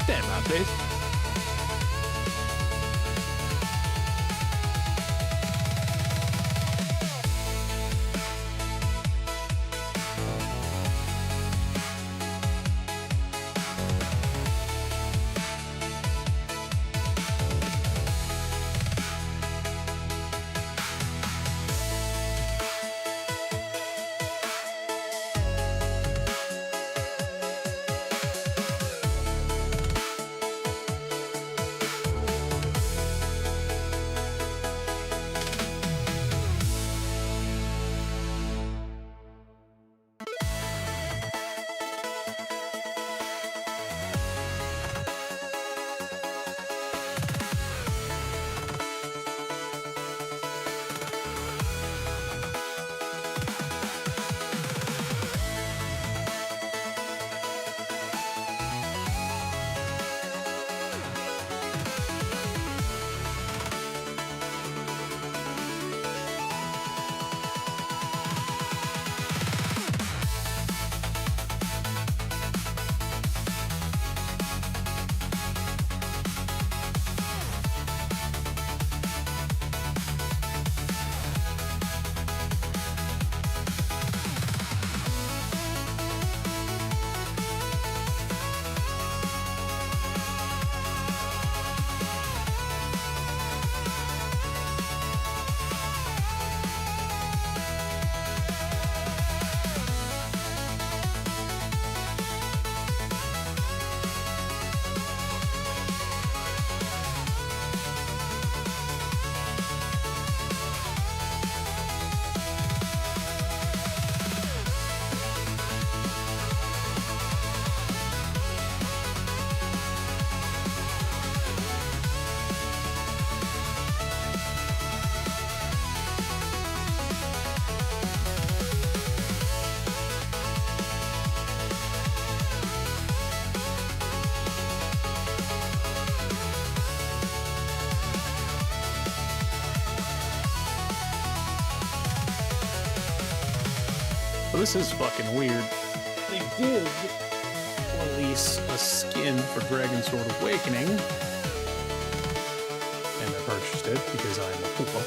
Stand by, please. Well, this is fucking weird. They did release a skin for DragonSword Awakening, and I purchased it because I'm a fool.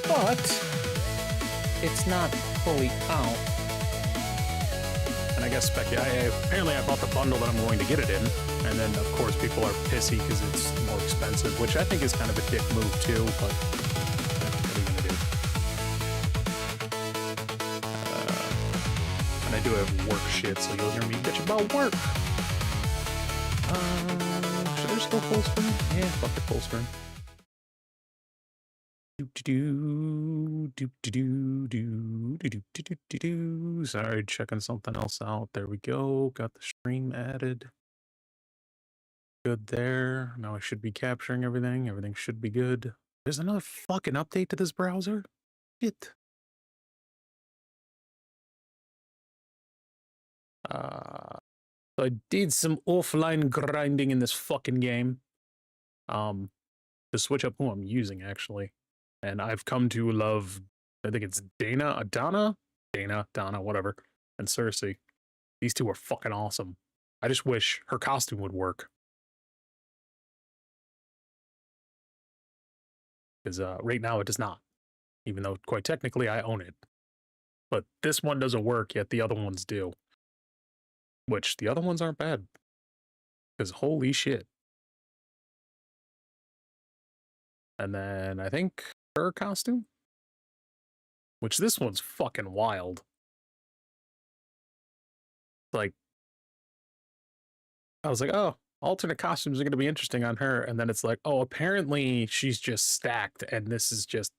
But it's not fully out. And I guess apparently I bought the bundle that I'm going to get it in, and then of course people are pissy because it's more expensive, which I think is kind of a dick move too, but what are you gonna do? I do have work shit, so you'll hear me bitch about work. Should I just go full screen? Yeah, fuck it, full screen. Sorry, checking something else out. There we go. Got the stream added. Good there. Now I should be capturing everything. Everything should be good. There's another fucking update to this browser? Shit. So I did some offline grinding in this fucking game. To switch up who I'm using, actually. And I've come to love, I think it's Dana, whatever, and Cersei. These two are fucking awesome. I just wish her costume would work. Because right now it does not. Even though, quite technically, I own it. But this one doesn't work, yet the other ones do. Which, the other ones aren't bad. Because holy shit. And then, I think, her costume? Which this one's fucking wild. Like, I was like, oh, alternate costumes are going to be interesting on her. And then it's like, oh, apparently she's just stacked, and this is just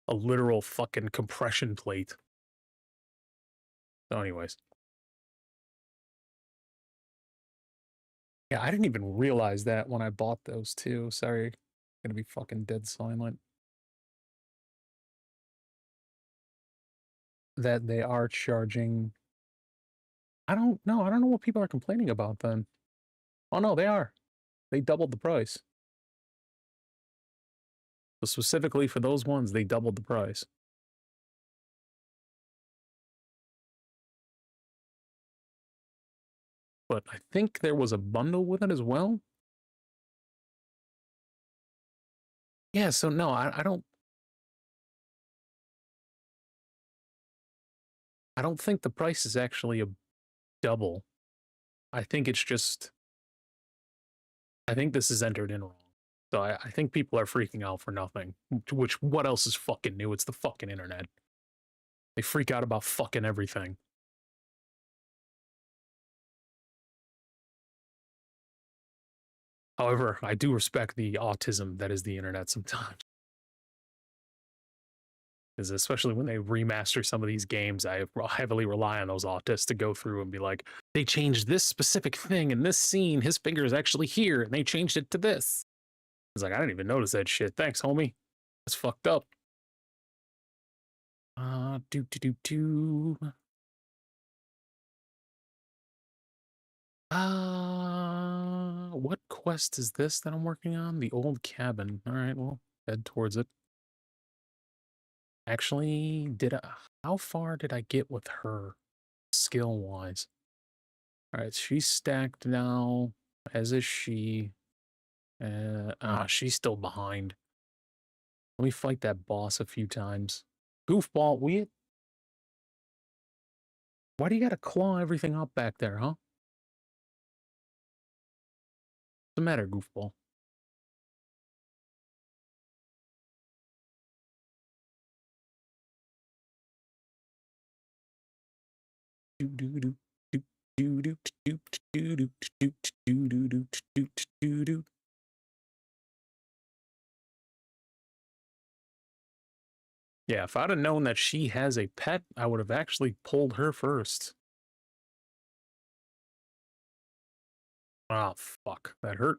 a literal fucking compression plate. So anyways. Yeah, I didn't even realize that when I bought those two. Sorry. I'm gonna be fucking dead silent. That they are charging. I don't know. I don't know what people are complaining about then. Oh no, they are. They doubled the price. So specifically for those ones, they doubled the price. but I think there was a bundle with it as well. Yeah, so no, I don't think the price is actually a double. I think it's just I think this is entered in wrong. So I think people are freaking out for nothing. Which what else is fucking new? It's the fucking internet. They freak out about fucking everything. However, I do respect the autism that is the internet sometimes. Because especially when they remaster some of these games, I heavily rely on those autists to go through and be like, they changed this specific thing in this scene. His finger is actually here, and they changed it to this. It's like, I didn't even notice that shit. Thanks, homie. That's fucked up. Do. What quest is this that I'm working on? The old cabin. All right, well, head towards it. Actually, how far did I get with her skill wise? All right, she's stacked now, as is she. She's still behind. Let me fight that boss a few times. Goofball, why do you gotta claw everything up back there, huh? What's the matter, goofball? Do do do do do do do do do do do do do do do. Yeah, if I'd have known that she has a pet, I would have actually pulled her first. Oh, fuck. That hurt.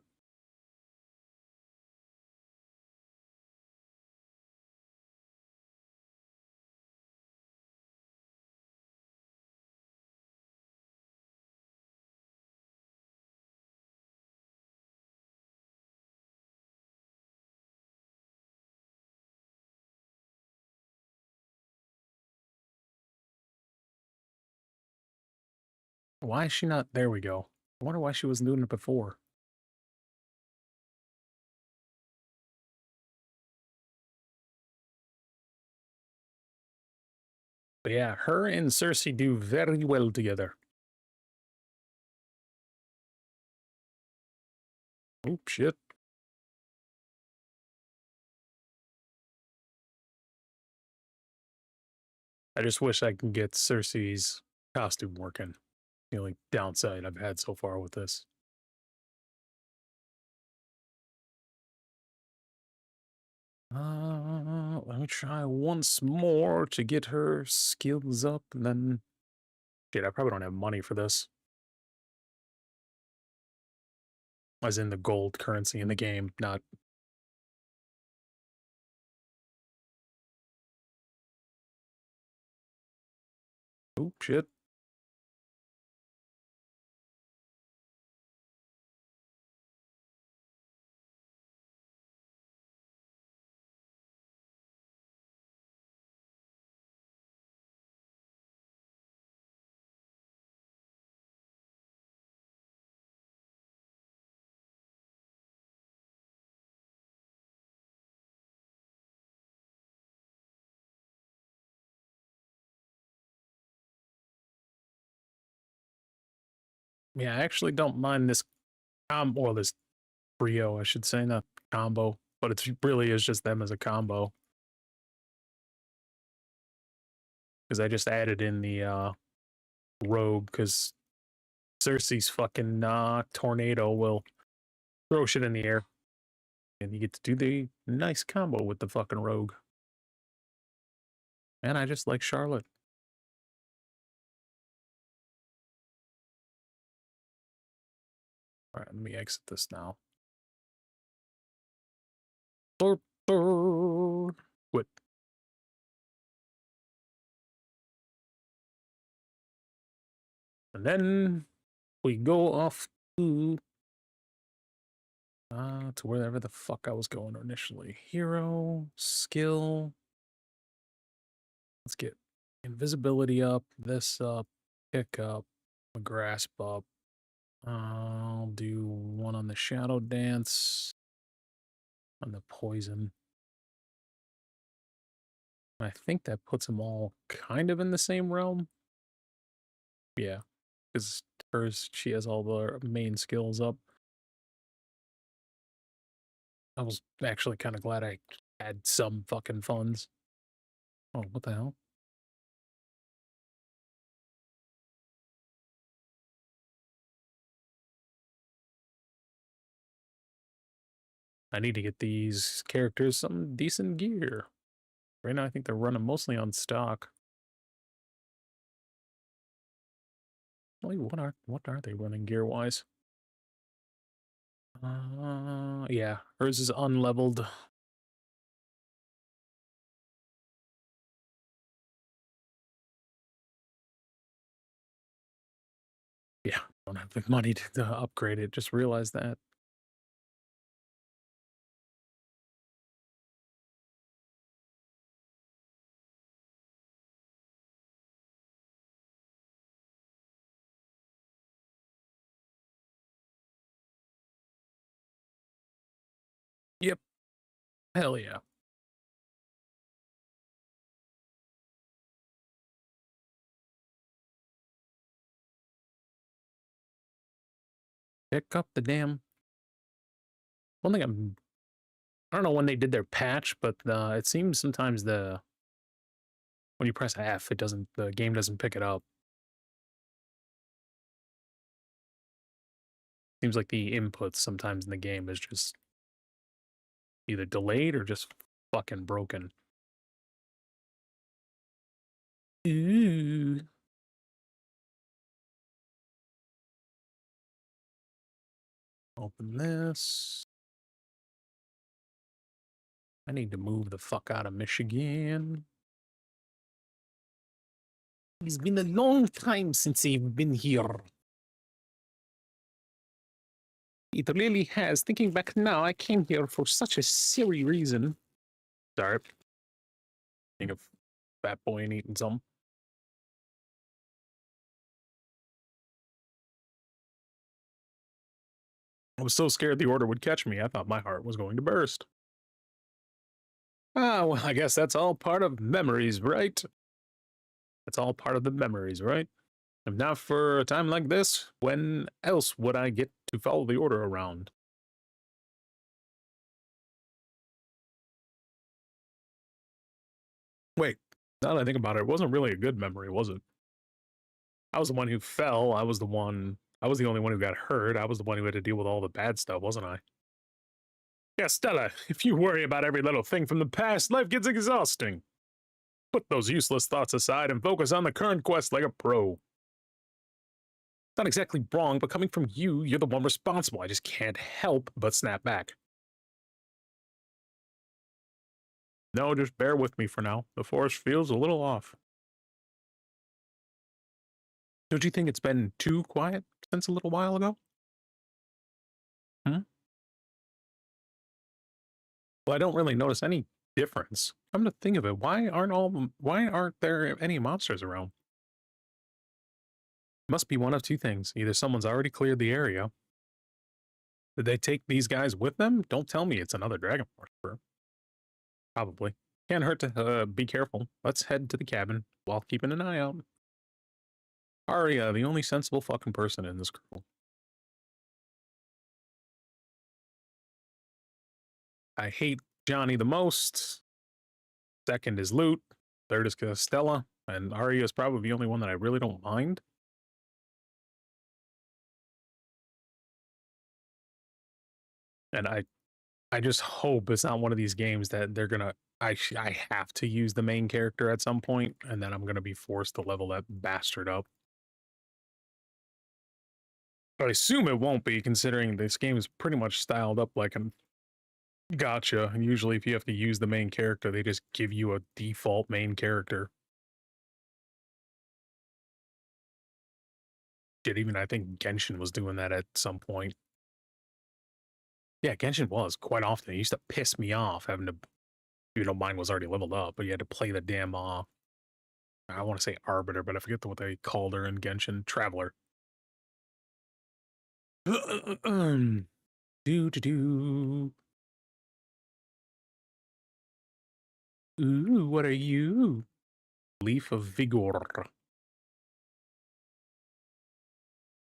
Why is she not? There we go. I wonder why she wasn't doing it before. But yeah, her and Cersei do very well together. Oh, shit. I just wish I could get Cersei's costume working. The only downside I've had so far with this. Let me try once more to get her skills up, and then... Shit, I probably don't have money for this. As in the gold currency in the game, not... Oh, shit. Yeah, I actually don't mind this or this trio, I should say, not combo, but it really is just them as a combo. Because I just added in the rogue, because Cersei's fucking tornado will throw shit in the air. And you get to do the nice combo with the fucking rogue. And I just like Charlotte. Alright, let me exit this now. Quit. And then we go off to wherever the fuck I was going initially. Hero, skill. Let's get invisibility up, this up, pick up, grasp up. I'll do one on the Shadow Dance, on the Poison. I think that puts them all kind of in the same realm. Yeah, because hers, she has all the main skills up. I was actually kind of glad I had some fucking funds. Oh, what the hell? I need to get these characters some decent gear. Right now, I think they're running mostly on stock. Wait, what are they running gear wise? Yeah, hers is unleveled. Yeah, don't have the money to upgrade it. Just realized that. Yep. Hell yeah. Pick up the damn. One thing I don't know when they did their patch, but it seems sometimes when you press F, the game doesn't pick it up. Seems like the input sometimes in the game is just either delayed or just fucking broken. Ooh. Open this. I need to move the fuck out of Michigan. It's been a long time since I've been here. It really has. Thinking back now, I came here for such a silly reason. Sorry. Think of Fat Boy and eating some. I was so scared the order would catch me, I thought my heart was going to burst. Ah, well, I guess that's all part of memories, right? That's all part of the memories, right? If not for a time like this, when else would I get to follow the order around? Wait, now that I think about it, it wasn't really a good memory, was it? I was the one who fell. I was the only one who got hurt. I was the one who had to deal with all the bad stuff, wasn't I? Yeah, Stella, if you worry about every little thing from the past, life gets exhausting. Put those useless thoughts aside and focus on the current quest like a pro. Not exactly wrong, but coming from you, you're the one responsible. I just can't help but snap back. No, just bear with me for now. The forest feels a little off. Don't you think it's been too quiet since a little while ago? Hmm? Well, I don't really notice any difference. Come to think of it, why aren't there any monsters around? Must be one of two things. Either someone's already cleared the area. Did they take these guys with them? Don't tell me it's another dragon worshiper. Probably. Can't hurt to be careful. Let's head to the cabin while keeping an eye out. Arya, the only sensible fucking person in this crew. I hate Johnny the most. Second is Loot. Third is Stella. And Arya is probably the only one that I really don't mind. And I just hope it's not one of these games that they're gonna. I have to use the main character at some point, and then I'm gonna be forced to level that bastard up. But I assume it won't be, considering this game is pretty much styled up like a gotcha. And usually, if you have to use the main character, they just give you a default main character. Did even I think Genshin was doing that at some point. Yeah, Genshin was quite often. It used to piss me off having to, even though mine was already leveled up, but you had to play the damn I want to say Arbiter, but I forget what they called her in Genshin. Traveler. Do do do. Ooh, what are you? Leaf of Vigor.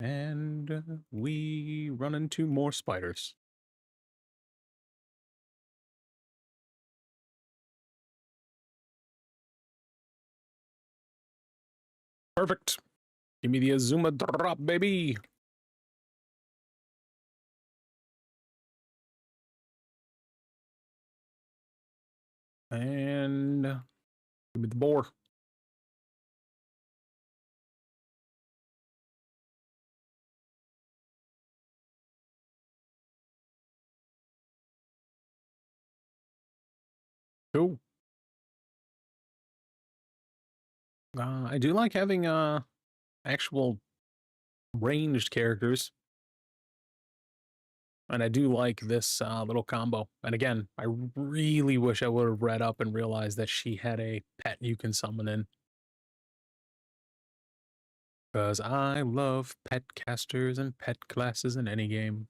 And we run into more spiders. Perfect. Give me the Azuma drop, baby. And give me the boar. Cool. I do like having actual ranged characters. And I do like this little combo. And again, I really wish I would have read up and realized that she had a pet you can summon in. Because I love pet casters and pet classes in any game.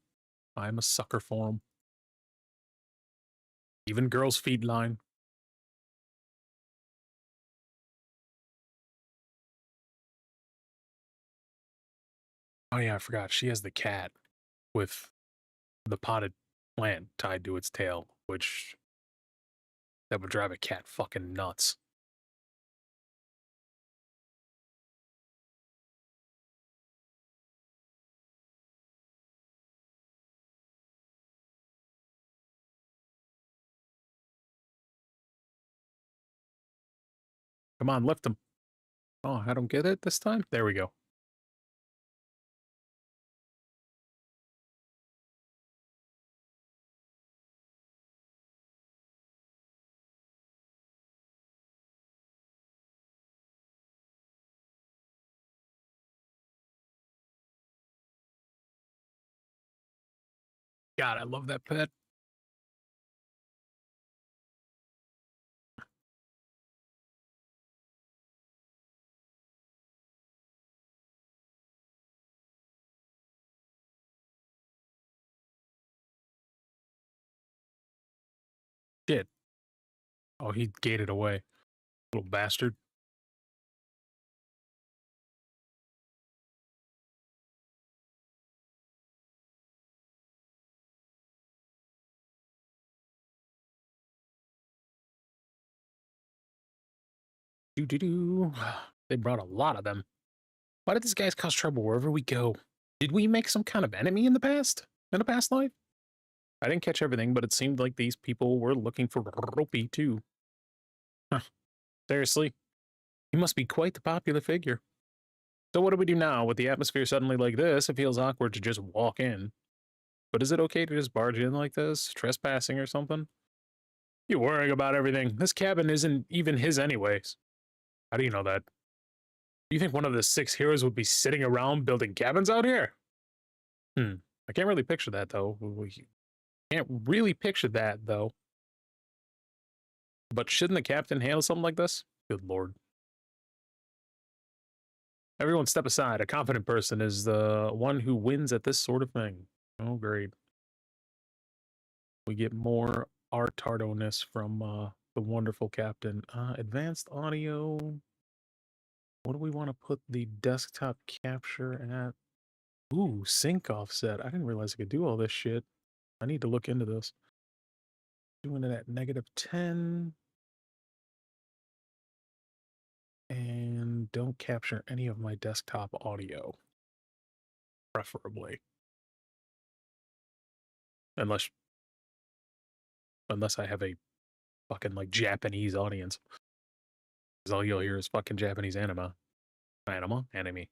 I'm a sucker for them. Even Girls Feet line. Oh yeah, I forgot. She has the cat with the potted plant tied to its tail, which that would drive a cat fucking nuts. Come on, lift him. Oh, I don't get it this time? There we go. God, I love that pet. Shit. Oh, he gated away. Little bastard. Do do do. They brought a lot of them. Why did these guys cause trouble wherever we go? Did we make some kind of enemy in the past? In a past life? I didn't catch everything, but it seemed like these people were looking for Ropey too. Huh. Seriously? He must be quite the popular figure. So what do we do now? With the atmosphere suddenly like this, it feels awkward to just walk in. But is it okay to just barge in like this? Trespassing or something? You're worrying about everything. This cabin isn't even his anyways. How do you know that? Do you think one of the 6 heroes would be sitting around building cabins out here? I can't really picture that, though. We can't really picture that, though. But shouldn't the captain handle something like this? Good lord. Everyone step aside. A confident person is the one who wins at this sort of thing. Oh, great. We get more artardo-ness from the wonderful captain. Advanced audio. What do we want to put the desktop capture at? Ooh, sync offset. I didn't realize I could do all this shit. I need to look into this. Doing it at -10. And don't capture any of my desktop audio. Preferably. Unless I have a fucking like Japanese audience. Because all you'll hear is fucking Japanese anime. Anime.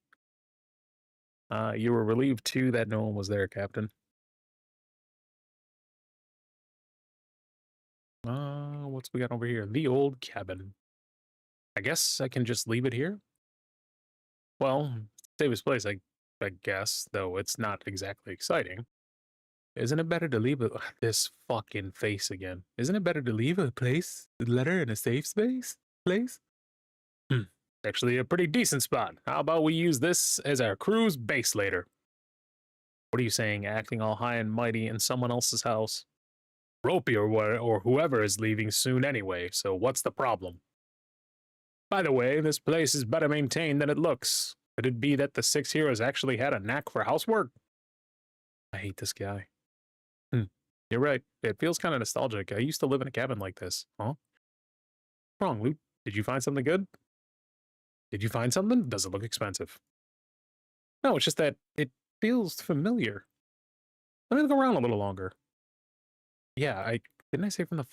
You were relieved too that no one was there, Captain. What's we got over here? The old cabin. I guess I can just leave it here? Well, save his place, I guess, though it's not exactly exciting. Isn't it better to leave this fucking face again? Isn't it better to leave a letter in a safe place? Actually, a pretty decent spot. How about we use this as our crew's base later? What are you saying, acting all high and mighty in someone else's house? Ropey or whoever is leaving soon anyway, so what's the problem? By the way, this place is better maintained than it looks. Could it be that the six heroes actually had a knack for housework? I hate this guy. You're right. It feels kind of nostalgic. I used to live in a cabin like this. Huh? What's wrong, Luke? Did you find something good? Did you find something? Does it look expensive? No, it's just that it feels familiar. Let me look around a little longer. Yeah, didn't I say from the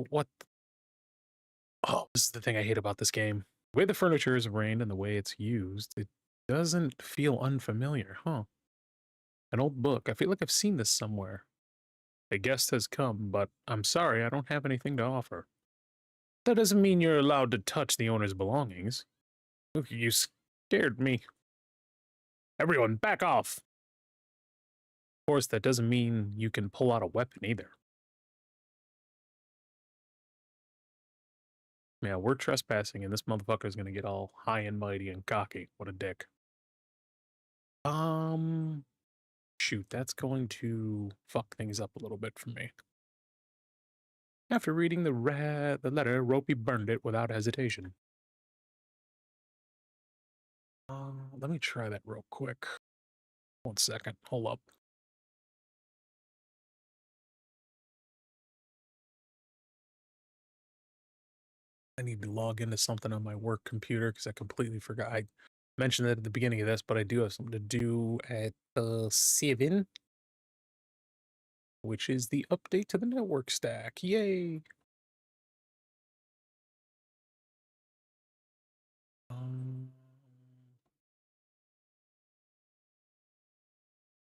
what? Oh, this is the thing I hate about this game. The way the furniture is arranged and the way it's used, it doesn't feel unfamiliar, huh? An old book. I feel like I've seen this somewhere. A guest has come, but I'm sorry, I don't have anything to offer. That doesn't mean you're allowed to touch the owner's belongings. Look, you scared me. Everyone, back off! Of course, that doesn't mean you can pull out a weapon either. Yeah, we're trespassing, and this motherfucker's gonna get all high and mighty and cocky. What a dick. Shoot, that's going to fuck things up a little bit for me. After reading the letter, Ropey burned it without hesitation. Let me try that real quick. 1 second, hold up. I need to log into something on my work computer because I completely forgot. I mentioned it at the beginning of this, but I do have something to do at 7, which is the update to the network stack. Yay!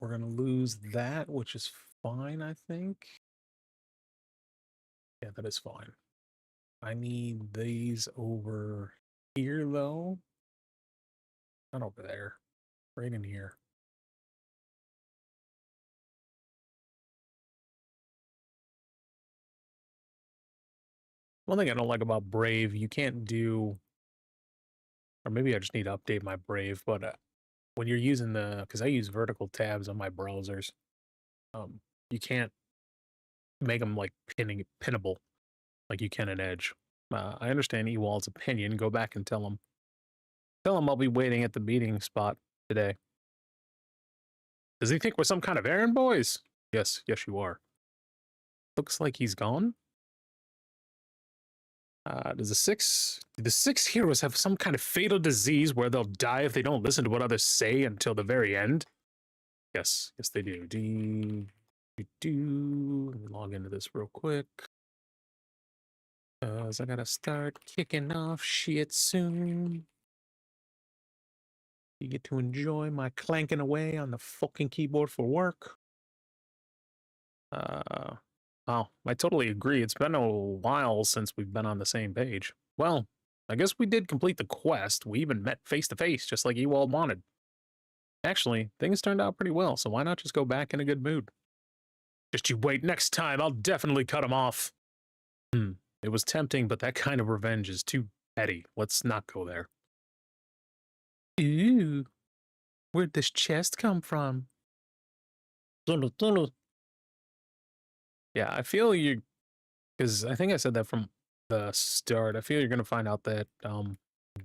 We're gonna lose that, which is fine, I think. Yeah, that is fine. I need these over here, though. Not over there. Right in here. One thing I don't like about Brave, you can't do... Or maybe I just need to update my Brave, but when you're using because I use vertical tabs on my browsers, you can't make them like pinnable like you can in Edge. I understand Ewald's opinion. Go back and tell him. Tell him I'll be waiting at the meeting spot today. Does he think we're some kind of errand boys? Yes, you are. Looks like he's gone. Do the six heroes have some kind of fatal disease where they'll die if they don't listen to what others say until the very end? Yes, they do. Let me log into this real quick. I gotta start kicking off shit soon. You get to enjoy my clanking away on the fucking keyboard for work. Oh, I totally agree. It's been a while since we've been on the same page. Well, I guess we did complete the quest. We even met face to face, just like Ewald wanted. Actually, things turned out pretty well, so why not just go back in a good mood? Just you wait, next time I'll definitely cut him off. It was tempting, but that kind of revenge is too petty. Let's not go there. Ooh, where'd this chest come from? Yeah, I feel you, because I think I said that from the start. I feel you're going to find out that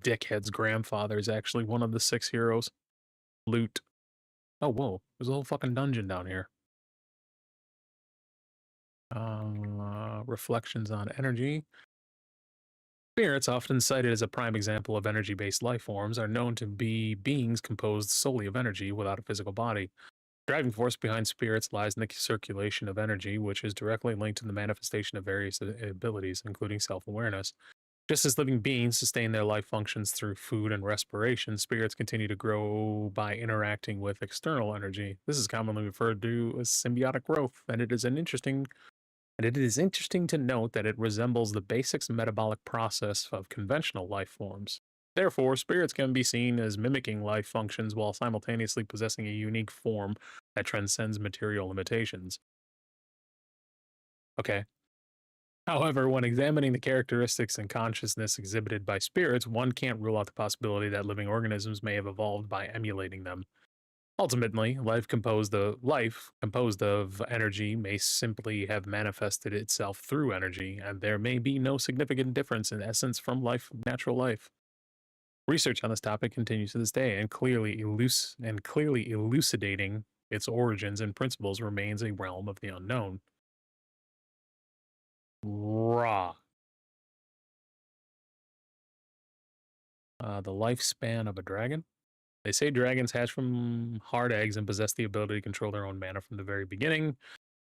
Dickhead's grandfather is actually one of the 6 heroes. Loot. Oh, whoa. There's a whole fucking dungeon down here. Reflections on energy. Spirits, often cited as a prime example of energy-based life forms, are known to be beings composed solely of energy without a physical body. The driving force behind spirits lies in the circulation of energy, which is directly linked to the manifestation of various abilities, including self-awareness. Just as living beings sustain their life functions through food and respiration, spirits continue to grow by interacting with external energy. This is commonly referred to as symbiotic growth, and it is interesting to note that it resembles the basic metabolic process of conventional life forms. Therefore, spirits can be seen as mimicking life functions while simultaneously possessing a unique form that transcends material limitations. Okay. However, when examining the characteristics and consciousness exhibited by spirits, one can't rule out the possibility that living organisms may have evolved by emulating them. Ultimately, life composed of energy may simply have manifested itself through energy, and there may be no significant difference in essence from natural life. Research on this topic continues to this day, and clearly elucidating its origins and principles remains a realm of the unknown. Raw. The lifespan of a dragon. They say dragons hatch from hard eggs and possess the ability to control their own mana from the very beginning.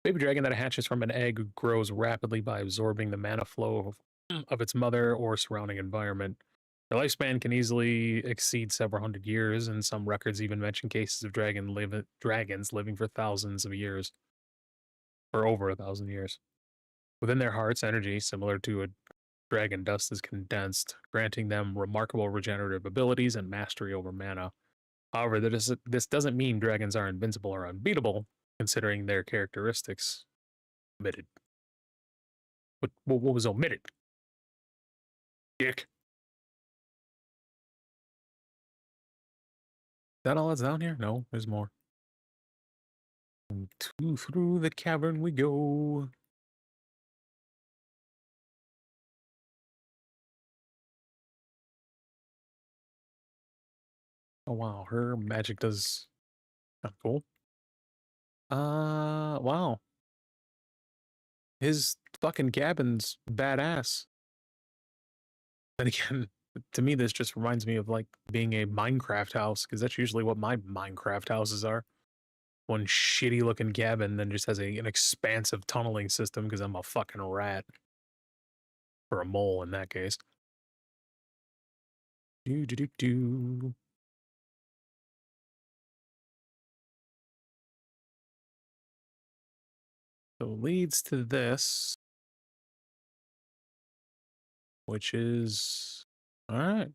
Baby dragon that hatches from an egg grows rapidly by absorbing the mana flow of its mother or surrounding environment. Their lifespan can easily exceed several hundred years, and some records even mention cases of dragons living for thousands of years, or over 1,000 years. Within their hearts, energy, similar to a dragon dust, is condensed, granting them remarkable regenerative abilities and mastery over mana. However, this doesn't mean dragons are invincible or unbeatable, considering their characteristics. Omitted. What was omitted? Dick. Is that all that's down here? No, there's more. And through the cavern we go. Oh wow, her magic does cool. Wow. His fucking cabin's badass. Then again, to me, this just reminds me of like being a Minecraft house, because that's usually what my Minecraft houses are. One shitty looking cabin, then just has an expansive tunneling system because I'm a fucking rat. Or a mole in that case. Do do do do. So leads to this, which is all right.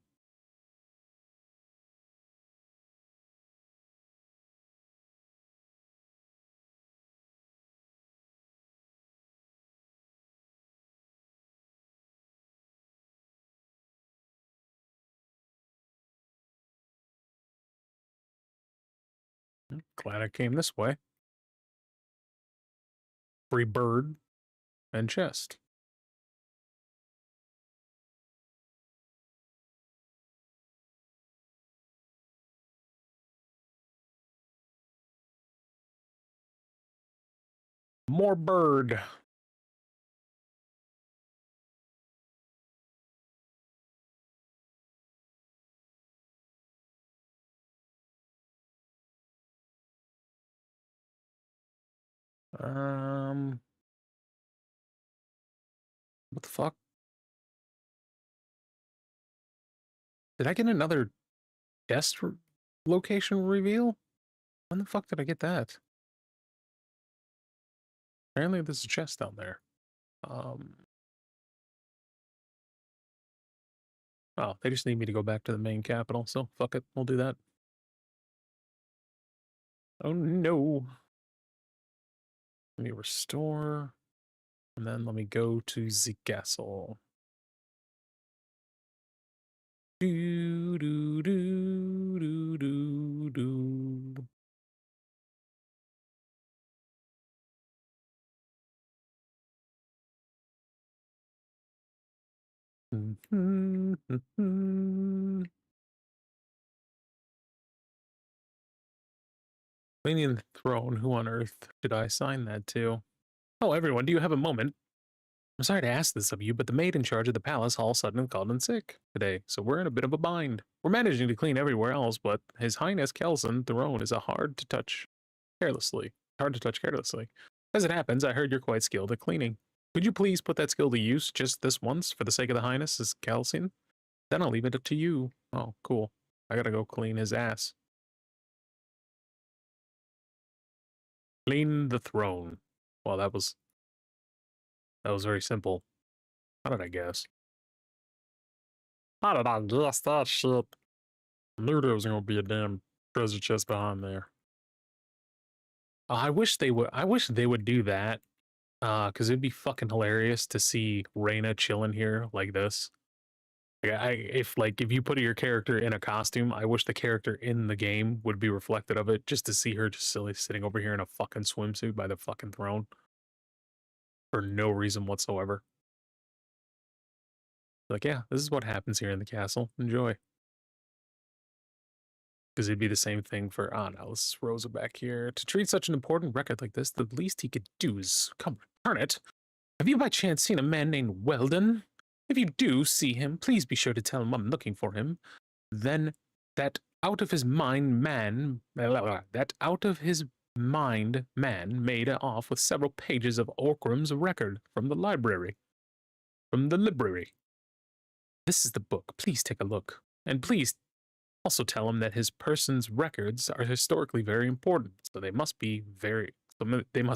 Glad I came this way. Free bird and chest. More bird. What the fuck? Did I get another location reveal? When the fuck did I get that? Apparently there's a chest down there. Oh, they just need me to go back to the main capital, so fuck it, we'll do that. Oh no. Let me restore, and then let me go to the castle. Do do do do do do. Cleaning the throne. Who on earth should I assign that to? Oh, everyone, do you have a moment? I'm sorry to ask this of you, but the maid in charge of the palace all of a sudden called in sick today, so we're in a bit of a bind. We're managing to clean everywhere else, but His Highness Kelson throne is hard to touch carelessly. As it happens, I heard you're quite skilled at cleaning. Could you please put that skill to use just this once for the sake of the Highness's Kelson? Then I'll leave it up to you. Oh, cool. I gotta go clean his ass. Clean the throne. Well, that was very simple. How did I guess? How did I guess that shit? I knew there was gonna be a damn treasure chest behind there. I wish they would. I wish they would do that. Because it'd be fucking hilarious to see Reyna chilling here like this. If you put your character in a costume, I wish the character in the game would be reflected of it, just to see her just silly sitting over here in a fucking swimsuit by the fucking throne for no reason whatsoever. Like, yeah, this is what happens here in the castle. Enjoy. Because it'd be the same thing for, oh no, this is Rosa back here. To treat such an important record like this, the least he could do is come return it. Have you by chance seen a man named Weldon? If you do see him, please be sure to tell him I'm looking for him. Then that out of his mind man, that out of his mind man made off with several pages of Orkram's record from the library. From the library. This is the book. Please take a look. And please also tell him that his person's records are historically very important, so they must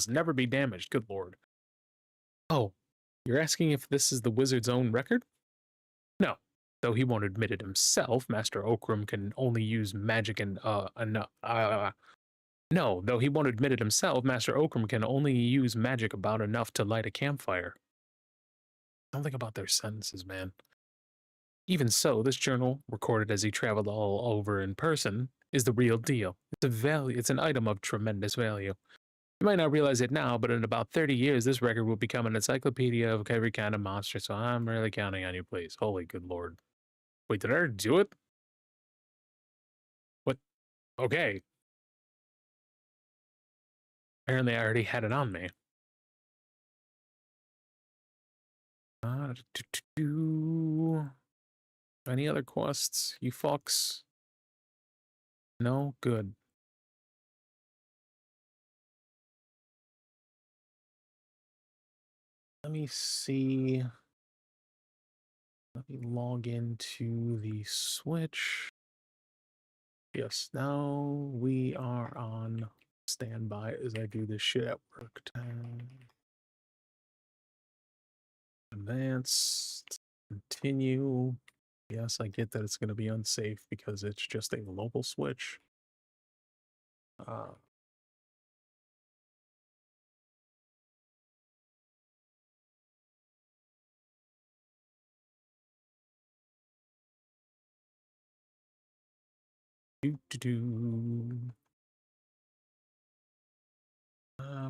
never be damaged. Good lord. Oh, you're asking if this is the wizard's own record? No. Though he won't admit it himself, Master Okram can only use magic and no, though he won't admit it himself, Master Okram can only use magic about enough to light a campfire. Something about their sentences, man. Even so, this journal, recorded as he traveled all over in person, is the real deal. It's an item of tremendous value. You might not realize it now, but in about 30 years, this record will become an encyclopedia of every kind of monster, so I'm really counting on you, please. Holy good lord. Wait, did I already do it? What? Okay. Apparently I already had it on me. Any other quests, you fucks? No? Good. Let me see. Let me log into the Switch. Yes, now we are on standby as I do this shit at work. Advanced. Continue. Yes, I get that it's going to be unsafe because it's just a local Switch.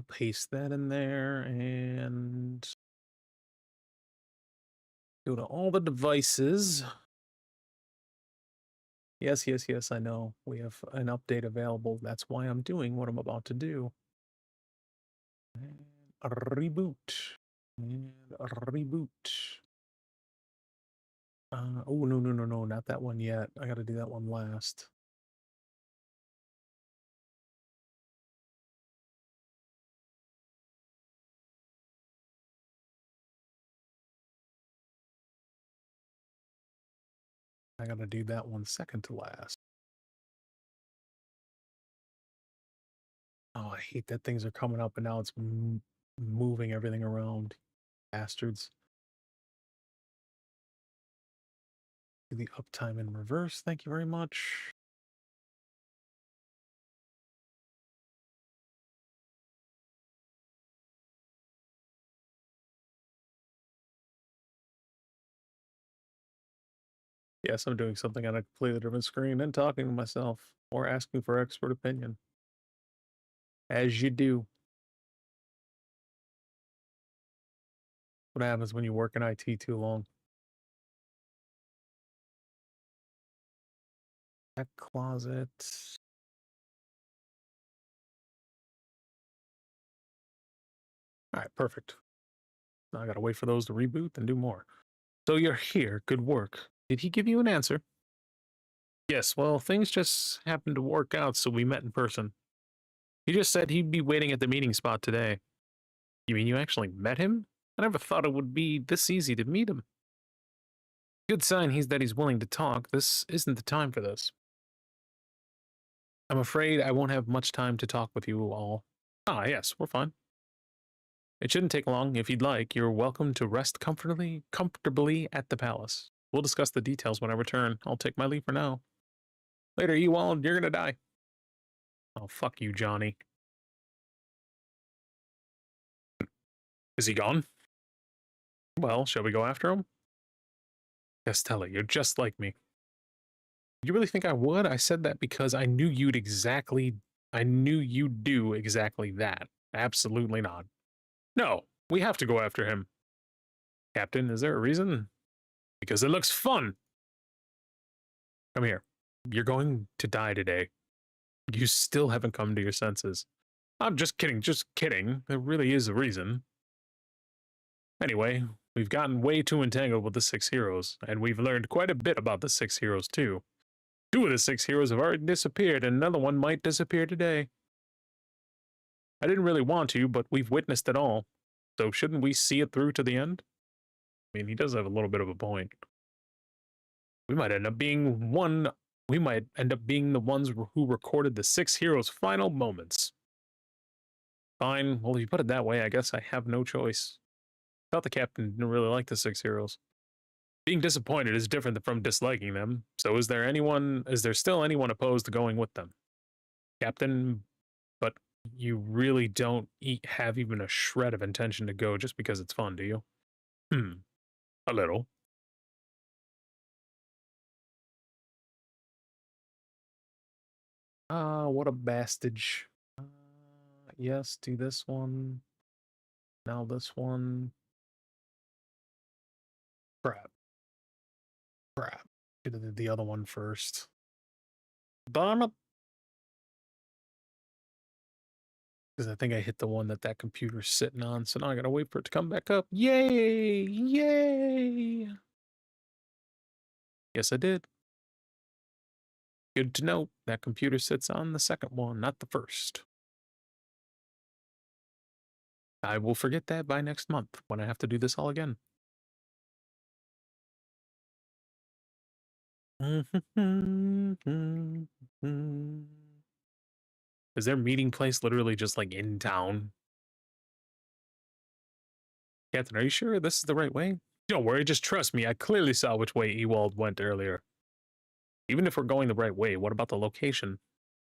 Paste that in there and go to all the devices. Yes, yes, yes, I know. We have an update available. That's why I'm doing what I'm about to do. And a reboot. And a reboot. Oh, no, not that one yet. I gotta do that one last. I gotta do that one second to last. Oh, I hate that things are coming up and now it's moving everything around. Bastards. Do the uptime in reverse. Thank you very much. Yes, I'm doing something on a completely different screen and talking to myself or asking for expert opinion. As you do. What happens when you work in IT too long? That closet. All right, perfect. Now I gotta wait for those to reboot and do more. So you're here. Good work. Did he give you an answer? Yes, well, things just happened to work out, so we met in person. He just said he'd be waiting at the meeting spot today. You mean you actually met him? I never thought it would be this easy to meet him. Good sign he's willing to talk. This isn't the time for this. I'm afraid I won't have much time to talk with you all. Ah, yes, we're fine. It shouldn't take long. If you'd like, you're welcome to rest comfortably at the palace. We'll discuss the details when I return. I'll take my leave for now. Later, Ewald, you're gonna die. Oh, fuck you, Johnny. Is he gone? Well, shall we go after him? Castella, you're just like me. You really think I would? I said that because I knew you'd do exactly that. Absolutely not. No, we have to go after him. Captain, is there a reason? Because it looks fun. Come here. You're going to die today. You still haven't come to your senses. I'm just kidding, just kidding. There really is a reason. Anyway, we've gotten way too entangled with the 6 heroes, and we've learned quite a bit about the 6 heroes too. 2 of the 6 heroes have already disappeared, and another one might disappear today. I didn't really want to, but we've witnessed it all. So shouldn't we see it through to the end? I mean, he does have a little bit of a point. We might end up being the ones who recorded the 6 heroes' final moments. Fine, well, if you put it that way, I guess I have no choice. I thought the captain didn't really like the 6 heroes. Being disappointed is different from disliking them, so is there still anyone opposed to going with them? Captain, but you really don't have even a shred of intention to go just because it's fun, do you? A little. What a bastage. Yes, do this one. Now this one. Crap. Should have did the other one first. Damn it. Because I think I hit the one that computer's sitting on, so now I gotta wait for it to come back up. Yay! Yay! Yes, I did. Good to know. That computer sits on the second one, not the first. I will forget that by next month when I have to do this all again. Is their meeting place literally just like in town? Captain, are you sure this is the right way? Don't worry, just trust me. I clearly saw which way Ewald went earlier. Even if we're going the right way, what about the location?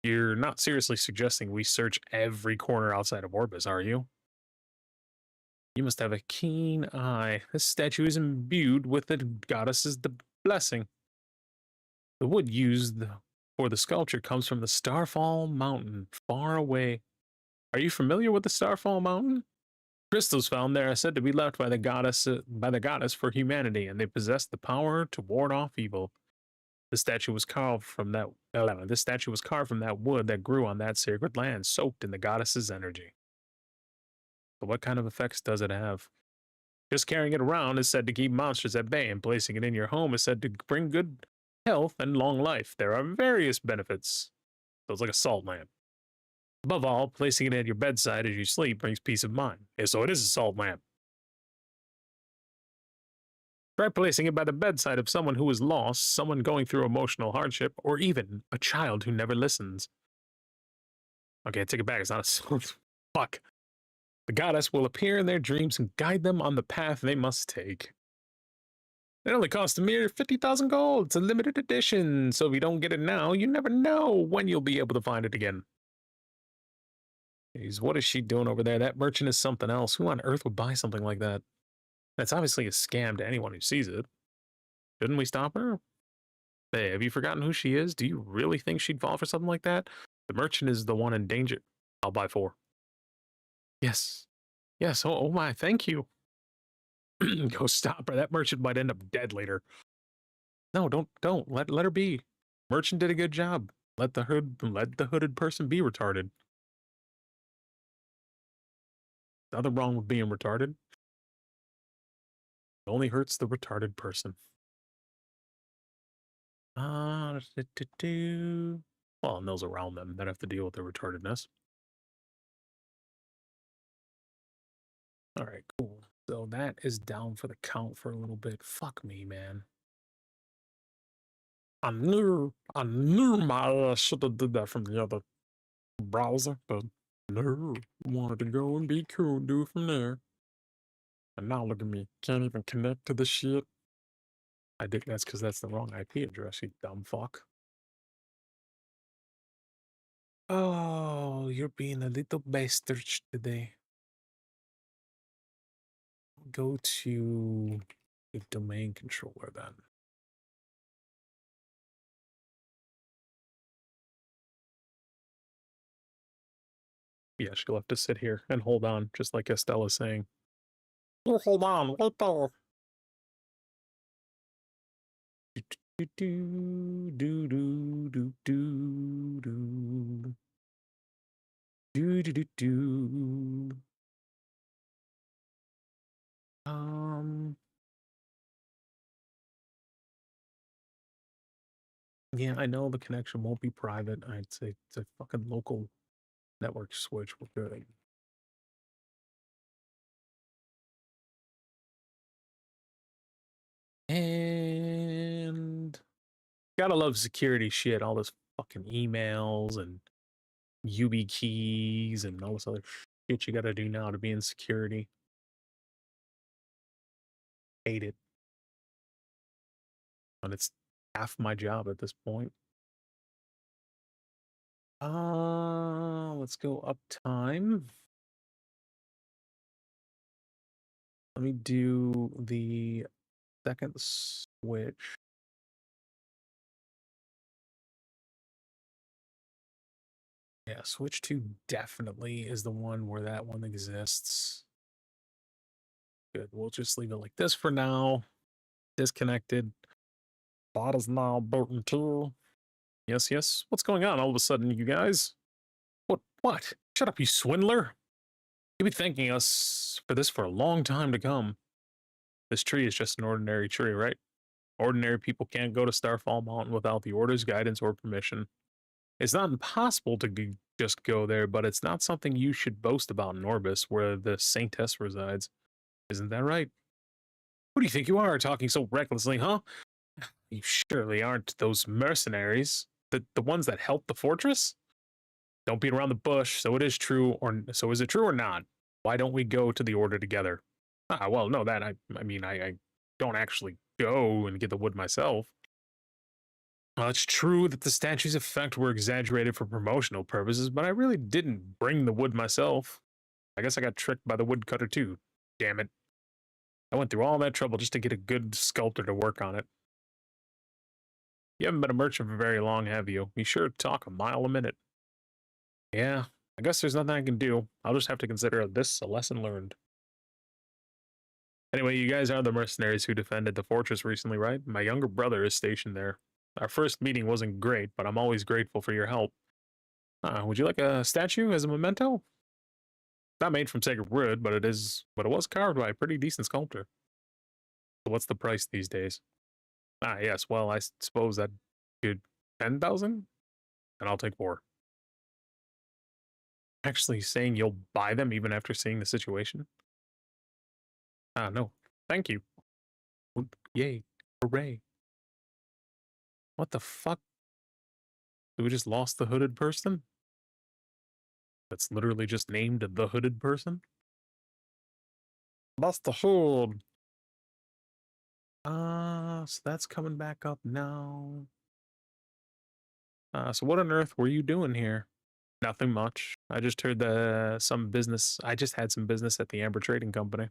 You're not seriously suggesting we search every corner outside of Orbis, are you? You must have a keen eye. This statue is imbued with the goddess's blessing. The wood used for the sculpture comes from the Starfall Mountain, far away. Are you familiar with the Starfall Mountain? Crystals found there are said to be left by the goddess for humanity, and they possess the power to ward off evil. The statue was carved from that. This statue was carved from that wood that grew on that sacred land, soaked in the goddess's energy. But what kind of effects does it have? Just carrying it around is said to keep monsters at bay, and placing it in your home is said to bring good health and long life. There are various benefits. So it's like a salt lamp. Above all, placing it at your bedside as you sleep brings peace of mind. So it is a salt lamp. Try placing it by the bedside of someone who is lost, someone going through emotional hardship, or even a child who never listens. Okay, I take it back. It's not a salt. Fuck. The goddess will appear in their dreams and guide them on the path they must take. It only costs a mere 50,000 gold. It's a limited edition, so if you don't get it now, you never know when you'll be able to find it again. Jeez, what is she doing over there? That merchant is something else. Who on earth would buy something like that? That's obviously a scam to anyone who sees it. Shouldn't we stop her? Hey, have you forgotten who she is? Do you really think she'd fall for something like that? The merchant is the one in danger. I'll buy 4. Yes. Yes, oh my, thank you. Go stop her. That merchant might end up dead later. No, don't. Let her be. Merchant did a good job. Let the hooded person be retarded. Nothing wrong with being retarded. It only hurts the retarded person. Well, and those around them that have to deal with their retardedness. All right, cool. So that is down for the count for a little bit. Fuck me, man. I knew my ass should have did that from the other browser, but no, wanted to go and be cool and do it from there. And now look at me, can't even connect to the shit. I think that's because that's the wrong IP address, you dumb fuck. Oh, you're being a little bastard today. Go to the domain controller then. Yeah, she'll have to sit here and hold on, just like Estella's saying. You hold on, wait there. Do do do do do do do do do do do. Yeah, I know the connection won't be private. I'd say it's a fucking local network switch. We're good. And gotta love security shit. All this fucking emails and UB keys and all this other shit you gotta do now to be in security. Hate it. And it's half my job at this point. Let's go up time. Let me do the second switch. Yeah, switch 2 definitely is the one where that one exists. Good. We'll just leave it like this for now. Disconnected. Bot is now booting too. Yes, yes. What's going on all of a sudden, you guys? What? Shut up, you swindler. You'll be thanking us for this for a long time to come. This tree is just an ordinary tree, right? Ordinary people can't go to Starfall Mountain without the orders, guidance, or permission. It's not impossible to just go there, but it's not something you should boast about in Orbis, where the Saintess resides. Isn't that right? Who do you think you are, talking so recklessly, huh? You surely aren't those mercenaries. The ones that helped the fortress? Don't beat around the bush. So it is true, or so is it true or not? Why don't we go to the order together? Ah, well, no, that I mean I don't actually go and get the wood myself. Well, it's true that the statue's effect were exaggerated for promotional purposes, but I really didn't bring the wood myself. I guess I got tricked by the woodcutter too. Damn it. I went through all that trouble just to get a good sculptor to work on it. You haven't been a merchant for very long, have you? You sure talk a mile a minute. Yeah, I guess there's nothing I can do. I'll just have to consider this a lesson learned. Anyway, you guys are the mercenaries who defended the fortress recently, right? My younger brother is stationed there. Our first meeting wasn't great, but I'm always grateful for your help. Would you like a statue as a memento? Not made from sacred wood, but it was carved by a pretty decent sculptor. So what's the price these days? Yes, well, I suppose that could 10,000? And I'll take 4. Actually saying you'll buy them even after seeing the situation? No. Thank you. Yay. Hooray. What the fuck? Did we just lost the hooded person? That's literally just named the hooded person? Lost the hood. So that's coming back up now. So what on earth were you doing here? Nothing much. I just heard I just had some business at the Amber Trading Company.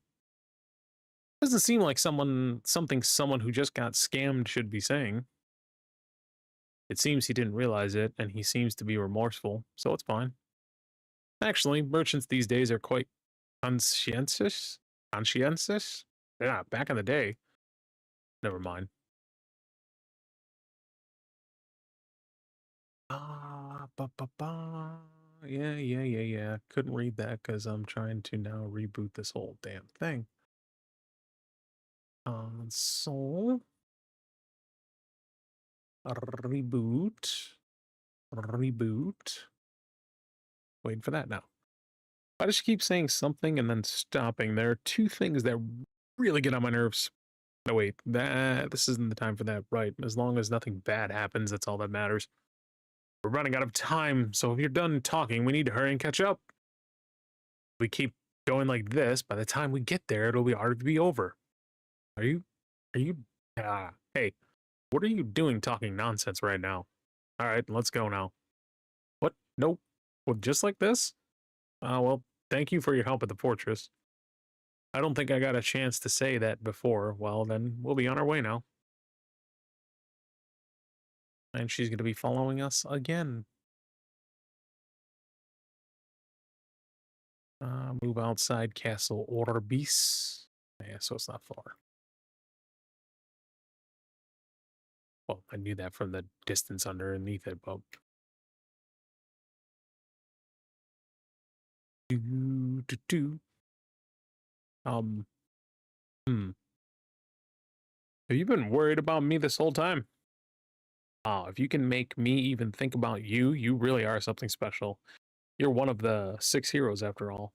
Doesn't seem like someone who just got scammed should be saying. It seems he didn't realize it, and he seems to be remorseful, so it's fine. Actually, merchants these days are quite conscientious. Conscientious? Yeah, back in the day. Never mind. Ba ba ba. Yeah. Couldn't read that because I'm trying to now reboot this whole damn thing. Console. Reboot. Waiting for that now. I just keep saying something and then stopping. There are 2 things that really get on my nerves. No, wait, this isn't the time for that, right? As long as nothing bad happens, that's all that matters. We're running out of time, so if you're done talking, we need to hurry and catch up. If we keep going like this, by the time we get there, it'll be hard to be over. Are you, hey, what are you doing talking nonsense right now? All right, let's go now. What? Nope. Well, just like this? Well, thank you for your help at the fortress. I don't think I got a chance to say that before. Well, then we'll be on our way now. And she's going to be following us again. Move outside Castle Orbis. Yeah, so it's not far. Well, I knew that from the distance underneath it, but do do do. Um, hmm. Have you been worried about me this whole time? Wow, if you can make me even think about you, you really are something special. You're one of the 6 heroes after all.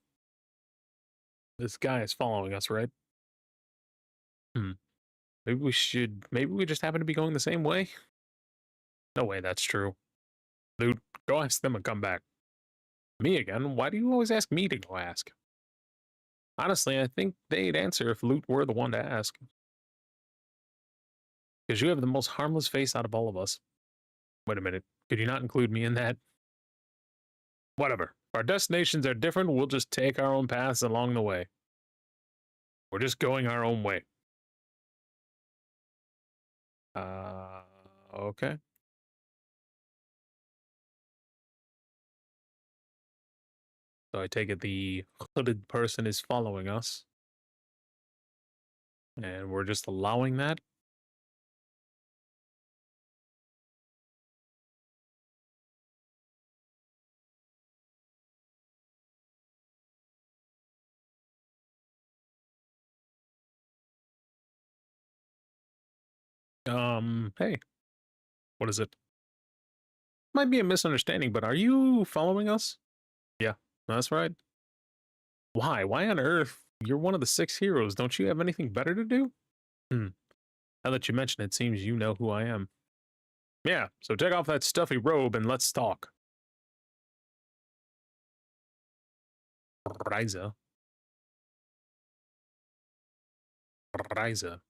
This guy is following us, right? Hmm. Maybe we just happen to be going the same way? No way that's true. Dude, go ask them and come back. Me again? Why do you always ask me to go ask? Honestly, I think they'd answer if Loot were the one to ask. Because you have the most harmless face out of all of us. Wait a minute. Could you not include me in that? Whatever. Our destinations are different. We'll just take our own paths along the way. We're just going our own way. Okay. So I take it the hooded person is following us. And we're just allowing that? Hey. What is it? Might be a misunderstanding, but are you following us? Yeah, that's right. Why? Why on earth? You're one of the 6 heroes. Don't you have anything better to do? Hmm. Now that you mention it, seems you know who I am. Yeah, so take off that stuffy robe and let's talk. Riza. Riza.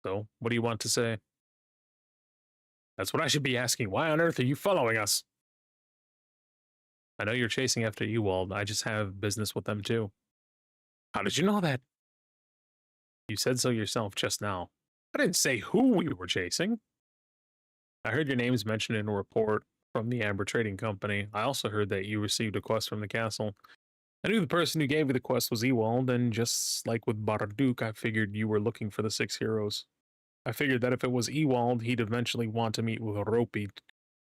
So, what do you want to say? That's what I should be asking. Why on earth are you following us? I know you're chasing after Ewald. I just have business with them too. How did you know that? You said so yourself just now. I didn't say who we were chasing. I heard your names mentioned in a report from the Amber Trading Company. I also heard that you received a quest from the castle. I knew the person who gave you the quest was Ewald, and just like with Barduk, I figured you were looking for the 6 heroes. I figured that if it was Ewald, he'd eventually want to meet with Ropey.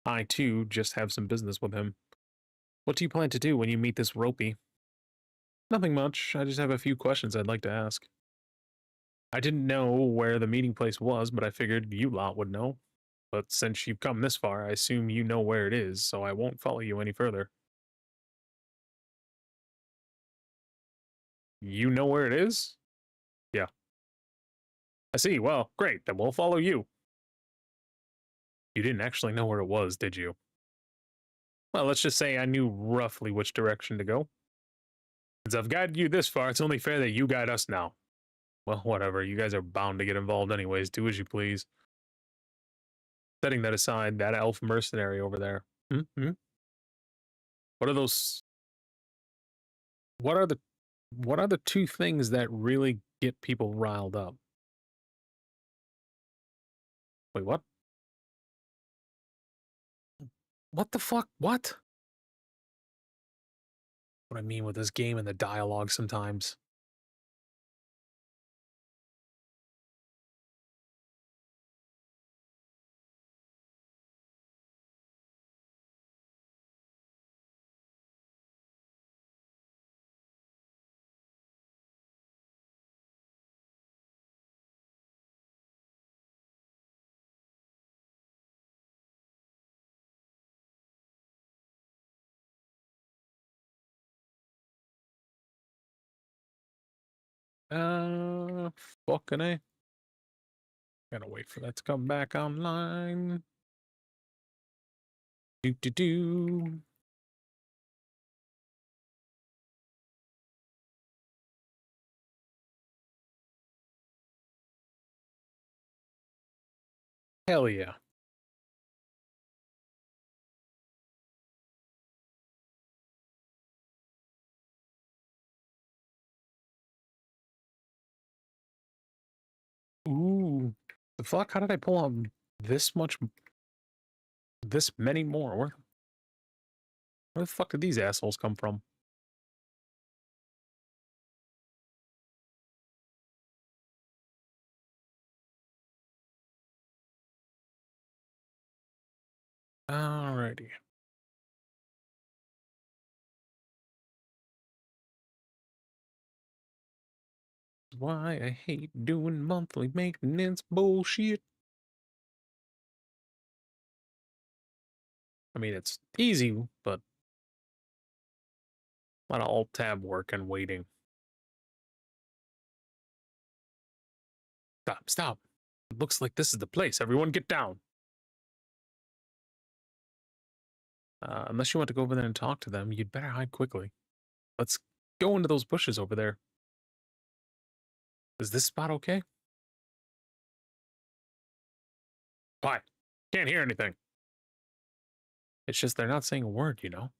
I, too, just have some business with him. What do you plan to do when you meet this Ropey? Nothing much. I just have a few questions I'd like to ask. I didn't know where the meeting place was, but I figured you lot would know. But since you've come this far, I assume you know where it is, so I won't follow you any further. You know where it is? Yeah. I see. Well, great. Then we'll follow you. You didn't actually know where it was, did you? Well, let's just say I knew roughly which direction to go. Since I've guided you this far, it's only fair that you guide us now. Well, whatever. You guys are bound to get involved anyways. Do as you please. Setting that aside, that elf mercenary over there. Hmm? What are those? What are the? What are the two things that really get people riled up? Wait, what? What the fuck? What? What I mean with this game and the dialogue sometimes. Uh, Fucking A. Gotta wait for that to come back online. Do do do. Hell yeah. Ooh. The fuck? How did I pull out this much? This many more? Where the fuck did these assholes come from? Alrighty. Why I hate doing monthly maintenance bullshit. I mean, it's easy, but a lot of alt-tab work and waiting. Stop, stop. It looks like this is the place. Everyone get down. Unless you want to go over there and talk to them, you'd better hide quickly. Let's go into those bushes over there. Is this spot okay? Why? Can't hear anything. It's just they're not saying a word, you know?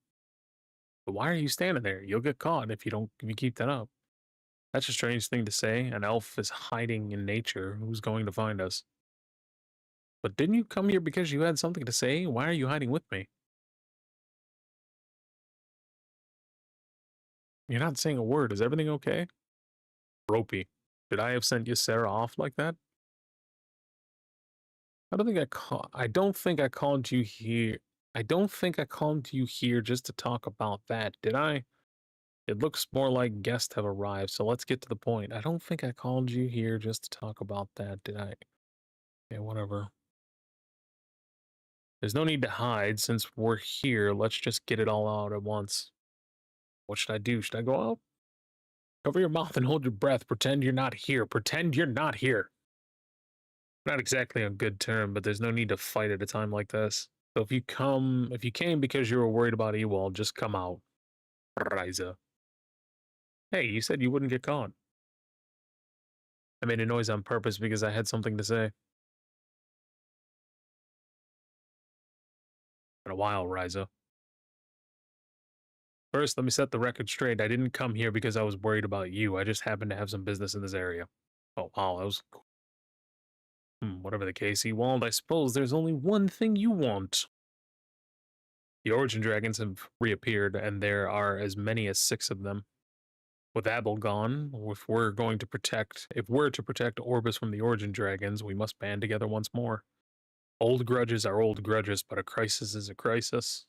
But why are you standing there? You'll get caught if you keep that up. That's a strange thing to say. An elf is hiding in nature. Who's going to find us? But didn't you come here because you had something to say? Why are you hiding with me? You're not saying a word. Is everything okay? Ropey. Did I have sent you Sarah off like that? I don't think I called you here. I don't think I called you here just to talk about that, did I? It looks more like guests have arrived, so let's get to the point. I don't think I called you here just to talk about that, did I? Yeah, whatever. There's no need to hide since we're here. Let's just get it all out at once. What should I do? Should I go out? Cover your mouth and hold your breath. Pretend you're not here. Pretend you're not here. Not exactly on good term, but there's no need to fight at a time like this. So if you came because you were worried about Ewald, just come out. Riza. Hey, you said you wouldn't get caught. I made a noise on purpose because I had something to say. In a while, Riza. First, let me set the record straight. I didn't come here because I was worried about you. I just happened to have some business in this area. Oh, wow, that was cool. Whatever the case, Ewald, I suppose there's only one thing you want. The origin dragons have reappeared, and there are as many as 6 of them. With Abel gone, if we're to protect Orbis from the origin dragons, we must band together once more. Old grudges are old grudges, but a crisis is a crisis.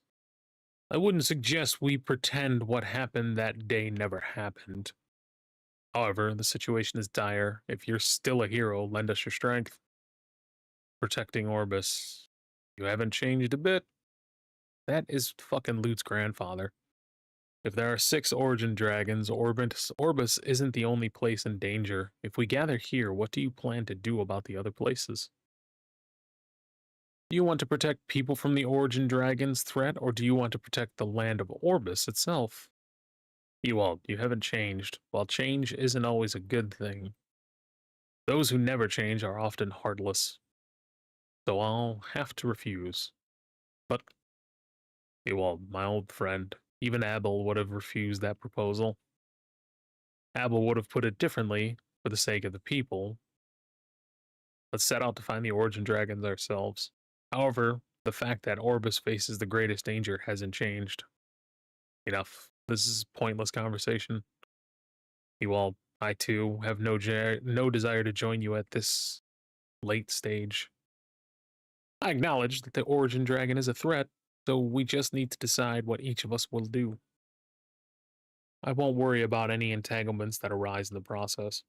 I wouldn't suggest we pretend what happened that day never happened. However, the situation is dire. If you're still a hero, lend us your strength. Protecting Orbis. You haven't changed a bit. That is fucking Lute's grandfather. If there are 6 origin dragons, Orbis isn't the only place in danger. If we gather here, what do you plan to do about the other places? Do you want to protect people from the origin dragon's threat, or do you want to protect the land of Orbis itself? Ewald, you haven't changed. While change isn't always a good thing, those who never change are often heartless. So I'll have to refuse. But, Ewald, my old friend, even Abel would have refused that proposal. Abel would have put it differently, for the sake of the people. Let's set out to find the origin dragons ourselves. However, the fact that Orbis faces the greatest danger hasn't changed. Enough. This is pointless conversation. Ewald, I too have no desire to join you at this late stage. I acknowledge that the origin dragon is a threat, so we just need to decide what each of us will do. I won't worry about any entanglements that arise in the process.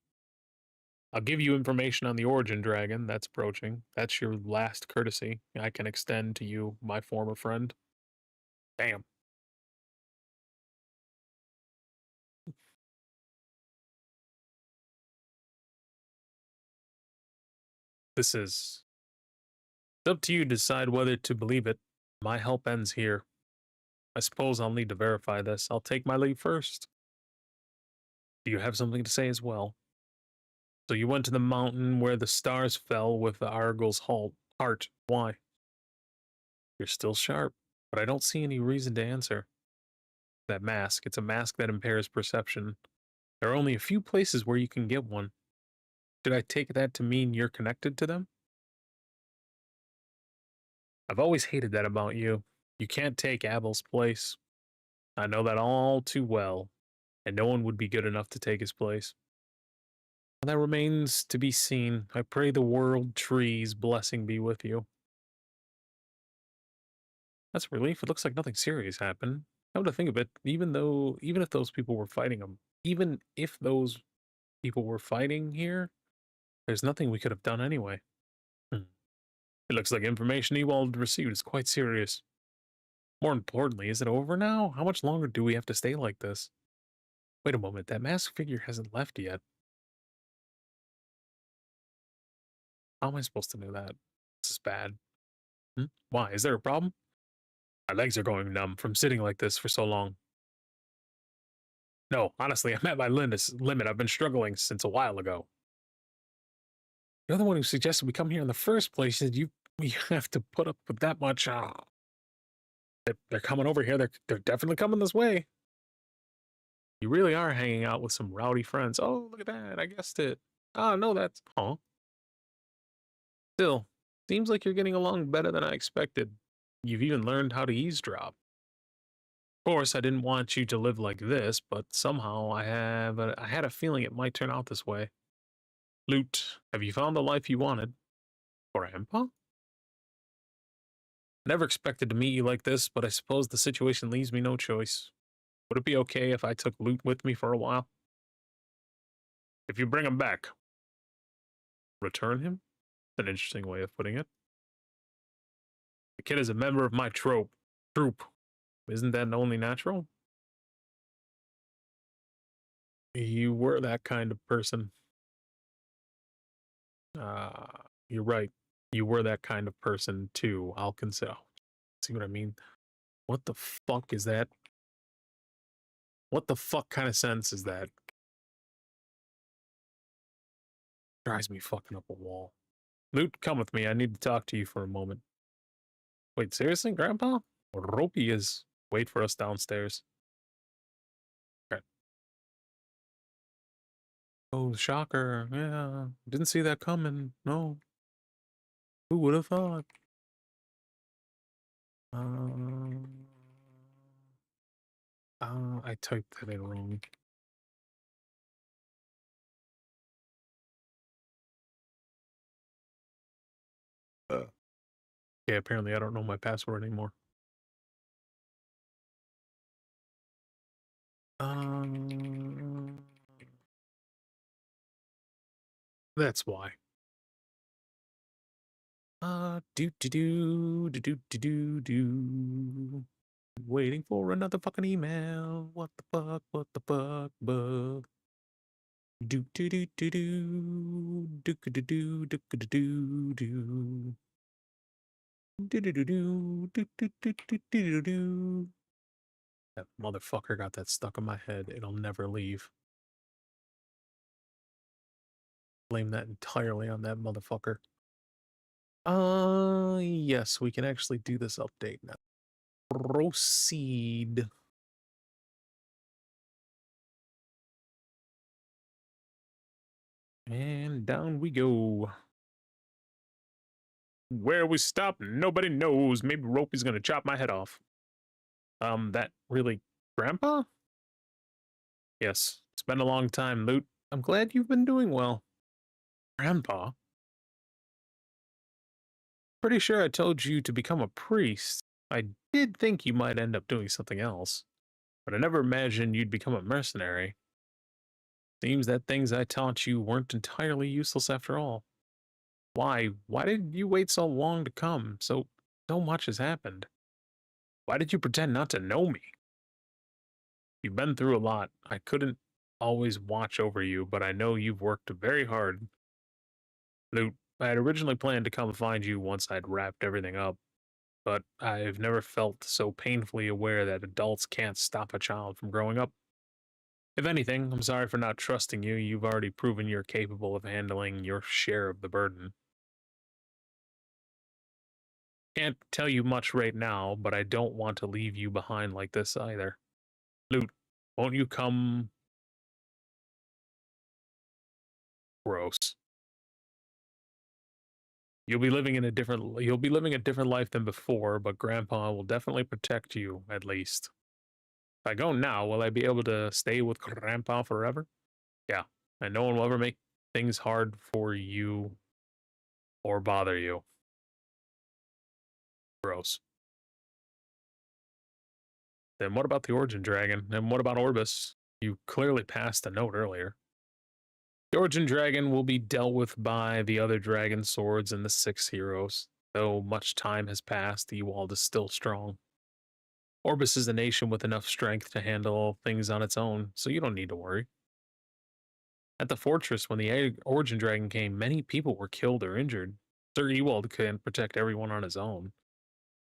I'll give you information on the origin dragon that's approaching. That's your last courtesy I can extend to you, my former friend. Damn. This is... It's up to you to decide whether to believe it. My help ends here. I suppose I'll need to verify this. I'll take my leave first. Do you have something to say as well? So you went to the mountain where the stars fell with the Argyl's heart. Why? You're still sharp, but I don't see any reason to answer. That mask, it's a mask that impairs perception. There are only a few places where you can get one. Did I take that to mean you're connected to them? I've always hated that about you. You can't take Abel's place. I know that all too well, and no one would be good enough to take his place. That remains to be seen. I pray the world tree's blessing be with you. That's a relief. It looks like nothing serious happened. Come to think of it, even if those people were fighting him, even if those people were fighting here, there's nothing we could have done anyway. Hmm. It looks like information Ewald received is quite serious. More importantly, is it over now? How much longer do we have to stay like this? Wait a moment, that masked figure hasn't left yet. How am I supposed to know that? This is bad. Hmm? Why? Is there a problem? My legs are going numb from sitting like this for so long. No, honestly, I'm at my limit. I've been struggling since a while ago. You're the one who suggested we come here in the first place. Said we have to put up with that much. They're coming over here. They're definitely coming this way. You really are hanging out with some rowdy friends. Oh, look at that. I guessed it. Ah, no, that's... Huh? Still, seems like you're getting along better than I expected. You've even learned how to eavesdrop. Of course, I didn't want you to live like this, but somehow I had a feeling it might turn out this way. Loot, have you found the life you wanted? Grandpa? Never expected to meet you like this, but I suppose the situation leaves me no choice. Would it be okay if I took Loot with me for a while? If you bring him back. Return him? That's an interesting way of putting it. The kid is a member of my troop. Isn't that only natural? You were that kind of person. Uh, you're right. You were that kind of person too. I'll consider. Oh, see what I mean? What the fuck is that? What the fuck kind of sense is that? Drives me fucking up a wall. Loot, come with me. I need to talk to you for a moment. Wait, seriously, Grandpa? Ropey is. Wait for us downstairs. Okay. Oh, shocker. Yeah, didn't see that coming. No. Who would have thought? Uh, I typed that in wrong. Yeah, apparently I don't know my password anymore. Um, that's why. Do. Waiting for another fucking email. What the fuck? What the fuck? Bug. Do. Do. That motherfucker got that stuck in my head. It'll never leave. Blame that entirely on that motherfucker. Yes, we can actually do this update now. Proceed. And down we go. Where we stop, nobody knows. Maybe Ropey's gonna chop my head off. That really... Grandpa? Yes, it's been a long time, Loot. I'm glad you've been doing well. Grandpa? Pretty sure I told you to become a priest. I did think you might end up doing something else, but I never imagined you'd become a mercenary. Seems that things I taught you weren't entirely useless after all. Why? Why did you wait so long to come? So much has happened. Why did you pretend not to know me? You've been through a lot. I couldn't always watch over you, but I know you've worked very hard. Loot, I had originally planned to come find you once I'd wrapped everything up, but I've never felt so painfully aware that adults can't stop a child from growing up. If anything, I'm sorry for not trusting you. You've already proven you're capable of handling your share of the burden. Can't tell you much right now, but I don't want to leave you behind like this either. Loot, won't you come? Gross. You'll be living a different life than before, but Grandpa will definitely protect you, at least. If I go now, will I be able to stay with Grandpa forever? Yeah, and no one will ever make things hard for you or bother you. Gross. Then what about the Origin Dragon? And what about Orbis? You clearly passed a note earlier. The Origin Dragon will be dealt with by the other Dragon Swords and the 6 heroes. Though much time has passed, Ewald is still strong. Orbis is a nation with enough strength to handle things on its own, so you don't need to worry. At the fortress, when the Origin Dragon came, many people were killed or injured. Sir Ewald couldn't protect everyone on his own.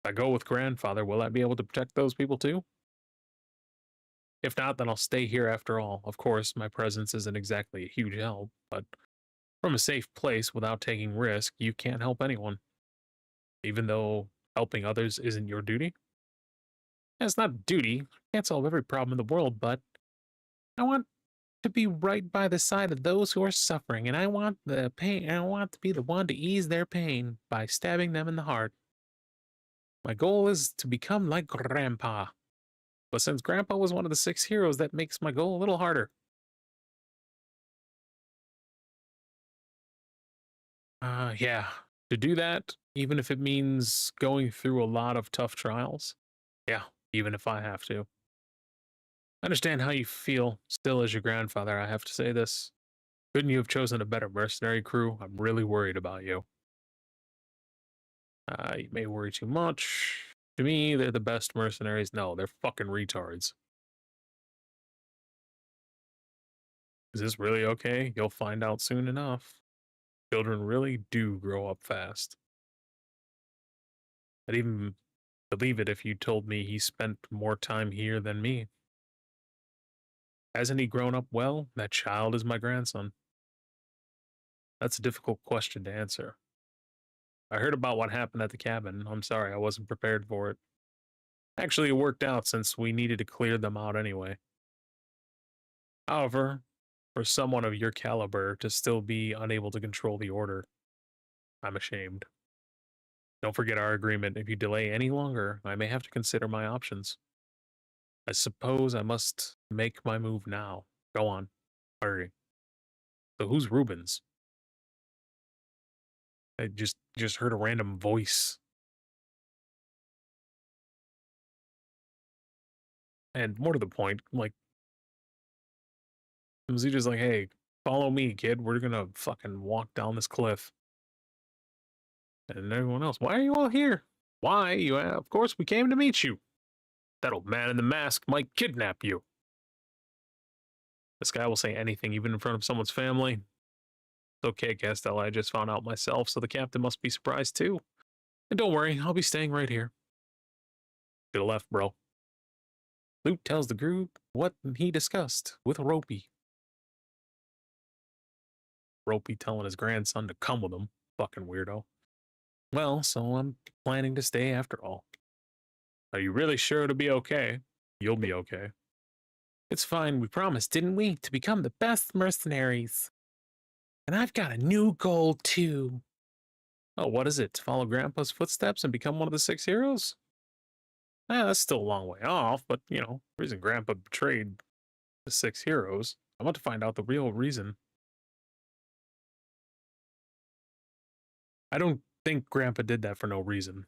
If I go with Grandfather, will I be able to protect those people too? If not, then I'll stay here after all. Of course, my presence isn't exactly a huge help, but from a safe place without taking risk, you can't help anyone. Even though helping others isn't your duty? It's not duty. Can't solve every problem in the world, but I want to be right by the side of those who are suffering, and I want the pain. I want to be the one to ease their pain by stabbing them in the heart. My goal is to become like Grandpa. But since Grandpa was one of the 6 heroes, that makes my goal a little harder. Yeah. To do that, even if it means going through a lot of tough trials. Yeah, even if I have to. I understand how you feel. Still, as your grandfather, I have to say this. Couldn't you have chosen a better mercenary crew? I'm really worried about you. You may worry too much. To me, they're the best mercenaries. No, they're fucking retards. Is this really okay? You'll find out soon enough. Children really do grow up fast. I'd even believe it if you told me he spent more time here than me. Hasn't he grown up well? That child is my grandson. That's a difficult question to answer. I heard about what happened at the cabin. I'm sorry, I wasn't prepared for it. Actually, it worked out since we needed to clear them out anyway. However, for someone of your caliber to still be unable to control the order, I'm ashamed. Don't forget our agreement. If you delay any longer, I may have to consider my options. I suppose I must make my move now. Go on. Hurry. So who's Rubens? I just heard a random voice. And more to the point, like, was he just like, hey, follow me, kid. We're gonna fucking walk down this cliff. And everyone else, why are you all here? Why? You, of course, we came to meet you. That old man in the mask might kidnap you. This guy will say anything, even in front of someone's family. It's okay, Castell. I just found out myself, so the captain must be surprised too. And don't worry, I'll be staying right here. To the left, bro. Luke tells the group what he discussed with Ropey. Ropey telling his grandson to come with him. Fucking weirdo. Well, so I'm planning to stay after all. Are you really sure it'll be okay? You'll be okay. It's fine, we promised, didn't we? To become the best mercenaries. And I've got a new goal, too. Oh, what is it? To follow Grandpa's footsteps and become one of the 6 heroes? That's still a long way off, but, you know, the reason Grandpa betrayed the 6 heroes. I want to find out the real reason. I don't think Grandpa did that for no reason.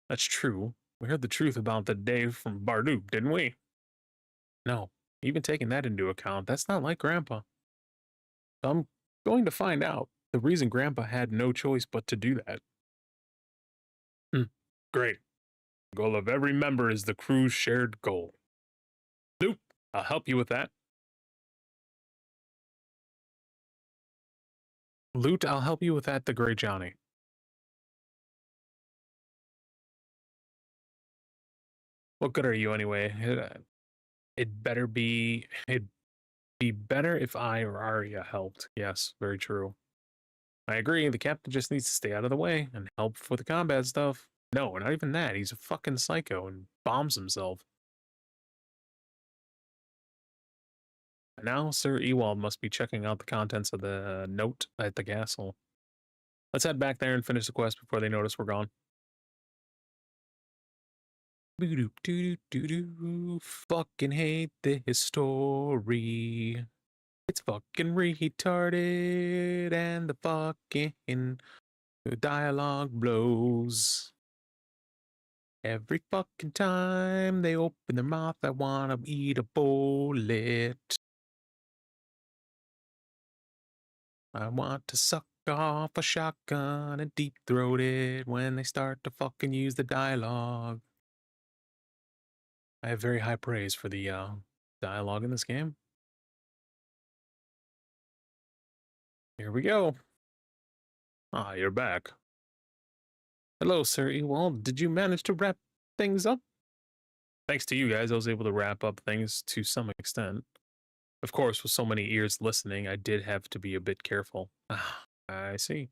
That's true. We heard the truth about the day from Barduk, didn't we? No, even taking that into account, that's not like Grandpa. So I'm going to find out the reason Grandpa had no choice but to do that. Great. The goal of every member is the crew's shared goal. Luke, I'll help you with that. Loot, I'll help you with that, the Grey Johnny. What good are you anyway? It'd be better if I or Arya helped. Yes, very true. I agree, the captain just needs to stay out of the way and help for the combat stuff. No, not even that. He's a fucking psycho and bombs himself. And now Sir Ewald must be checking out the contents of the note at the castle. Let's head back there and finish the quest before they notice we're gone. Boo-doo-doo-doo-doo-doo. Fucking hate this story. It's fucking retarded and the fucking dialogue blows. Every fucking time they open their mouth, I wanna eat a bullet. I want to suck off a shotgun and deep throat it when they start to fucking use the dialogue. I have very high praise for the dialogue in this game. Here we go. Ah, you're back. Hello, Sir Ewald. Did you manage to wrap things up? Thanks to you guys, I was able to wrap up things to some extent. Of course, with so many ears listening, I did have to be a bit careful. Ah, I see.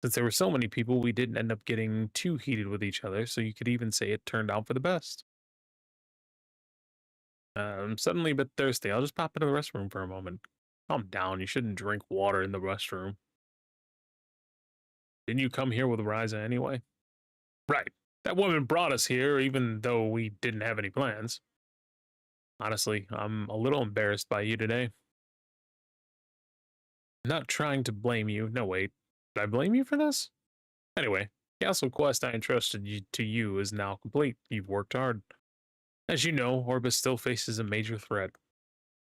Since there were so many people, we didn't end up getting too heated with each other, so you could even say it turned out for the best. I'm suddenly a bit thirsty. I'll just pop into the restroom for a moment. Calm down. You shouldn't drink water in the restroom. Didn't you come here with Ryza anyway? Right. That woman brought us here, even though we didn't have any plans. Honestly, I'm a little embarrassed by you today. I'm not trying to blame you. No, wait. Did I blame you for this? Anyway, Castle Quest I entrusted to you is now complete. You've worked hard. As you know, Orbis still faces a major threat.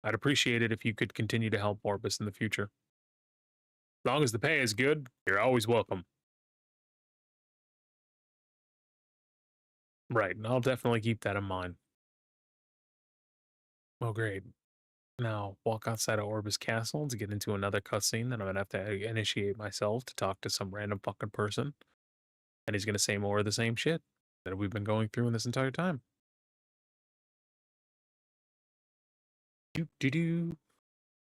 I'd appreciate it if you could continue to help Orbis in the future. As long as the pay is good, you're always welcome. Right, and I'll definitely keep that in mind. Well, great. Now, walk outside of Orbis Castle to get into another cutscene that I'm gonna have to initiate myself to talk to some random fucking person. And he's gonna say more of the same shit that we've been going through in this entire time. Do.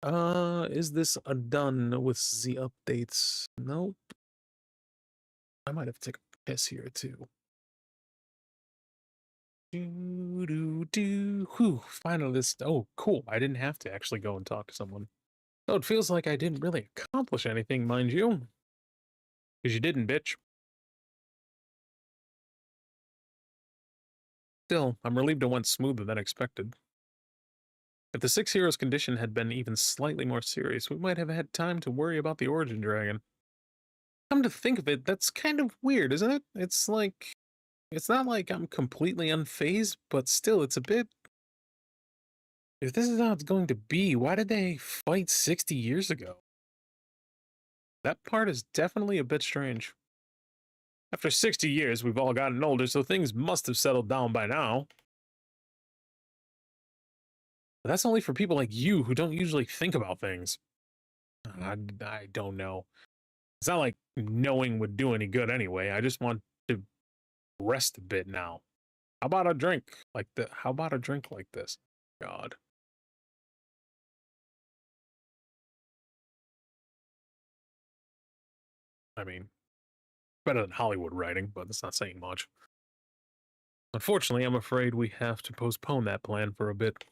Is this done with the updates? Nope. I might have to take a piss here too. Whew, finally this. Oh, cool. I didn't have to actually go and talk to someone. Oh, it feels like I didn't really accomplish anything, mind you. Because you didn't, bitch. Still, I'm relieved it went smoother than expected. If the Six Heroes condition had been even slightly more serious, we might have had time to worry about the Origin Dragon. Come to think of it, that's kind of weird, isn't it? It's like, it's not like I'm completely unfazed, but still, it's a bit. If this is how it's going to be, why did they fight 60 years ago? That part is definitely a bit strange. After 60 years, we've all gotten older, so things must have settled down by now. But that's only for people like you who don't usually think about things. I don't know. It's not like knowing would do any good anyway. I just want to rest a bit now. How about a drink like the? How about a drink like this? God. I mean, better than Hollywood writing, but that's not saying much. Unfortunately, I'm afraid we have to postpone that plan for a bit.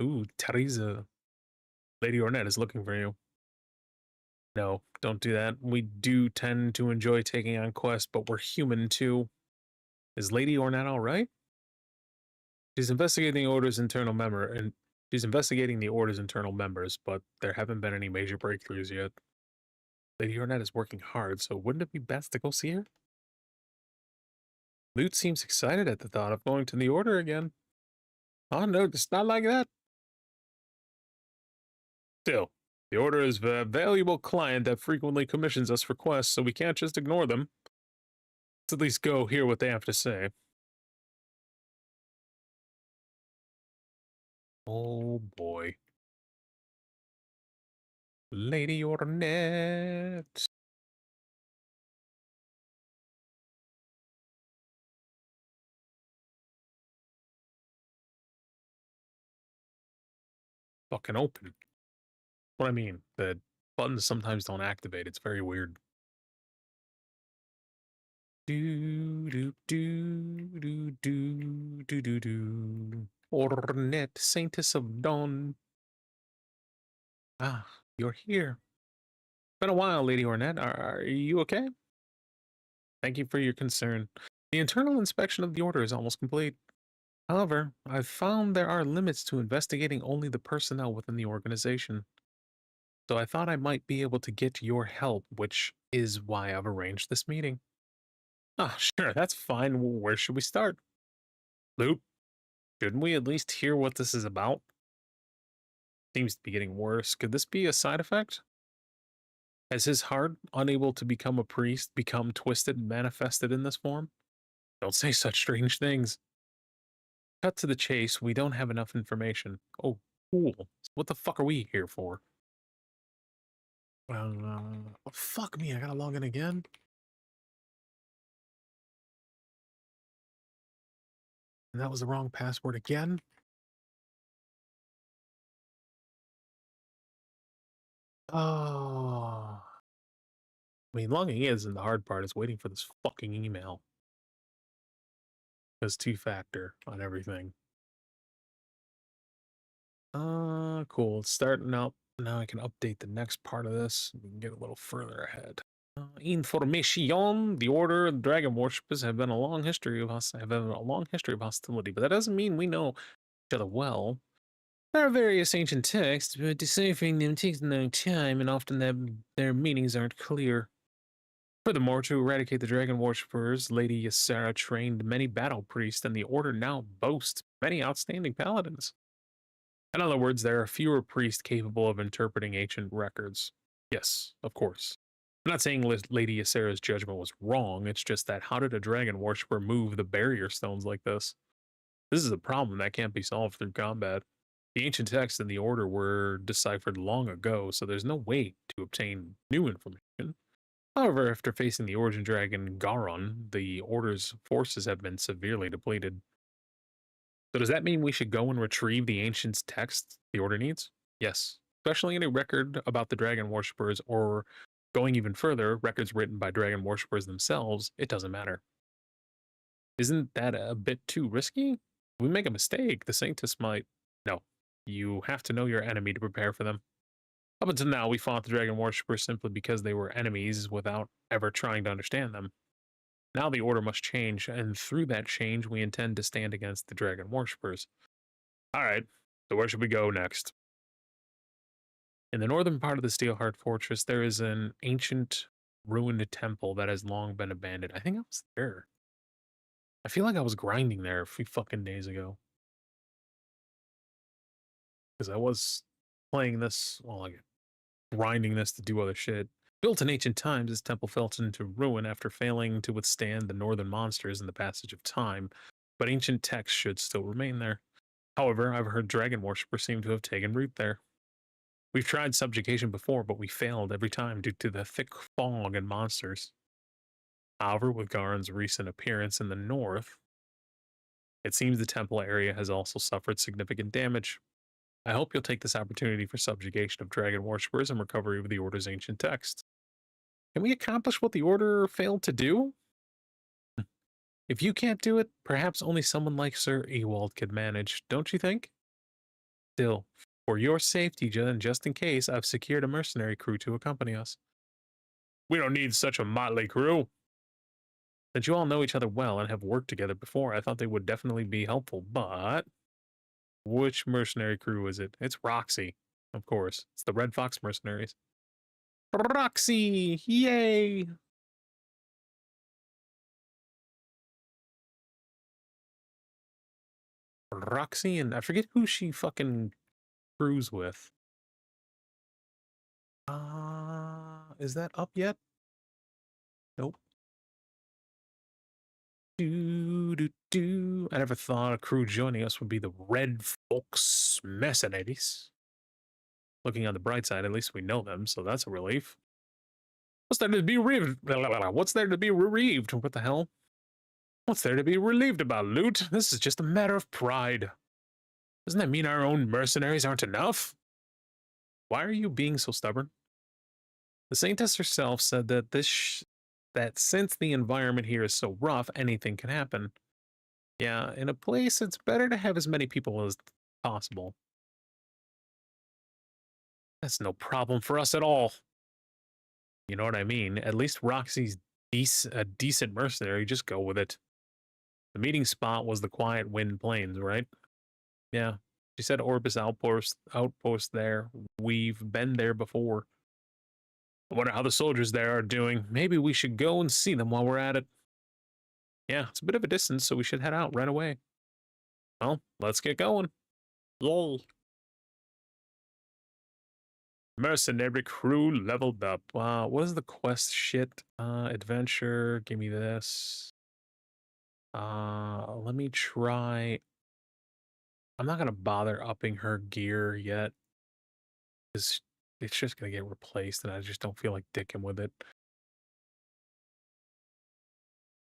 Ooh, Teresa. Lady Ornette is looking for you. No, don't do that. We do tend to enjoy taking on quests, but we're human too. Is Lady Ornette all right? She's investigating the Order's internal member, and she's investigating the Order's internal members, but there haven't been any major breakthroughs yet. Lady Ornette is working hard, so wouldn't it be best to go see her? Lute seems excited at the thought of going to the Order again. Oh no, it's not like that. Still, the Order is a valuable client that frequently commissions us for quests, so we can't just ignore them. Let's at least go hear what they have to say. Oh boy. Lady Ornette. Fucking open. What I mean, the buttons sometimes don't activate. It's very weird. Do do do do do do do do. Ornette, Saintess of Dawn. Ah, you're here. Been a while, Lady Ornette. Are you okay? Thank you for your concern. The internal inspection of the order is almost complete. However, I've found there are limits to investigating only the personnel within the organization. So I thought I might be able to get your help, which is why I've arranged this meeting. Ah, sure, that's fine. Where should we start? Loot, shouldn't we at least hear what this is about? Seems to be getting worse. Could this be a side effect? Has his heart, unable to become a priest, become twisted and manifested in this form? Don't say such strange things. Cut to the chase, we don't have enough information. Oh, cool. So what the fuck are we here for? Fuck me, I gotta log in again? And that was the wrong password again? Oh. I mean, logging in isn't the hard part, it's waiting for this fucking email. There's two-factor on everything. Cool. It's starting up. Now I can update the next part of this. We can get a little further ahead. Information: the Order of Dragon Worshippers have been a long history of hostility, but that doesn't mean we know each other well. There are various ancient texts, but deciphering them takes a long time, and often their meanings aren't clear. Furthermore, to eradicate the dragon worshippers, Lady Ysera trained many battle priests, and the Order now boasts many outstanding paladins. In other words, there are fewer priests capable of interpreting ancient records. Yes, of course. I'm not saying Lady Ysera's judgment was wrong, it's just that how did a dragon worshipper move the barrier stones like this? This is a problem that can't be solved through combat. The ancient texts in the Order were deciphered long ago, so there's no way to obtain new information. However, after facing the origin dragon Garon, the Order's forces have been severely depleted. So does that mean we should go and retrieve the ancient texts the Order needs? Yes, especially any record about the dragon worshippers, or going even further, records written by dragon worshippers themselves, it doesn't matter. Isn't that a bit too risky? If we make a mistake, the Sanctus might... No, you have to know your enemy to prepare for them. Up until now, we fought the dragon worshippers simply because they were enemies without ever trying to understand them. Now the Order must change, and through that change, we intend to stand against the dragon worshippers. Alright, so where should we go next? In the northern part of the Steelheart Fortress, there is an ancient ruined temple that has long been abandoned. I think I was there. I feel like I was grinding there a few fucking days ago. Because I was playing this, well, like grinding this to do other shit. Built in ancient times, this temple fell into ruin after failing to withstand the northern monsters in the passage of time, but ancient texts should still remain there. However, I've heard dragon worshippers seem to have taken root there. We've tried subjugation before, but we failed every time due to the thick fog and monsters. However, with Garen's recent appearance in the north, it seems the temple area has also suffered significant damage. I hope you'll take this opportunity for subjugation of dragon worshippers and recovery of the Order's ancient texts. Can we accomplish what the Order failed to do? If you can't do it, perhaps only someone like Sir Ewald could manage, don't you think? Still, for your safety, and just in case, I've secured a mercenary crew to accompany us. We don't need such a motley crew. Since you all know each other well and have worked together before, I thought they would definitely be helpful, but... Which mercenary crew is it? It's Roxy, of course. It's the Red Fox mercenaries. Roxy! Yay! Roxy, and I forget who she fucking crews with. Is that up yet? Nope. I never thought a crew joining us would be the Red Fox mercenaries. Looking on the bright side, at least we know them, so that's a relief. What's there to be relieved? What's there to be relieved? What the hell? What's there to be relieved about, Loot? This is just a matter of pride. Doesn't that mean our own mercenaries aren't enough? Why are you being so stubborn? The Saintess herself said that that since the environment here is so rough, anything can happen. Yeah, in a place, it's better to have as many people as possible. That's no problem for us at all. You know what I mean? At least Roxy's a decent mercenary. Just go with it. The meeting spot was the Quiet Wind Plains, right? Yeah. She said Orbis outpost there. We've been there before. I wonder how the soldiers there are doing. Maybe we should go and see them while we're at it. Yeah, it's a bit of a distance, so we should head out right away. Well, let's get going. Lol. Mercenary crew leveled up. What is the quest shit? Adventure, give me this. Let me try. I'm not gonna bother upping her gear yet. Because it's just gonna get replaced and I just don't feel like dicking with it.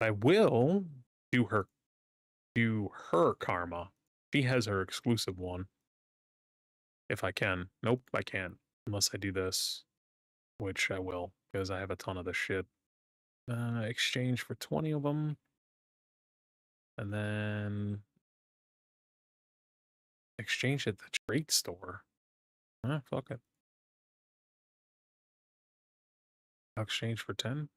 I will do her karma. She has her exclusive one. If I can. Nope, I can't. Unless I do this. Which I will, because I have a ton of this shit. Exchange for 20 of them. And then exchange at the trade store. Fuck it. I'll exchange for 10.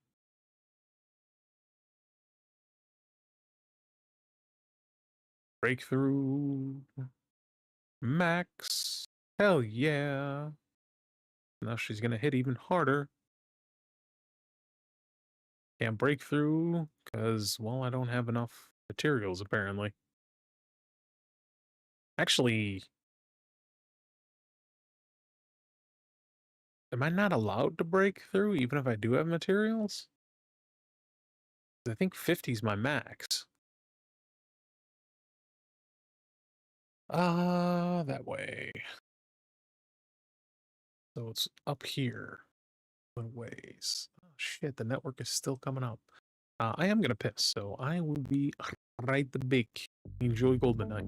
Breakthrough. Max. Hell yeah. Now she's gonna hit even harder. Can't break through because, well, I don't have enough materials apparently. Actually, am I not allowed to break through even if I do have materials? I think 50 is my max. That way. So it's up here. A ways. Oh, shit, the network is still coming up. I am gonna piss, so I will be right back. Enjoy Golden Night.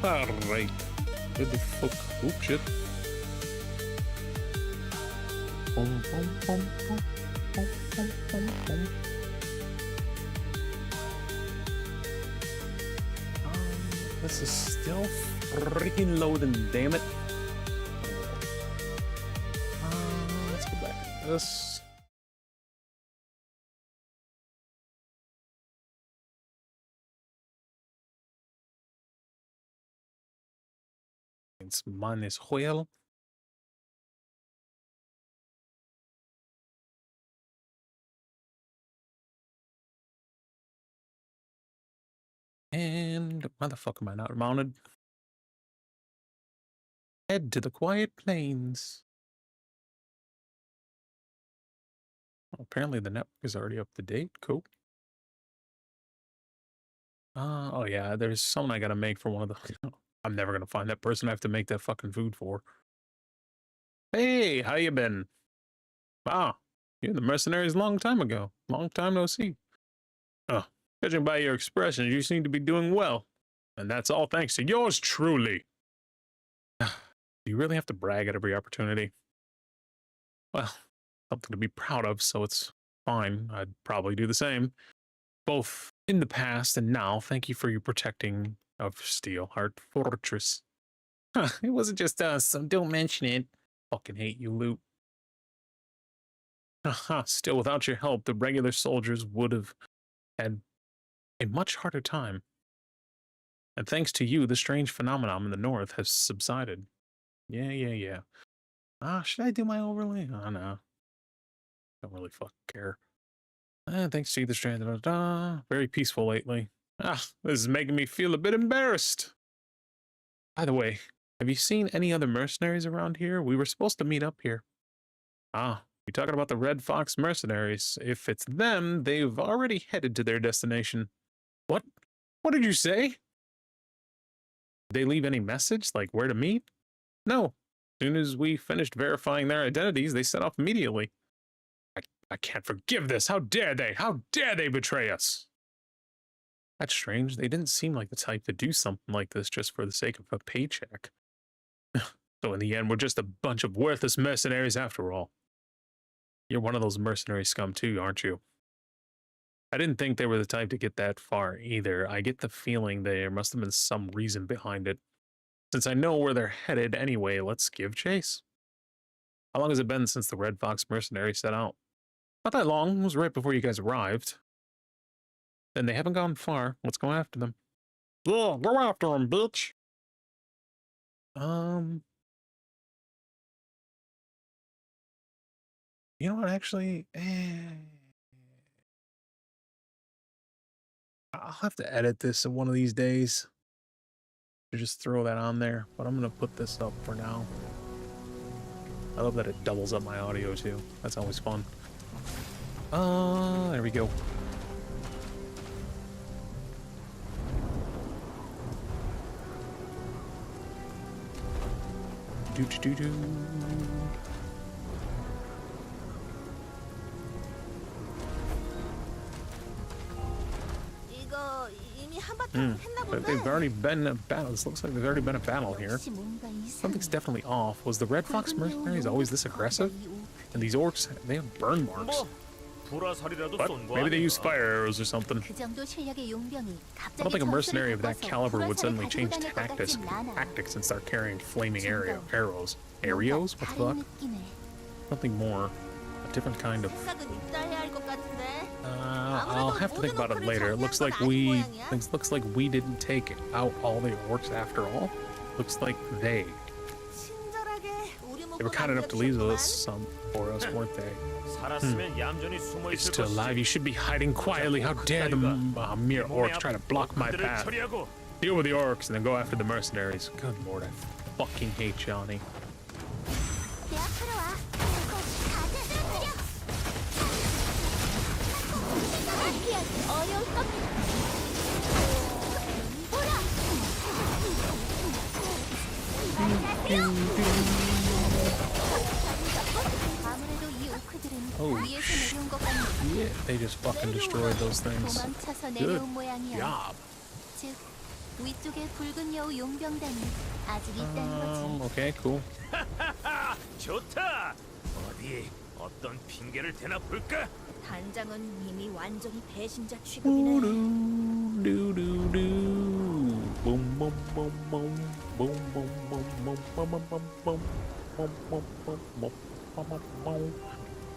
Alright. Where the fuck? Oop, shit. Boom, boom, boom, boom, boom, boom, boom, boom. This is still freaking loading, damn it. Let's go back to this. It's minus whale. And why the fuck am I not mounted? Head to the quiet plains. Well, apparently the network is already up to date. Cool. Oh yeah, there's someone I gotta make for one of the... I'm never gonna find that person I have to make that fucking food for. Hey, how you been? Wow, you're the mercenaries a long time ago. Long time no see. Oh, judging by your expressions, you seem to be doing well. And that's all thanks to yours truly. Do you really have to brag at every opportunity? Well, something to be proud of, so it's fine. I'd probably do the same. Both in the past and now, thank you for your protecting of Steelheart Fortress. Huh, it wasn't just us, so don't mention it. Fucking hate you, Loot. Still, without your help, the regular soldiers would have had a much harder time. And thanks to you, the strange phenomenon in the north has subsided. Yeah. Should I do my overlay? Oh, no. Don't really fucking care. Thanks to you, the strange... Very peaceful lately. This is making me feel a bit embarrassed. By the way, have you seen any other mercenaries around here? We were supposed to meet up here. You're talking about the Red Fox mercenaries. If it's them, they've already headed to their destination. What? What did you say? Did they leave any message, like where to meet? No. As soon as we finished verifying their identities, they set off immediately. I can't forgive this. How dare they? How dare they betray us? That's strange. They didn't seem like the type to do something like this just for the sake of a paycheck. So in the end, we're just a bunch of worthless mercenaries after all. You're one of those mercenary scum too, aren't you? I didn't think they were the type to get that far either. I get the feeling there must have been some reason behind it. Since I know where they're headed anyway, let's give chase. How long has it been since the Red Fox mercenaries set out? Not that long. It was right before you guys arrived. Then they haven't gone far. Let's go after them. Yeah, go after them, bitch. You know what, actually? I'll have to edit this one of these days. To just throw that on there. But I'm going to put this up for now. I love that it doubles up my audio, too. That's always fun. There we go. Do-do-do-do. But they've already been a battle. This looks like there's already been a battle here. Something's definitely off. Was the Red Fox mercenaries always this aggressive? And these orcs, they have burn marks. But maybe they use fire arrows or something. I don't think a mercenary of that caliber would suddenly change tactics and start carrying flaming arrows. Arrows? What the fuck? Something more. A different kind of... I'll have to think about it later. It looks like we didn't take out all the orcs after all. Looks like they were kind enough to leave us some for us, weren't they? It's still alive. You should be hiding quietly. How dare the mere orcs try to block my path? Deal with the orcs and then go after the mercenaries. Good lord, I fucking hate Johnny. Oh shit, they just fucking destroyed those things. Good job. Okay, cool. 좋다. 어디 어떤 핑계를 대나 볼까? 단장은 이미 완전히 배신자 취급이네.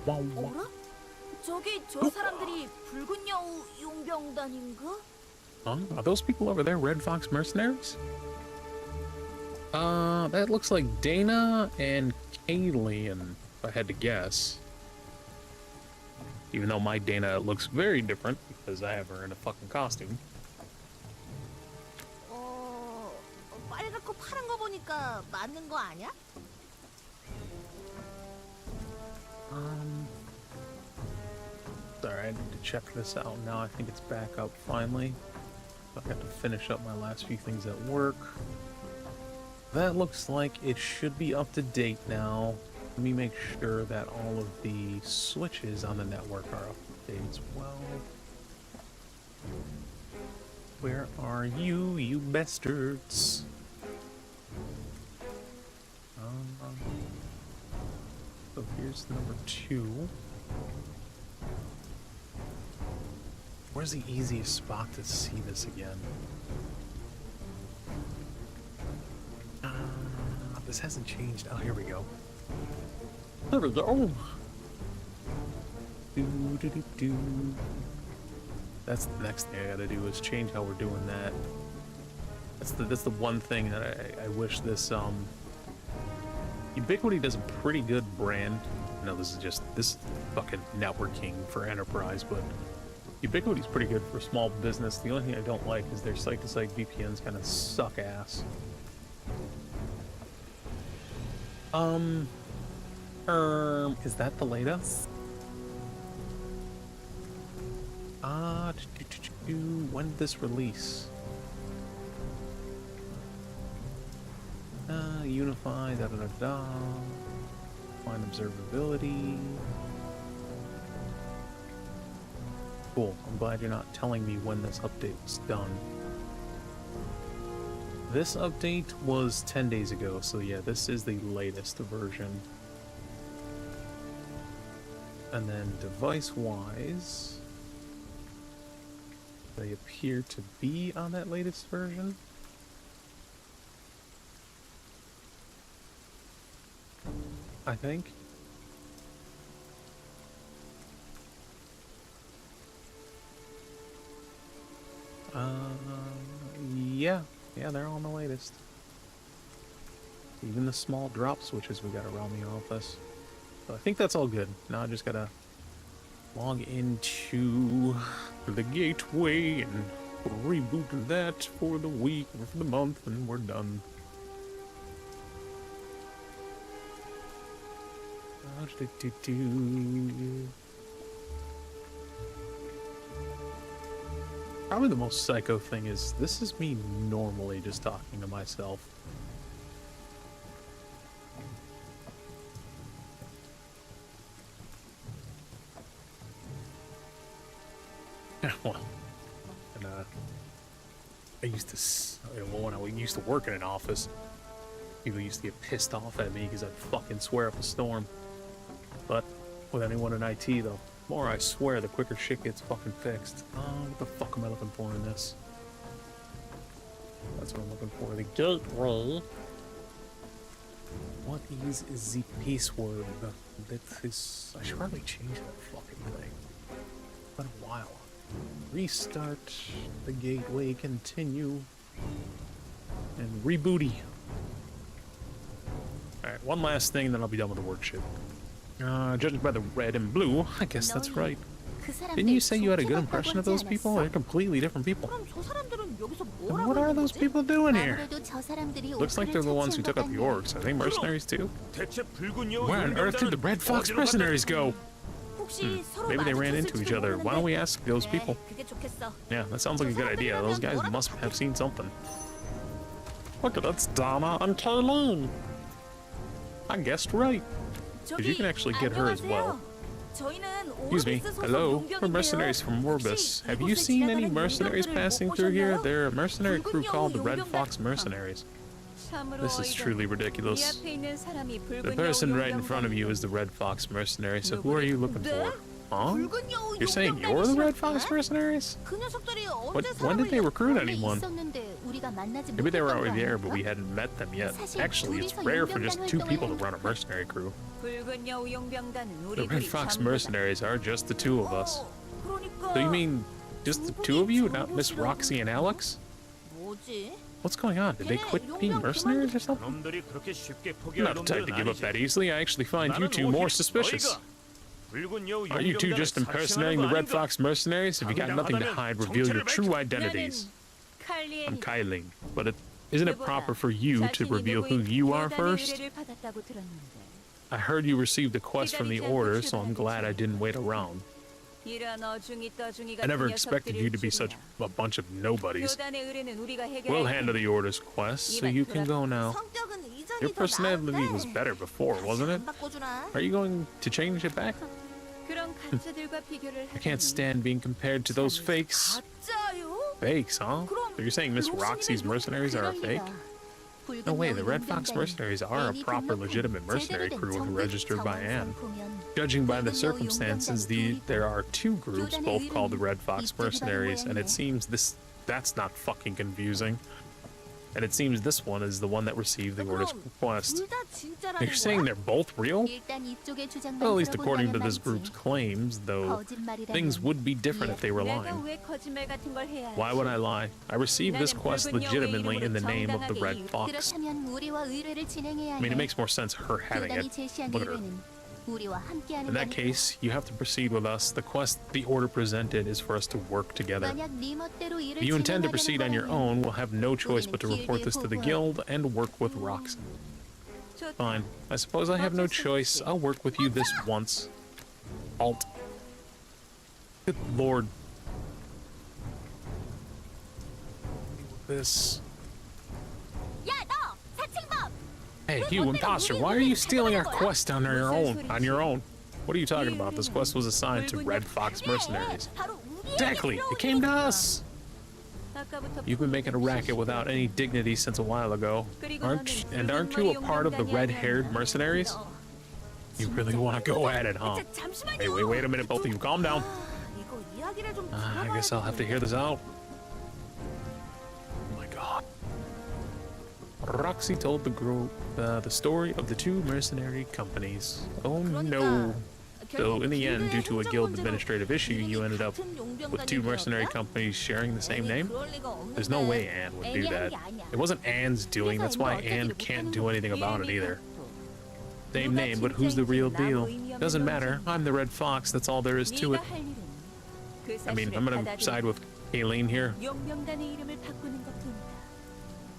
어라? 저기 저 사람들이 붉은 여우 용병단인가? Are those people over there Red Fox mercenaries? That looks like Dana and Kayleen, if I had to guess. Even though my Dana looks very different because I have her in a fucking costume. 빨갛고 파란 거 보니까 맞는 거 아니야? Sorry, I need to check this out now. I think it's back up finally. I have to finish up my last few things at work. That looks like it should be up to date now. Let me make sure that all of the switches on the network are up to date as well. Where are you, you bastards? So here's number 2. Where's the easiest spot to see this again? This hasn't changed. Oh, here we go. There we go. Do. That's the next thing I gotta do is change how we're doing that. That's the one thing that I wish this Ubiquity does a pretty good brand. No, this is fucking networking for enterprise, but Ubiquity's pretty good for small business. The only thing I don't like is their site-to-site VPNs kind of suck ass. Is that the latest? When did this release? Unify, da-da-da-da. Find observability. Cool, I'm glad you're not telling me when this update was done. This update was 10 days ago, so yeah, this is the latest version. And then device-wise, they appear to be on that latest version. I think. Yeah, they're on the latest. Even the small drop switches we got around the office. So I think that's all good. Now I just gotta log into the gateway and reboot that for the week or for the month, and we're done. Probably the most psycho thing is this is me normally just talking to myself. Well, and I used to, when I used to work in an office, people used to get pissed off at me because I'd fucking swear up a storm. But with anyone in IT, the more I swear, the quicker shit gets fucking fixed. What the fuck am I looking for in this? That's what I'm looking for. The gateway. What is the password? That is. I should probably change that fucking thing. It's been a while. Restart the gateway, continue, and rebooty. Alright, one last thing, then I'll be done with the work shit. Judging by the red and blue, I guess that's right. Didn't you say you had a good impression of those people? They're completely different people. And what are those people doing here? Looks like they're the ones who took out the orcs. Are they mercenaries too? Where on earth did the Red Fox mercenaries go? Maybe they ran into each other. Why don't we ask those people? Yeah, that sounds like a good idea. Those guys must have seen something. Look, that's Donna and Kayleen. I guessed right. Because you can actually get her as well. Excuse me. Hello. We're mercenaries from Morbus. Have you seen any mercenaries passing through here? They're a mercenary crew called the Red Fox Mercenaries. This is truly ridiculous. The person right in front of you is the Red Fox Mercenary, so who are you looking for? Huh? You're saying you're the Red Fox Mercenaries? When did they recruit anyone? Maybe they were already there, but we hadn't met them yet. Actually, it's rare for just two people to run a mercenary crew. The Red Fox Mercenaries are just the two of us. So you mean just the two of you, not Miss Roxy and Alex? What's going on? Did they quit being mercenaries or something? I'm not the type to give up that easily. I actually find you two more suspicious. Are you two just impersonating the Red Fox Mercenaries? If you got nothing to hide, reveal your true identities. I'm Kailing, but isn't it proper for you to reveal who you are first? I heard you received a quest from the Order, so I'm glad I didn't wait around. I never expected you to be such a bunch of nobodies. We'll handle the Order's quest, so you can go now. Your personality was better before, wasn't it? Are you going to change it back? I can't stand being compared to those fakes. Fakes, huh? So you're saying Miss Roxy's mercenaries are a fake? No way, the Red Fox mercenaries are a proper, legitimate mercenary crew registered by Anne. Judging by the circumstances, there are two groups, both called the Red Fox mercenaries, and it seems that's not fucking confusing. And it seems this one is the one that received the Order's request. You're saying they're both real? Well, at least according to this group's claims, though things would be different if they were lying. Why would I lie? I received this quest legitimately in the name of the Red Fox. I mean, it makes more sense her having it. Look at her. In that case, you have to proceed with us. The quest the Order presented is for us to work together. If you intend to proceed on your own, we'll have no choice but to report this to the guild and work with Roxy. Fine. I suppose I have no choice. I'll work with you this once. Alt. Good lord. This. Hey, you imposter, why are you stealing our quest on your own? What are you talking about? This quest was assigned to Red Fox mercenaries. Exactly, it came to us. You've been making a racket without any dignity since a while ago. Aren't you a part of the red-haired mercenaries? You really want to go at it, huh? Hey, wait a minute, both of you, calm down. I guess I'll have to hear this out. Oh my god. Roxy told the group the story of the two mercenary companies. Oh no. So in the end, due to a guild administrative issue, you ended up with two mercenary companies sharing the same name? There's no way Anne would do that. It wasn't Anne's doing, that's why Anne can't do anything about it either. Same name, but who's the real deal? Doesn't matter, I'm the Red Fox, that's all there is to it. I mean, I'm gonna side with Kayleen here.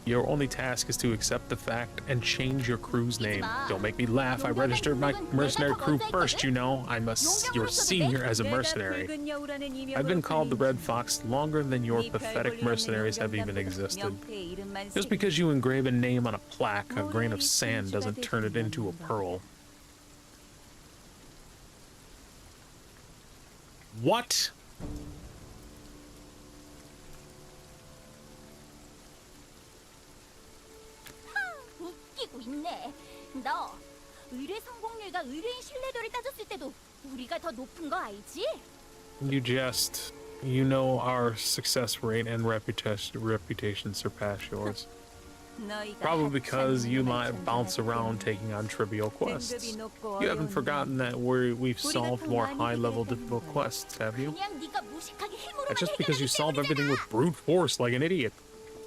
Your only task is to accept the fact and change your crew's name. Don't make me laugh. I registered my mercenary crew first, you know. I'm your senior as a mercenary. I've been called the Red Fox longer than your pathetic mercenaries have even existed. Just because you engrave a name on a plaque, a grain of sand doesn't turn it into a pearl. What? 너 의뢰 성공률과 의뢰인 신뢰도를 따졌을 때도 우리가 더 높은 거 알지? You jest. You know our success rate and reputation surpass yours. Probably because you might bounce around taking on trivial quests. You haven't forgotten that we've solved more high-level difficult quests, have you? That's just because you solve everything with brute force like an idiot.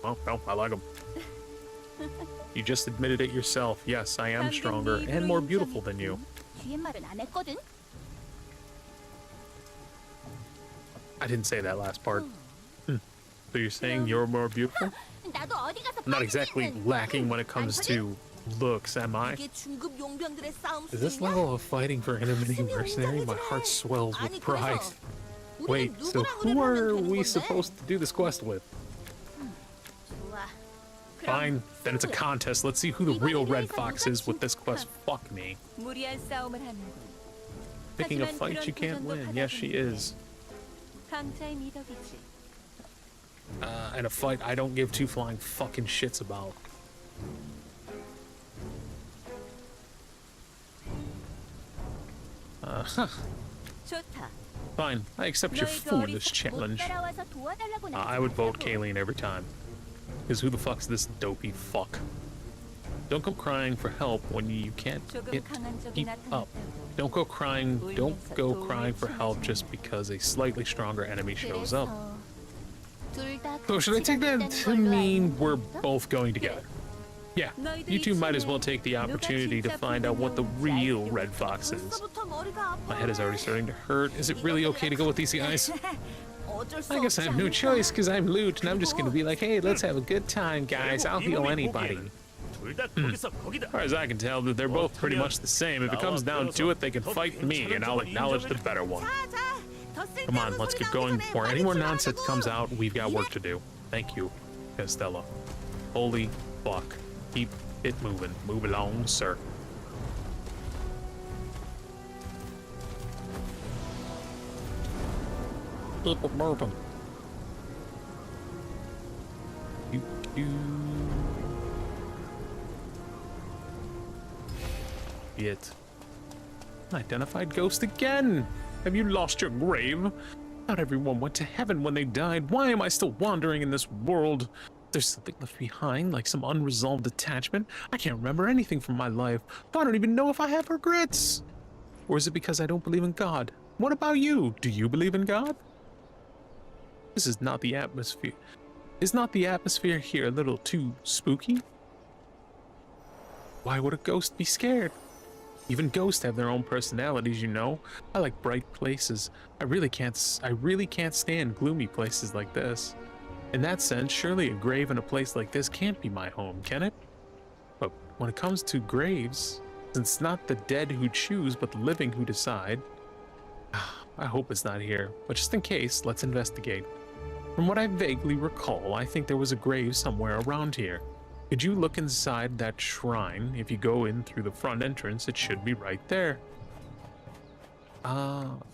Well, I like them. You just admitted it yourself. Yes, I am stronger and more beautiful than you. I didn't say that last part. So you're saying you're more beautiful? I'm not exactly lacking when it comes to looks, am I? Is this level of fighting for intermittent mercenary? My heart swells with pride. Wait, so who are we supposed to do this quest with? Fine, then it's a contest. Let's see who the real Red Fox is with this quest. Fuck me. Picking a fight you can't win. Yes, she is. And a fight I don't give two flying fucking shits about. Fine, I accept your foolish challenge. I would vote Kayleen every time. Because who the fuck's this dopey fuck? Don't go crying for help when you can't keep up. Don't go crying for help just because a slightly stronger enemy shows up. So should I take that to mean we're both going together? Yeah, you two might as well take the opportunity to find out what the real Red Fox is. My head is already starting to hurt. Is it really okay to go with these guys? I guess I have no choice because I'm Loot and I'm just gonna be like, hey, let's have a good time, guys. I'll heal anybody. As far as I can tell, they're both pretty much the same. If it comes down to it, they can fight me and I'll acknowledge the better one. Come on, let's get going before any more nonsense comes out. We've got work to do. Thank you, Costello. Holy fuck. Keep it moving. Move along, sir. Keep it moving. Yet. Identified ghost again! Have you lost your grave? Not everyone went to heaven when they died. Why am I still wandering in this world? There's something left behind, like some unresolved attachment. I can't remember anything from my life. I don't even know if I have regrets. Or is it because I don't believe in God? What about you? Do you believe in God? This is not the atmosphere. Is not the atmosphere here a little too spooky? Why would a ghost be scared? Even ghosts have their own personalities, you know. I like bright places. I really can't stand gloomy places like this. In that sense, surely a grave in a place like this can't be my home, can it? But when it comes to graves, since it's not the dead who choose, but the living who decide, I hope it's not here. But just in case, let's investigate. From what I vaguely recall, I think there was a grave somewhere around here. Could you look inside that shrine? If you go in through the front entrance, it should be right there.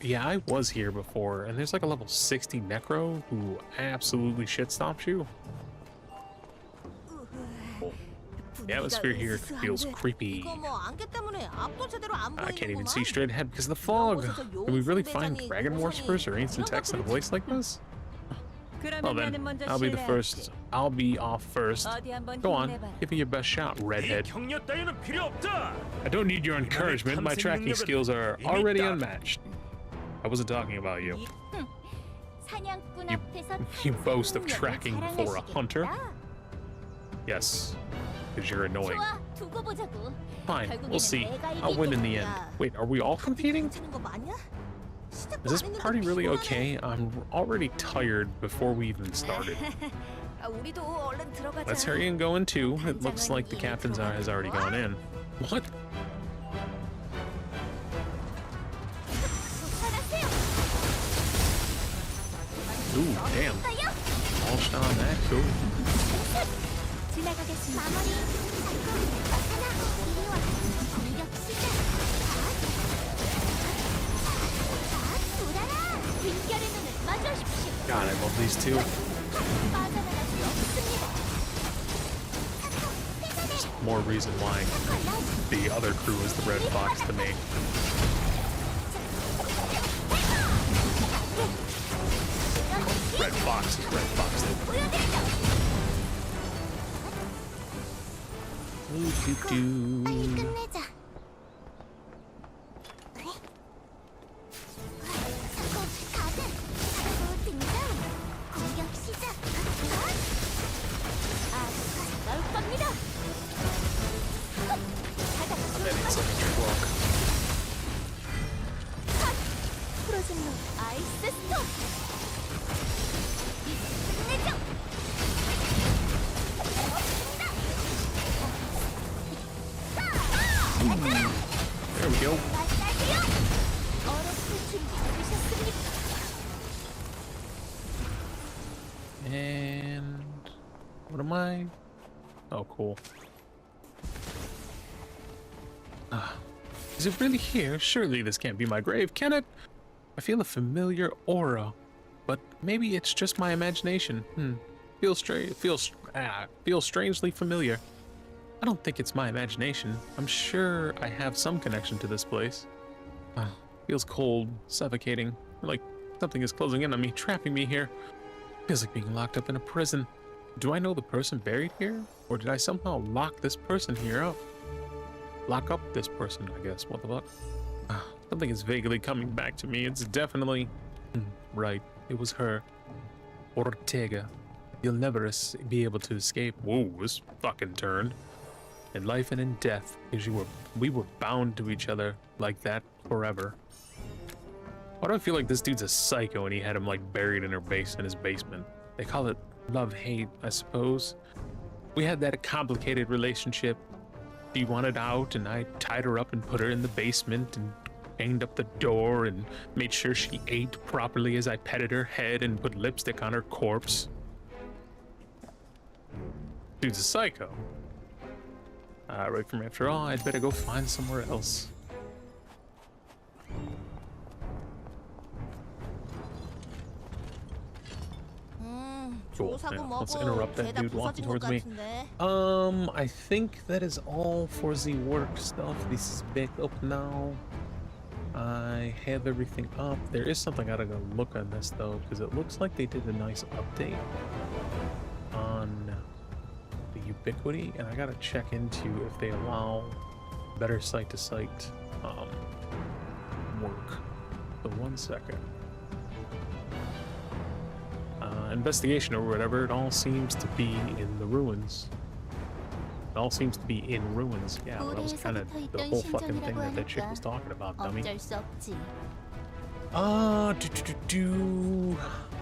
Yeah, I was here before, and there's like a level 60 necro who absolutely shit-stomps you. The atmosphere here feels creepy. I can't even see straight ahead because of the fog. Can we really find dragon worshippers or ancient texts in a place like this? Well then, I'll be the first. I'll be off first. Go on, give me your best shot, redhead. I don't need your encouragement. My tracking skills are already unmatched. I wasn't talking about you. You boast of tracking for a hunter? Yes, because you're annoying. Fine, we'll see. I'll win in the end. Wait, are we all competing? Is this party really okay? I'm already tired before we even started. Let's hurry and go in too. It looks like the captain has already gone in. What? Ooh, damn. Launched on that, cool. God, I love these two. more reason why the other crew is the red fox to me. Red fox is red fox. There we go. And what am I? Oh, cool. Is it really here? Surely this can't be my grave, can it? I feel a familiar aura, but maybe it's just my imagination. Feels strangely familiar. I don't think it's my imagination. I'm sure I have some connection to this place. Feels cold, suffocating, like something is closing in on me, trapping me here. Feels like being locked up in a prison. Do I know the person buried here? Or did I somehow lock this person here up? Lock up this person, I guess. What the fuck? Something is vaguely coming back to me. It's definitely... right. It was her. Ortega. You'll never be able to escape. Whoa, this fucking turned. In life and in death, because we were bound to each other like that forever. Why do I feel like this dude's a psycho and he had him like buried in his basement? They call it love-hate, I suppose. We had that complicated relationship. She wanted out and I tied her up and put her in the basement and hanged up the door and made sure she ate properly as I petted her head and put lipstick on her corpse. Dude's a psycho. Right from after all, I'd better go find somewhere else. Cool. Yeah, let's interrupt that dude walking towards me. I think that is all for the work stuff. This is back up now. I have everything up. There is something I gotta go look on this though, because it looks like they did a nice update on the ubiquity, and I gotta check into if they allow better site-to-site work. So 1 second. Investigation or whatever, it all seems to be in the ruins. It all seems to be in ruins. Yeah, well, that was kind of the whole fucking thing that chick was talking about, dummy.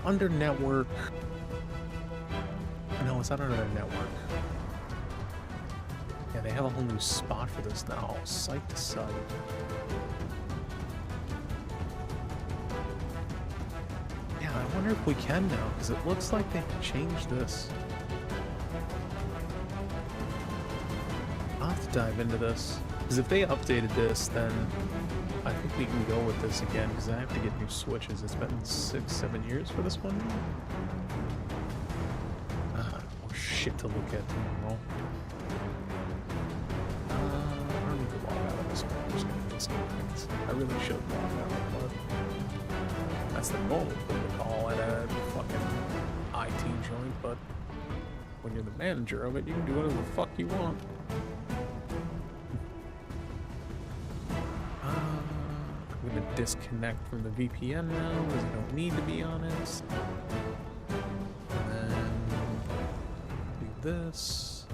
Under network. No, it's not under network. Yeah, they have a whole new spot for this now. Site to site. Yeah, I wonder if we can now, because it looks like they've changed this. I'll have to dive into this, because if they updated this, then I think we can go with this again, because I have to get new switches. It's been 6-7 years for this one. More shit to look at tomorrow. I don't need to log out of this one. I'm just gonna get some things. I really should log out, but that's the normal protocol at a fucking IT joint, but when you're the manager of it, you can do whatever the fuck you want. I'm gonna disconnect from the VPN now, because I don't need to be on it. And then do this.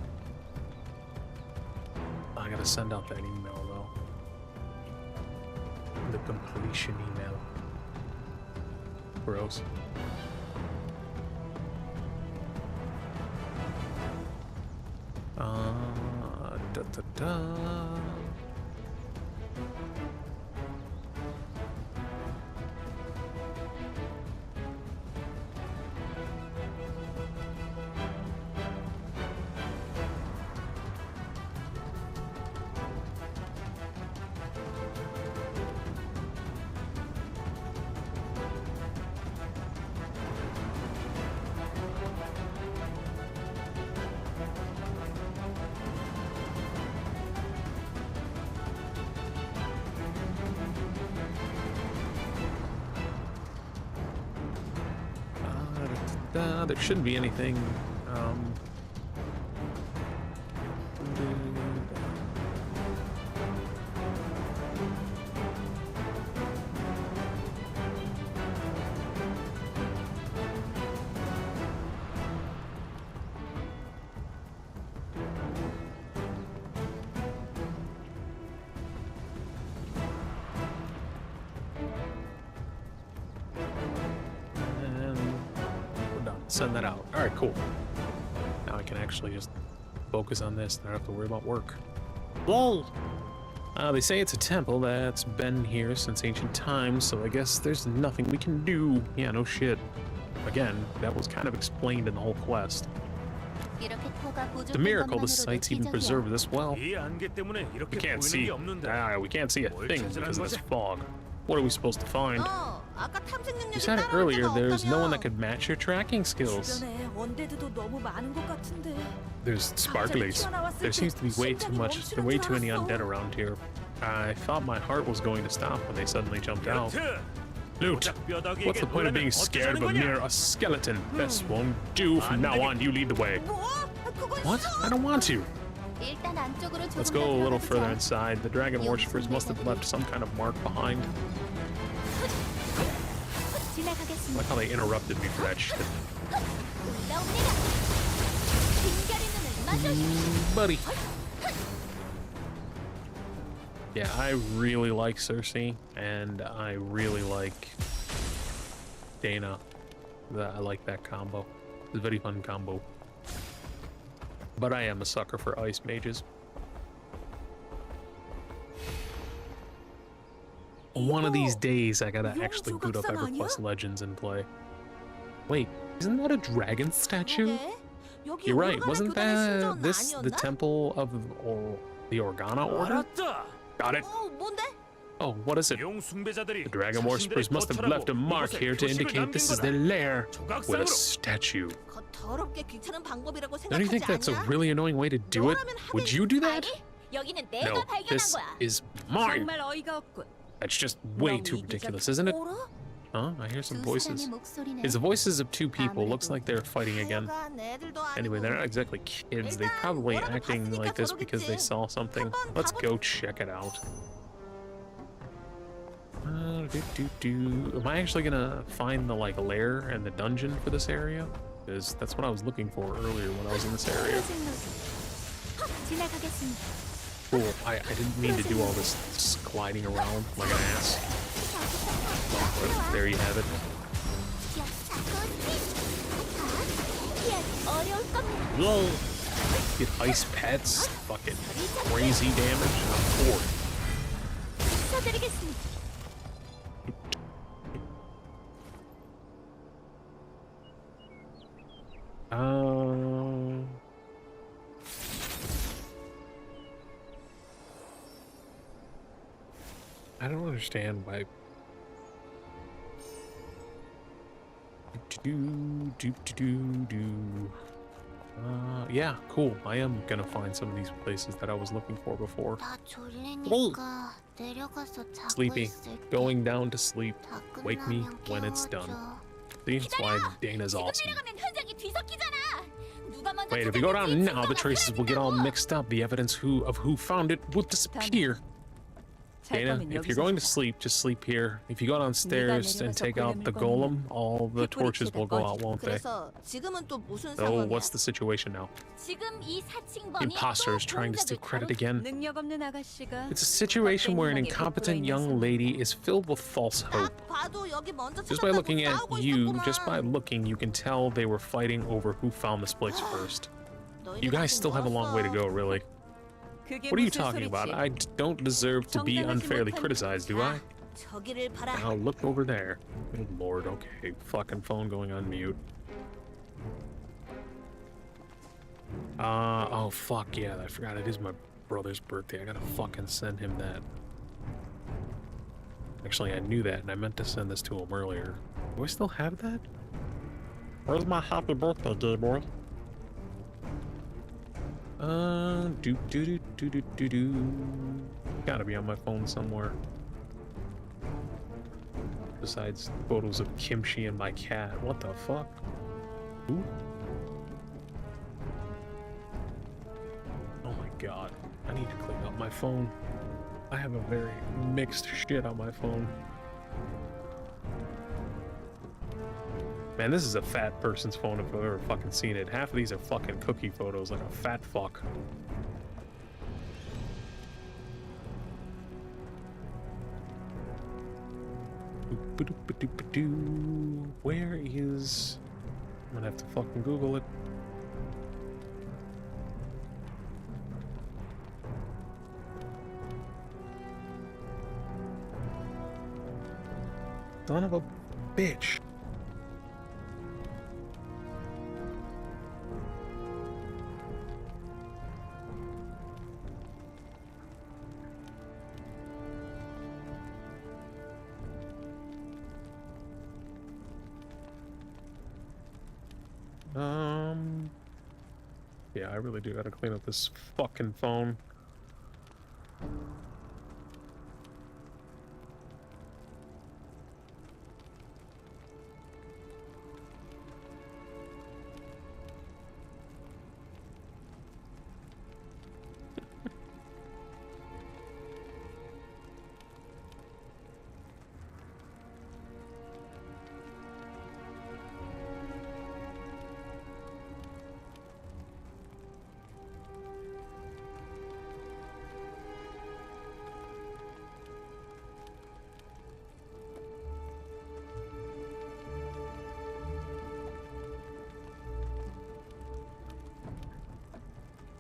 I gotta send out that email though. The completion email. Gross. Da. There shouldn't be anything. Send that out. All right, cool. Now I can actually just focus on this. I don't have to worry about work. Lol. They say it's a temple that's been here since ancient times, so I guess there's nothing we can do. Yeah, no shit. Again, that was kind of explained in the whole quest. It's a miracle the site's even preserved this well. We can't see. We can't see a thing because of this fog. What are we supposed to find? You said it earlier, there's no one that could match your tracking skills. There's sparklies. There seems to be way too many undead around here. I thought my heart was going to stop when they suddenly jumped out. Loot! What's the point of being scared of a mere skeleton? This won't do. From now on, you lead the way. What? I don't want to. Let's go a little further inside. The dragon worshippers must have left some kind of mark behind. I like how they interrupted me for that shit. Buddy. Yeah, I really like Cersei, and I really like Dana. I like that combo. It's a very fun combo. But I am a sucker for ice mages. One of these days, I gotta actually boot up EverQuest Legends and play. Wait, isn't that a dragon statue? You're right, wasn't that the temple of the Organa Order? Got it. Oh, what is it? The dragon worshippers must have left a mark here to indicate this is their lair with a statue. Don't you think that's a really annoying way to do it? Would you do that? No, this is mine. That's just way too ridiculous, isn't it? Huh? I hear some voices. It's the voices of two people. Looks like they're fighting again. Anyway, they're not exactly kids. They're probably acting like this because they saw something. Let's go check it out. Am I actually gonna find the lair and the dungeon for this area? Because that's what I was looking for earlier when I was in this area. Cool. I didn't mean to do all this gliding around like an ass. But there you have it. Whoa! Get ice pets, fucking crazy damage, and I'm bored. I don't understand why. Yeah, cool. I am gonna find some of these places that I was looking for before. Sleepy. Going down to sleep. Wake me when it's done. See, that's why Dana's awesome. Wait, if we go down now, the traces will get all mixed up. The evidence of who found it will disappear. Dana, if you're going to sleep, just sleep here. If you go downstairs and take out the golem, all the torches will go out, won't they? So, what's the situation now? The imposter is trying to steal credit again. It's a situation where an incompetent young lady is filled with false hope. Just by looking at you, you can tell they were fighting over who found this place first. You guys still have a long way to go, really. What are you talking about? I don't deserve to be unfairly criticized, do I? Now look over there. Good lord, okay. Fucking phone going on mute. Oh fuck yeah, I forgot it is my brother's birthday. I gotta fucking send him that. Actually, I knew that and I meant to send this to him earlier. Do I still have that? Where's my happy birthday, gay boy? Gotta be on my phone somewhere. Besides photos of Kimchi and my cat. What the fuck? Ooh. Oh my god. I need to clean up my phone. I have a very mixed shit on my phone. Man, this is a fat person's phone if I've ever fucking seen it. Half of these are fucking cookie photos, like a fat fuck. Where is... I'm gonna have to fucking Google it. Son of a bitch. Yeah, I really do gotta clean up this fucking phone.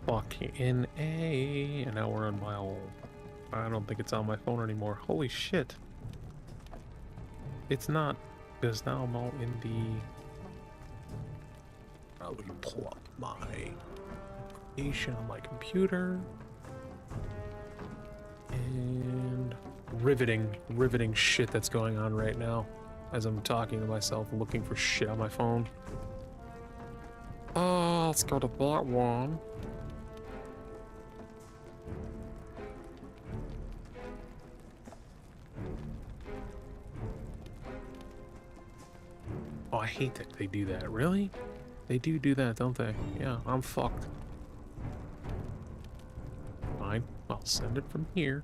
Fucking A, and now we're on my old. I don't think it's on my phone anymore. Holy shit. It's not, because now I'm all in the... Let me pull up my application on my computer. And riveting shit that's going on right now as I'm talking to myself, looking for shit on my phone. Oh, let's go to that one. Oh, I hate that they do that. Really? They do that, don't they? Yeah, I'm fucked. Fine. I'll send it from here.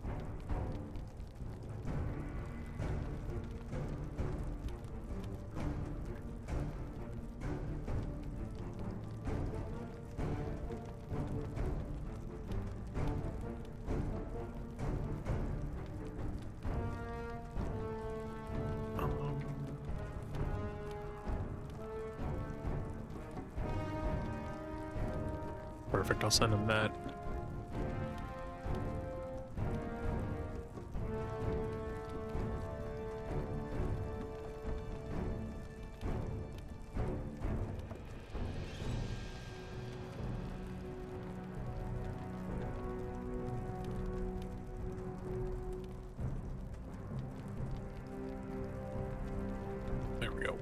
Perfect, I'll send him that. There we go.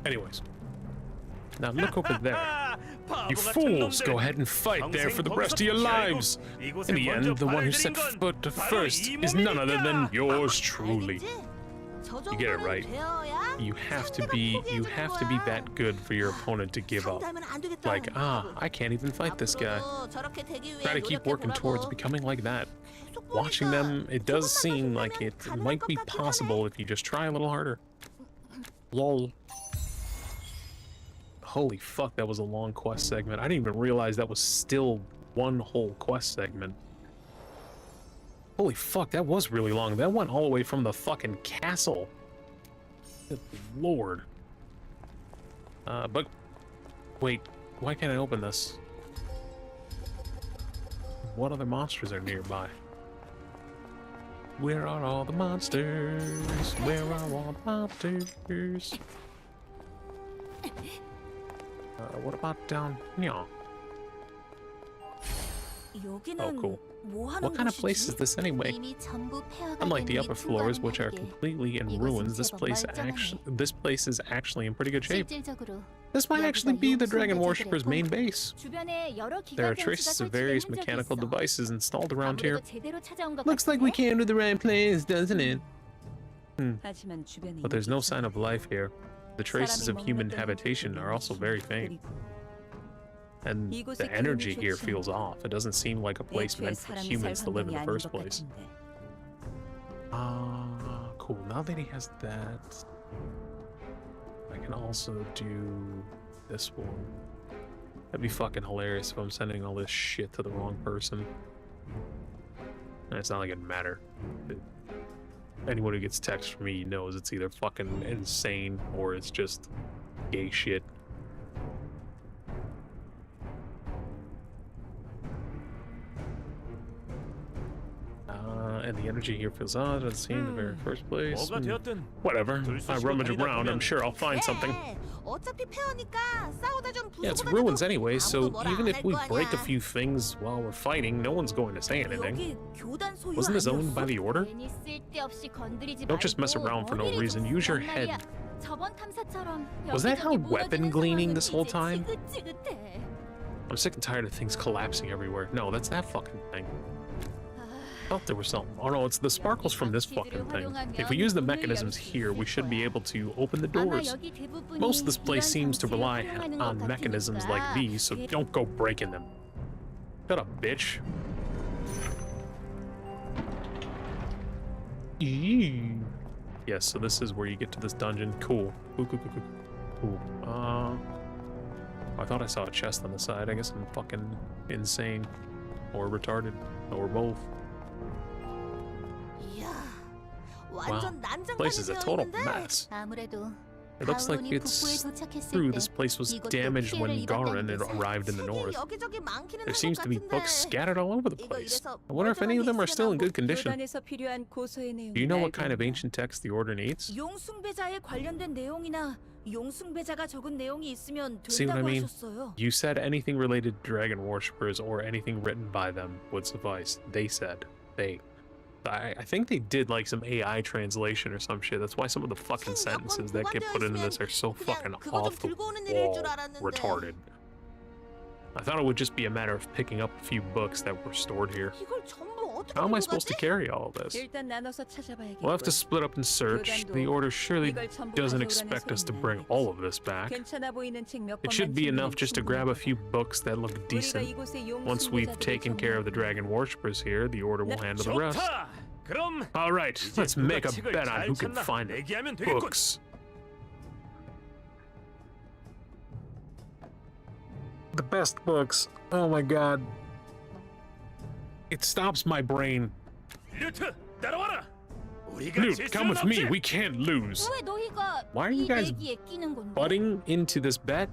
Anyways. Now look over there. You fools, go ahead and fight there for the rest of your lives. In the end, the one who set foot first is none other than yours truly. You get it right. You have to be that good for your opponent to give up. Like, I can't even fight this guy. Try to keep working towards becoming like that. Watching them, it does seem like it might be possible if you just try a little harder. Lol. Holy fuck, that was a long quest segment. I didn't even realize that was still one whole quest segment. Holy fuck, that was really long. That went all the way from the fucking castle. Good lord. But wait, why can't I open this? What other monsters are nearby? Where are all the monsters? Where are all the monsters? What about down here? Oh, cool. What kind of place is this anyway? Unlike the upper floors, which are completely in ruins, this place is actually in pretty good shape. This might actually be the dragon worshipper's main base. There are traces of various mechanical devices installed around here. Looks like we came to the right place, doesn't it? But there's no sign of life here. The traces of human habitation are also very faint. And the energy here feels off. It doesn't seem like a place meant for humans to live in the first place. Cool. Now that he has that, I can also do this one. That'd be fucking hilarious if I'm sending all this shit to the wrong person. And it's not like it'd matter. Anyone who gets text from me knows it's either fucking insane or it's just gay shit. And the energy here feels odd. Let's see in the very first place. Whatever. I rummage around. I'm sure I'll find something. Yeah, it's ruins anyway, so even if we break a few things while we're fighting, no one's going to say anything. Wasn't this owned by the Order? Don't just mess around for no reason. Use your head. Was that how weapon gleaning this whole time? I'm sick and tired of things collapsing everywhere. No, that's that fucking thing. I thought there was something. Oh no, it's the sparkles from this fucking thing. If we use the mechanisms here, we should be able to open the doors. Most of this place seems to rely on mechanisms like these, so don't go breaking them. Shut up, bitch. Eee. Yes, so this is where you get to this dungeon. Cool. Cool. I thought I saw a chest on the side. I guess I'm fucking insane. Or retarded. Or both. Wow, this place is a total mess. It looks like it's true this place was damaged when Garin arrived in the north. There seems to be books scattered all over the place. I wonder if any of them are still in good condition. Do you know what kind of ancient text the Order needs? See what I mean? You said anything related to dragon worshippers or anything written by them would suffice. They said. I think they did like some AI translation or some shit. That's why some of the fucking sentences that get put into this are so fucking off the wall retarded. I thought it would just be a matter of picking up a few books that were stored here. How am I supposed to carry all of this? We'll have to split up and search. The Order surely doesn't expect us to bring all of this back. It should be enough just to grab a few books that look decent. Once we've taken care of the dragon worshippers here, the Order will handle the rest. Alright, let's make a bet on who can find the books. The best books. Oh my god. It stops my brain. Lute, come with me. We can't lose. Why are you guys butting into this bet?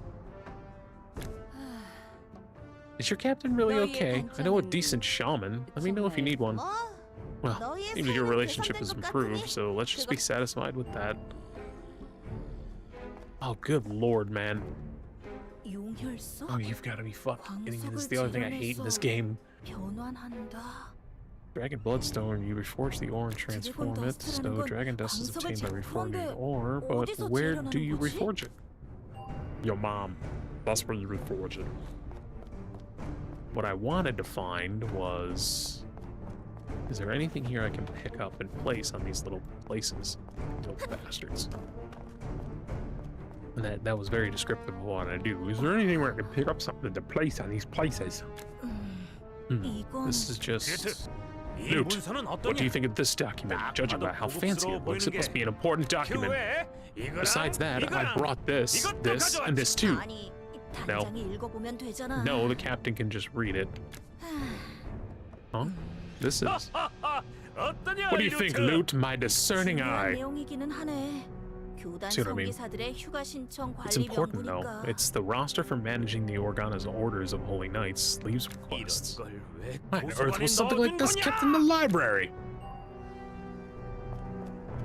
Is your captain really okay? I know a decent shaman. Let me know if you need one. Well, seems like your relationship has improved, so let's just be satisfied with that. Oh, good lord, man. Oh, you've got to be fucking kidding me. This is the only thing I hate in this game. Dragon Bloodstone, you reforge the ore and transform it, so Dragon Dust is obtained by reforging the ore, but where do you reforge it? Your mom. That's where you reforge it. What I wanted to find was... Is there anything here I can pick up and place on these little places? Little bastards. And that was very descriptive of what I do. Is there anything where I can pick up something to place on these places? This is just... Lute, what do you think of this document? Judging by how fancy it looks, it must be an important document. Besides that, I brought this, and this too. No. No, the captain can just read it. Huh? This is... What do you think, Lute, my discerning eye? See what I mean? It's important, though. It's the roster for managing the Organa's orders of Holy Knights leaves requests. Why on earth was something like this kept in the library?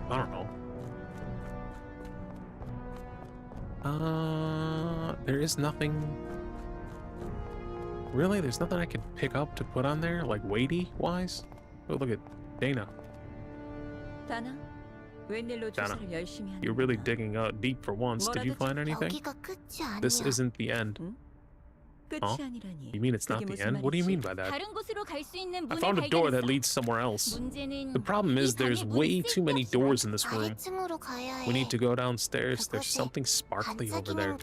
I don't know. There is nothing... Really? There's nothing I can pick up to put on there? Like weighty-wise? Oh, look at Dana. Dana, you're really digging deep for once. Did you find anything? This isn't the end. Huh? You mean it's not the end? What do you mean by that? I found a door that leads somewhere else. The problem is there's way too many doors in this room. We need to go downstairs. There's something sparkly over there.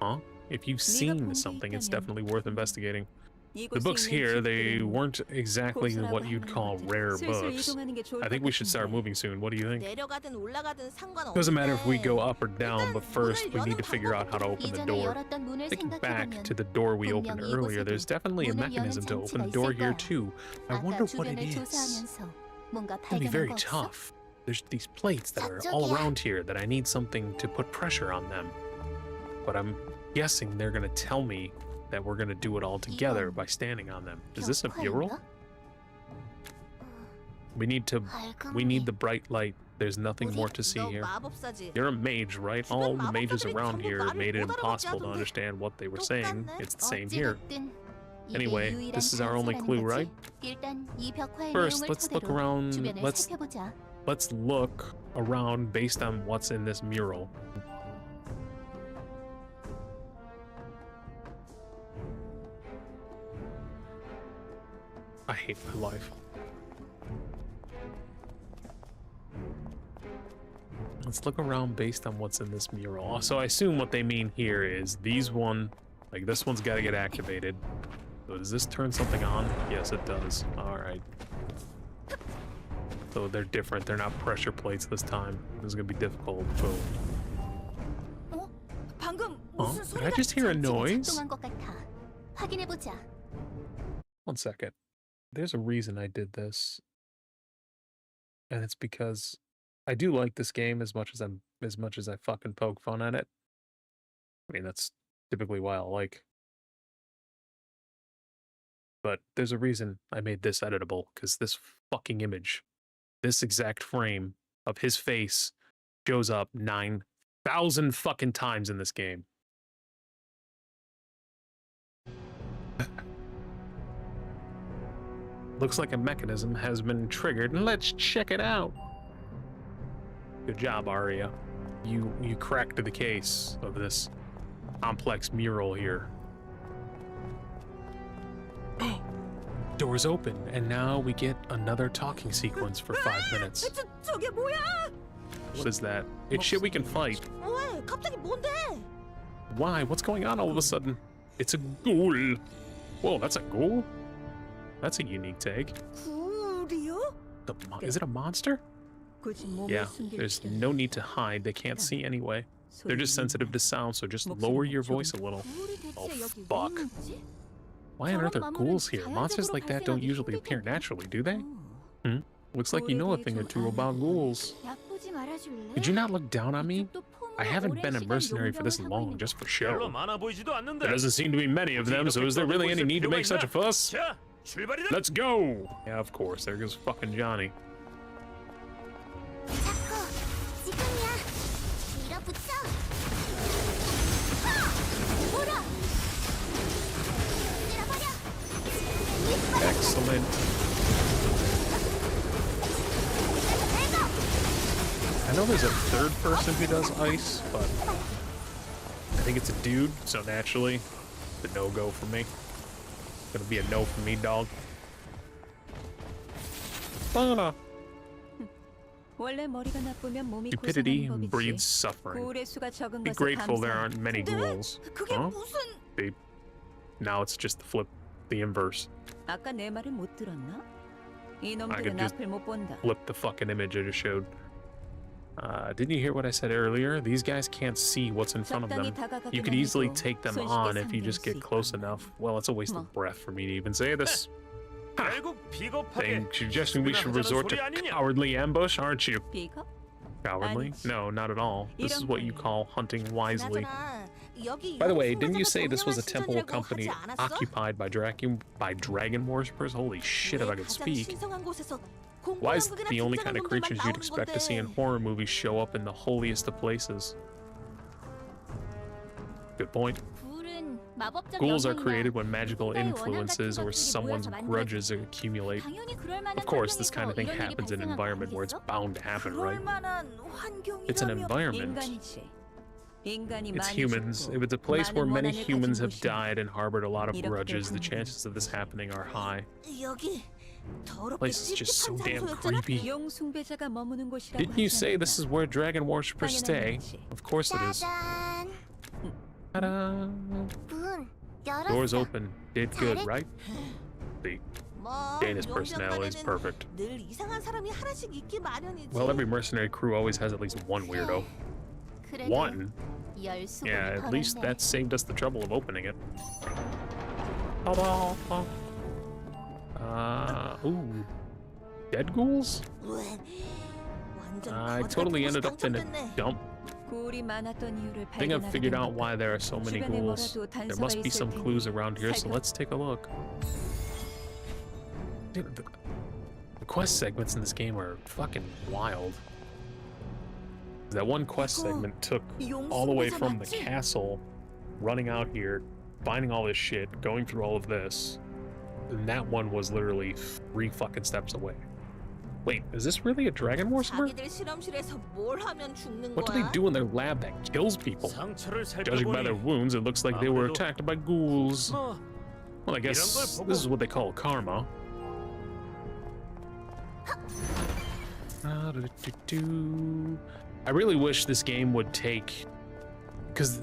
Huh? If you've seen something, it's definitely worth investigating. The books here, they weren't exactly what you'd call rare books. I think we should start moving soon. What do you think? Doesn't matter if we go up or down, but first we need to figure out how to open the door. Thinking back to the door we opened earlier, there's definitely a mechanism to open the door here too. I wonder what it is. It's gonna be very tough. There's these plates that are all around here that I need something to put pressure on them. But I'm guessing they're gonna tell me that we're gonna do it all together by standing on them. Is this a mural? We need the bright light. There's nothing more to see here. You're a mage, right? All the mages around here made it impossible to understand what they were saying. It's the same here. Anyway, this is our only clue, right? First, let's look around. Let's look around based on what's in this mural. I hate my life. Let's look around based on what's in this mural. So I assume what they mean here is these like this one's got to get activated. So does this turn something on? Yes, it does. All right. So they're different. They're not pressure plates this time. This is gonna be difficult. Oh, did I just hear a noise? 1 second. There's a reason I did this, and it's because I do like this game as much as I fucking poke fun at it. I mean, that's typically why I like. But there's a reason I made this editable, because this fucking image, this exact frame of his face shows up 9,000 fucking times in this game. Looks like a mechanism has been triggered. Let's check it out. Good job, Arya. You cracked the case of this complex mural here. Doors open, and now we get another talking sequence for 5 minutes. What is that? It's shit we can fight. Why? What's going on all of a sudden? It's a ghoul. Whoa, that's a ghoul? That's a unique take. Is it a monster? Yeah, there's no need to hide. They can't see anyway. They're just sensitive to sound, so just lower your voice a little. Oh, fuck. Why on earth are ghouls here? Monsters like that don't usually appear naturally, do they? Looks like you know a thing or two about ghouls. Could you not look down on me? I haven't been a mercenary for this long, just for show. There doesn't seem to be many of them, so is there really any need to make such a fuss? Let's go! Yeah, of course. There goes fucking Johnny. Excellent. I know there's a third person who does ice, but I think it's a dude, so naturally, the no-go for me. Gonna be a no for me, dog. Stupidity breeds suffering. Be grateful there aren't many ghouls. Huh? Now it's just the inverse. I could just flip the fucking image I just showed. Didn't you hear what I said earlier? These guys can't see what's in front of them. You could easily take them on if you just get close enough. Well, it's a waste of breath for me to even say this. Suggesting we should resort to cowardly ambush, aren't you? Cowardly? No, not at all. This is what you call hunting wisely. By the way, didn't you say this was a temple company occupied by dragon worshippers? Holy shit, if I could speak. Why is the only kind of creatures you'd expect to see in horror movies show up in the holiest of places? Good point. Ghouls are created when magical influences or someone's grudges accumulate. Of course, this kind of thing happens in an environment where it's bound to happen, right? It's an environment. It's humans. If it's a place where many humans have died and harbored a lot of grudges, the chances of this happening are high. The place is just so damn creepy. Didn't you say this is where dragon worshippers stay? Of course it is. Ta-da! Doors open. Did good, right? The Dana's personality is perfect. Well, every mercenary crew always has at least one weirdo. One? Yeah, at least that saved us the trouble of opening it. Ooh. Dead ghouls? I totally ended up in a dump. I think I've figured out why there are so many ghouls. There must be some clues around here, so let's take a look. Dude, the quest segments in this game are fucking wild. That one quest segment took all the way from the castle, running out here, finding all this shit, going through all of this, and that one was literally 3 fucking steps away. Wait, is this really a dragon worshipper? What do they do in their lab that kills people? Judging by their wounds, it looks like they were attacked by ghouls. Well, I guess this is what they call karma. I really wish this game would take, because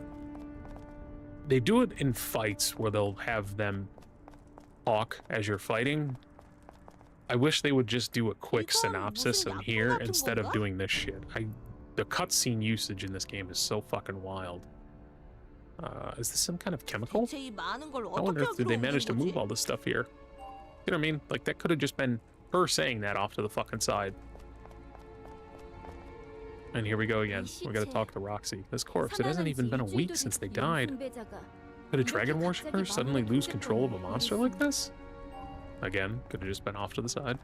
they do it in fights where they'll have them talk as you're fighting. I wish they would just do a quick synopsis in here instead of doing this shit. The cutscene usage in this game is so fucking wild. Is this some kind of chemical? How on earth did they manage to move all this stuff here? You know what I mean? Like, that could have just been her saying that off to the fucking side. And here we go again. We gotta talk to Roxy. This corpse, it hasn't even been a week since they died. Could a dragon worshipper suddenly lose control of a monster like this? Again, could have just been off to the side.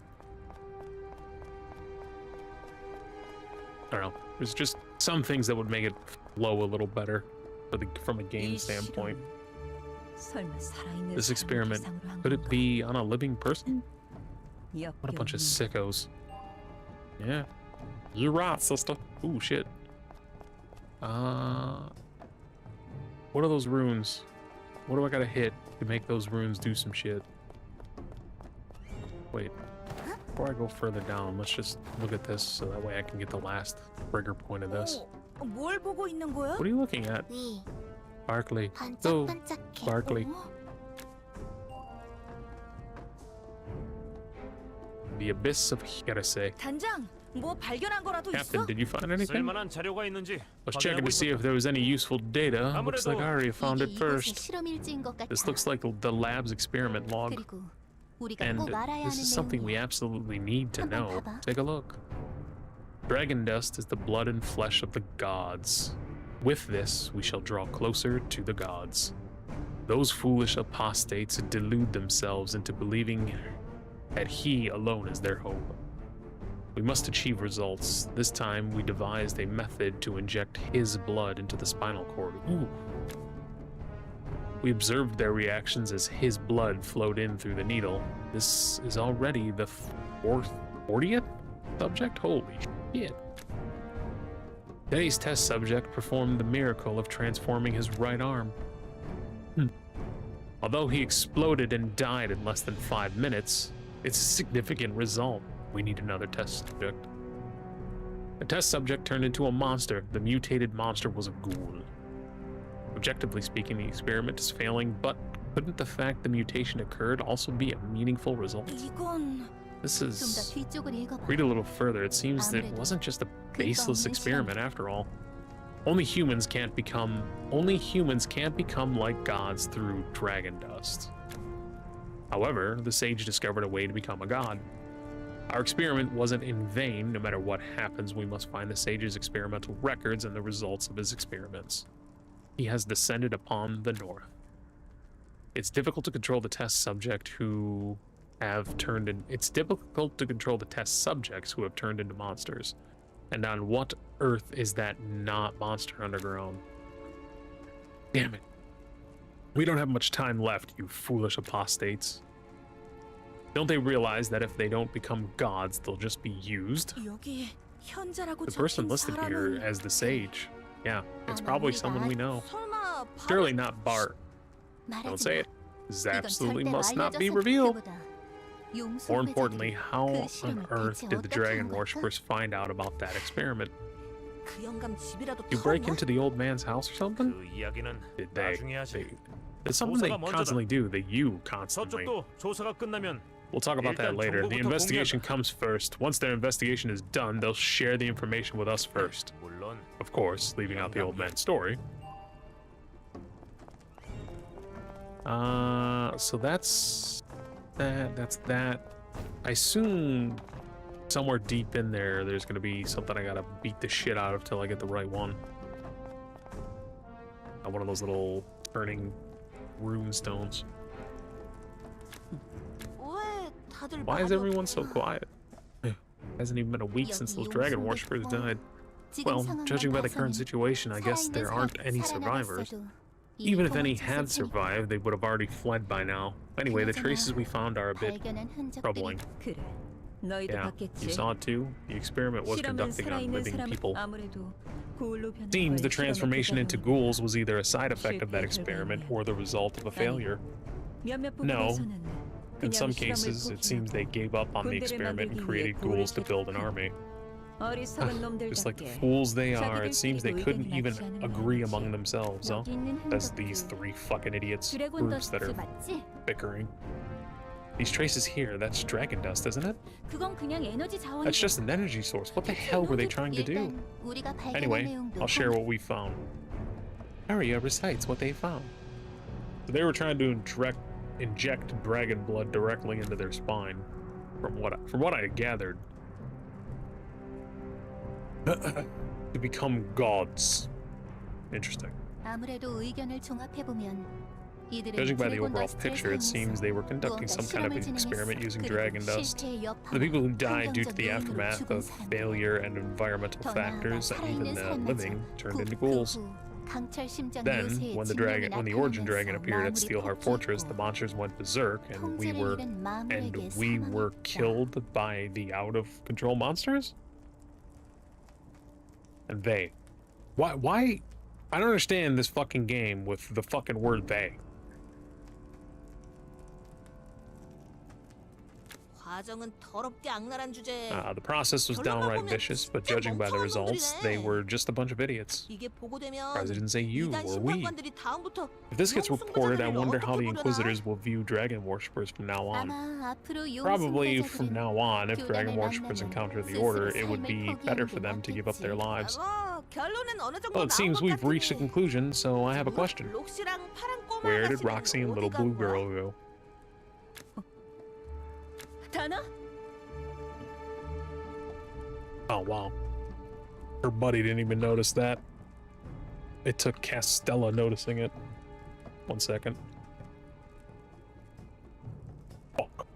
I don't know. There's just some things that would make it flow a little better from a game standpoint. This experiment, could it be on a living person? What a bunch of sickos. Yeah. You're right, sister. Ooh, shit. What are those runes? What do I gotta hit to make those runes do some shit? Wait. Before I go further down, let's just look at this so that way I can get the last trigger point of this. What are you looking at? Barkley. Oh, Barkley. The abyss of Hirase. Captain, did you find anything? I was checking to see if there was any useful data. Looks like I already found it first. This looks like the lab's experiment log. And this is something we absolutely need to know. Take a look. Dragon dust is the blood and flesh of the gods. With this, we shall draw closer to the gods. Those foolish apostates delude themselves into believing that he alone is their hope. We must achieve results. This time, we devised a method to inject his blood into the spinal cord. Ooh. We observed their reactions as his blood flowed in through the needle. This is already the 40th subject? Holy shit. Today's test subject performed the miracle of transforming his right arm. Although he exploded and died in less than 5 minutes, it's a significant result. We need another test subject. The test subject turned into a monster. The mutated monster was a ghoul. Objectively speaking, the experiment is failing, but couldn't the fact the mutation occurred also be a meaningful result? This is... Read a little further. It seems that it wasn't just a baseless experiment after all. Only humans can't become like gods through dragon dust. However, the sage discovered a way to become a god. Our experiment wasn't in vain. No matter what happens, we must find the sage's experimental records and the results of his experiments. He has descended upon the north. It's difficult to control the test subject who have turned in. It's difficult to control the test subjects who have turned into monsters. And on what earth is that not monster underground? Damn it. We don't have much time left, you foolish apostates. Don't they realize that if they don't become gods, they'll just be used? The person listed here as the sage. Yeah, it's probably someone we know. Surely not Bart. Don't say it. This absolutely must not be revealed. More importantly, how on earth did the dragon worshippers find out about that experiment? You break into the old man's house or something? Did they? It's something they constantly do. You constantly. We'll talk about that later. The investigation comes first. Once their investigation is done, they'll share the information with us first. Of course, leaving out the old man's story. So that's that. I assume somewhere deep in there's gonna be something I gotta beat the shit out of till I get the right one. One of those little turning rune stones. Why is everyone so quiet? Hasn't even been a week since those dragon worshippers died. Well, judging by the current situation, I guess there aren't any survivors. Even if any had survived, they would have already fled by now. Anyway, the traces we found are a bit troubling. Yeah, you saw it too? The experiment was conducting on living people. Seems the transformation into ghouls was either a side effect of that experiment or the result of a failure. No. In some cases, it seems they gave up on the experiment and created ghouls to build an army. Just like the fools they are, it seems they couldn't even agree among themselves, huh? As these three fucking idiots, groups that are bickering. These traces here, that's dragon dust, isn't it? That's just an energy source. What the hell were they trying to do? Anyway, I'll share what we found. Arya recites what they found. So they were trying to inject dragon blood directly into their spine, from what I gathered. To become gods. Interesting. Judging by the overall picture, it seems they were conducting some kind of experiment using dragon dust. The people who died due to the aftermath of failure and environmental factors, and even the living, turned into ghouls. Then, when the origin dragon appeared at Steelheart Fortress, the monsters went berserk, and we were killed by the out-of-control monsters? And they. Why? I don't understand this fucking game with the fucking word they. The process was downright vicious, but judging by the results, they were just a bunch of idiots. Surprised they didn't say you or we. If this gets reported, I wonder how the Inquisitors will view dragon worshippers from now on. Probably from now on, if dragon worshippers encounter the Order, it would be better for them to give up their lives. Well, it seems we've reached a conclusion, so I have a question. Where did Roxy and Little Blue Girl go? Oh, wow. Her buddy didn't even notice that. It took Castella noticing it. 1 second. Fuck.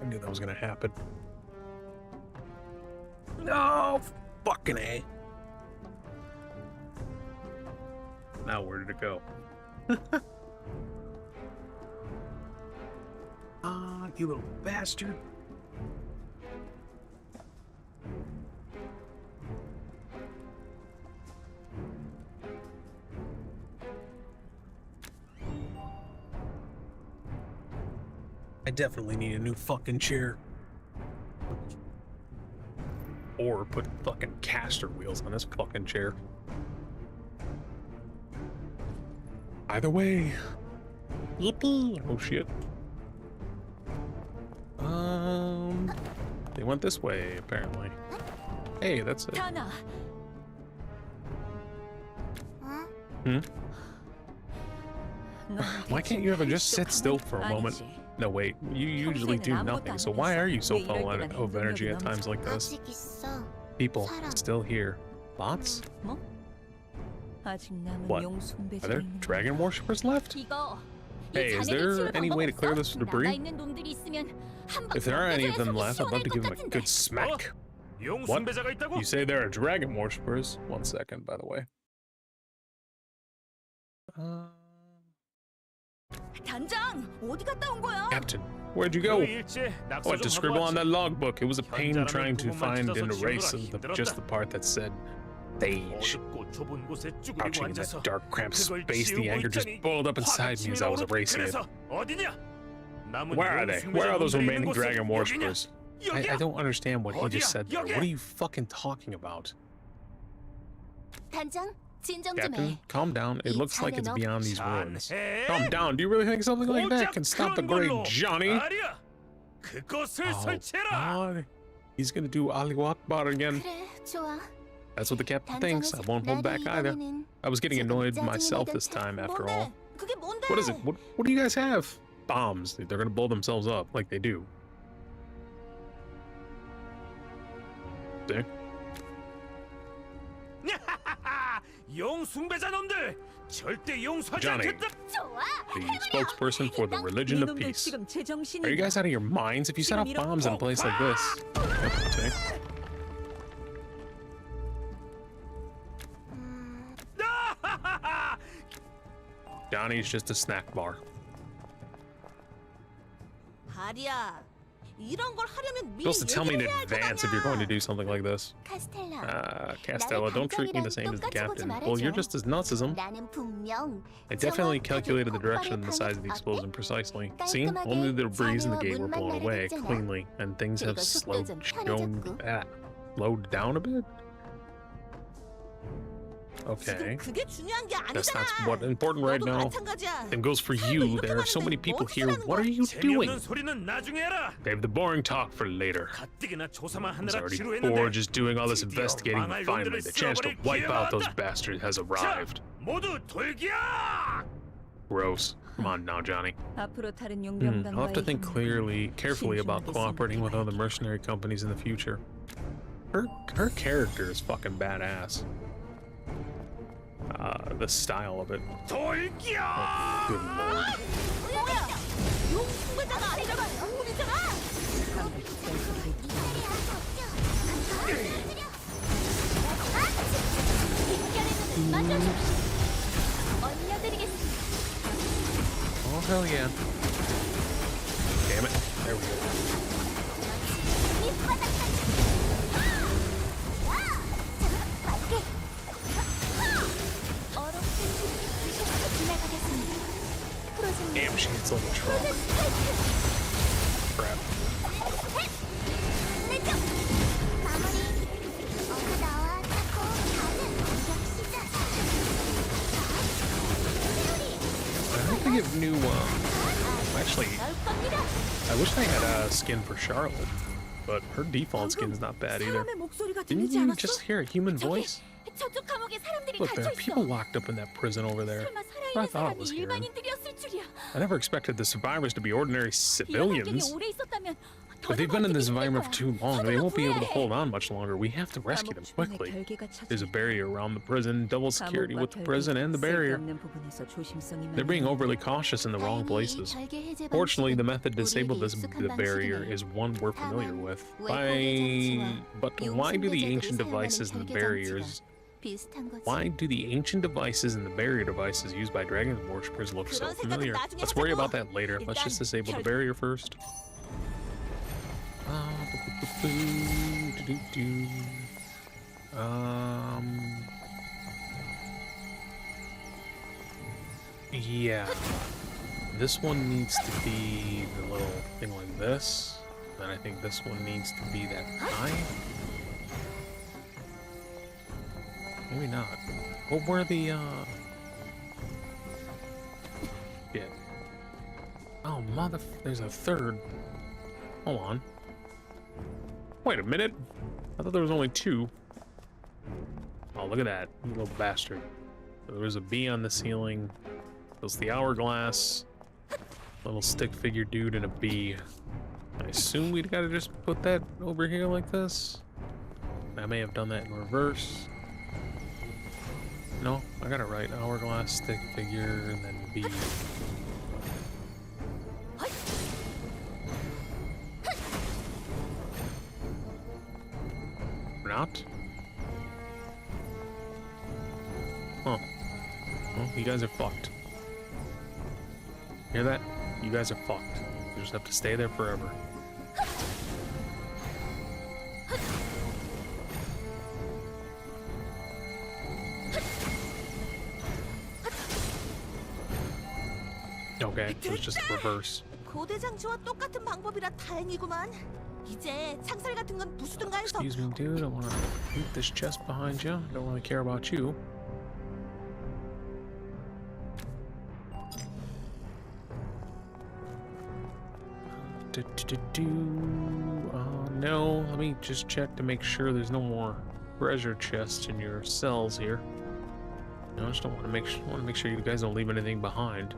I knew that was gonna happen. No! Fucking A. Now where did it go? You little bastard. I definitely need a new fucking chair. Or put fucking caster wheels on this fucking chair. Either way. Yippee! Oh shit. They went this way, apparently. Hey, that's it. Hmm? Why can't you ever just sit still for a moment? No, wait. You usually do nothing, so why are you so full of energy at times like this? People still here. Lots? What? Are there dragon worshippers left? Hey, is there any way to clear this debris? If there are any of them left, I'd love to give them a good smack. What? You say there are dragon worshippers? 1 second, by the way. 단장, 어디 갔다 온 거야? Captain, where'd you go? I went to scribble on that logbook. It was a pain trying to find and erase just the part that said Phage. Crouching in that dark, cramped space, the anger just boiled up inside me as I was erasing it. Where are they? Where are those remaining Dragon worshippers? I don't understand what he just said there. What are you fucking talking about? 단장, 진정 좀 Captain, 해. calm down. It looks like it's beyond these ruins. Calm down. Do you really think something like that can stop the great Johnny? Oh, God. He's gonna do Ali Akbar again. 그래, 좋아. That's what the captain thinks. I won't hold back either. I was getting annoyed myself this time, after all. 그게 뭔데? What is it? What do you guys have? Bombs. They're gonna blow themselves up like they do. See? Johnny, 좋아. the spokesperson for the religion of peace. Are you guys out of your minds? If you set off bombs in a place like this... See? Johnny's just a snack bar. 하리야, 이런 걸 하려면 미리 You're supposed to tell me in 얘기를 해야 할 advance if you're going to 거잖아. do something like this. 카스텔라. Castella, don't treat me the same as the captain. Well, you're just as nuts as him. 나는 분명 I definitely calculated the direction and the size of the explosion precisely. See, only the debris in the gate were blown away cleanly, and things have slowed down a bit? Okay. 그게 중요한 게 That's 아니잖아. not what's important right 너도 now. 마찬가지야. Same goes for you. There are so many people here. What are you doing? Save the boring talk for later. I was already bored just doing all this investigating. Finally, the chance to wipe out those bastards has arrived. Gross. Come on now, Johnny. 앞으로 다른 I'll have to think carefully about cooperating with other mercenary companies in the future. Her character is fucking badass. The style of it. Oh, good lord. 뭐야? 용수배자가 아니라 우리잖아. Oh, hell yeah. Damn it. There we go. Damn, she hits like a truck. Crap. I hope they give new, actually, I wish they had a skin for Charlotte, but her default skin is not bad either. 사람의 목소리가 Didn't 들리지 you 않았어? just hear a human voice? 저쪽 감옥에 사람들이 Look, there 갇혀 are people 있어. locked up in that prison over there. 설마 I 살아있는 thought it 사람이 was here. 일반인들이었을 줄이야. I never expected the survivors to be ordinary 이런 환경에 civilians. 오래 있었다면 But they've been in this environment for too long. They won't be able to hold on much longer. We have to rescue them quickly. There's a barrier around the prison, double security with the prison and the barrier. They're being overly cautious in the wrong places. Fortunately, the method to disable the barrier is one we're familiar with. But why do the ancient devices and the barriers... Why do the ancient devices and the barrier devices used by dragon worshippers look so familiar? Let's worry about that later. Let's just disable the barrier first. Yeah. This one needs to be the little thing like this. And I think this one needs to be that high. Maybe not. What were the, yeah. Oh, there's a third. Hold on. Wait a minute. I thought there was only two. Oh, look at that. You little bastard. So there was a bee on the ceiling. There's the hourglass. Little stick figure dude and a bee. I assume we'd gotta just put that over here like this. I may have done that in reverse. No, I got it right. Hourglass, stick figure, and then bee. Not? Huh. Well, you guys are fucked. Hear that? You guys are fucked. You just have to stay there forever. Okay, so it's just the reverse. 고대 장치와 똑같은 방법이라 다행이구만. 이제 창살 같은 건 부수든가 해서. Excuse me, dude. I want to loot this chest behind you. I don't really care about you. No, let me just check to make sure there's no more treasure chests in your cells here. I just don't want to make sure you guys don't leave anything behind.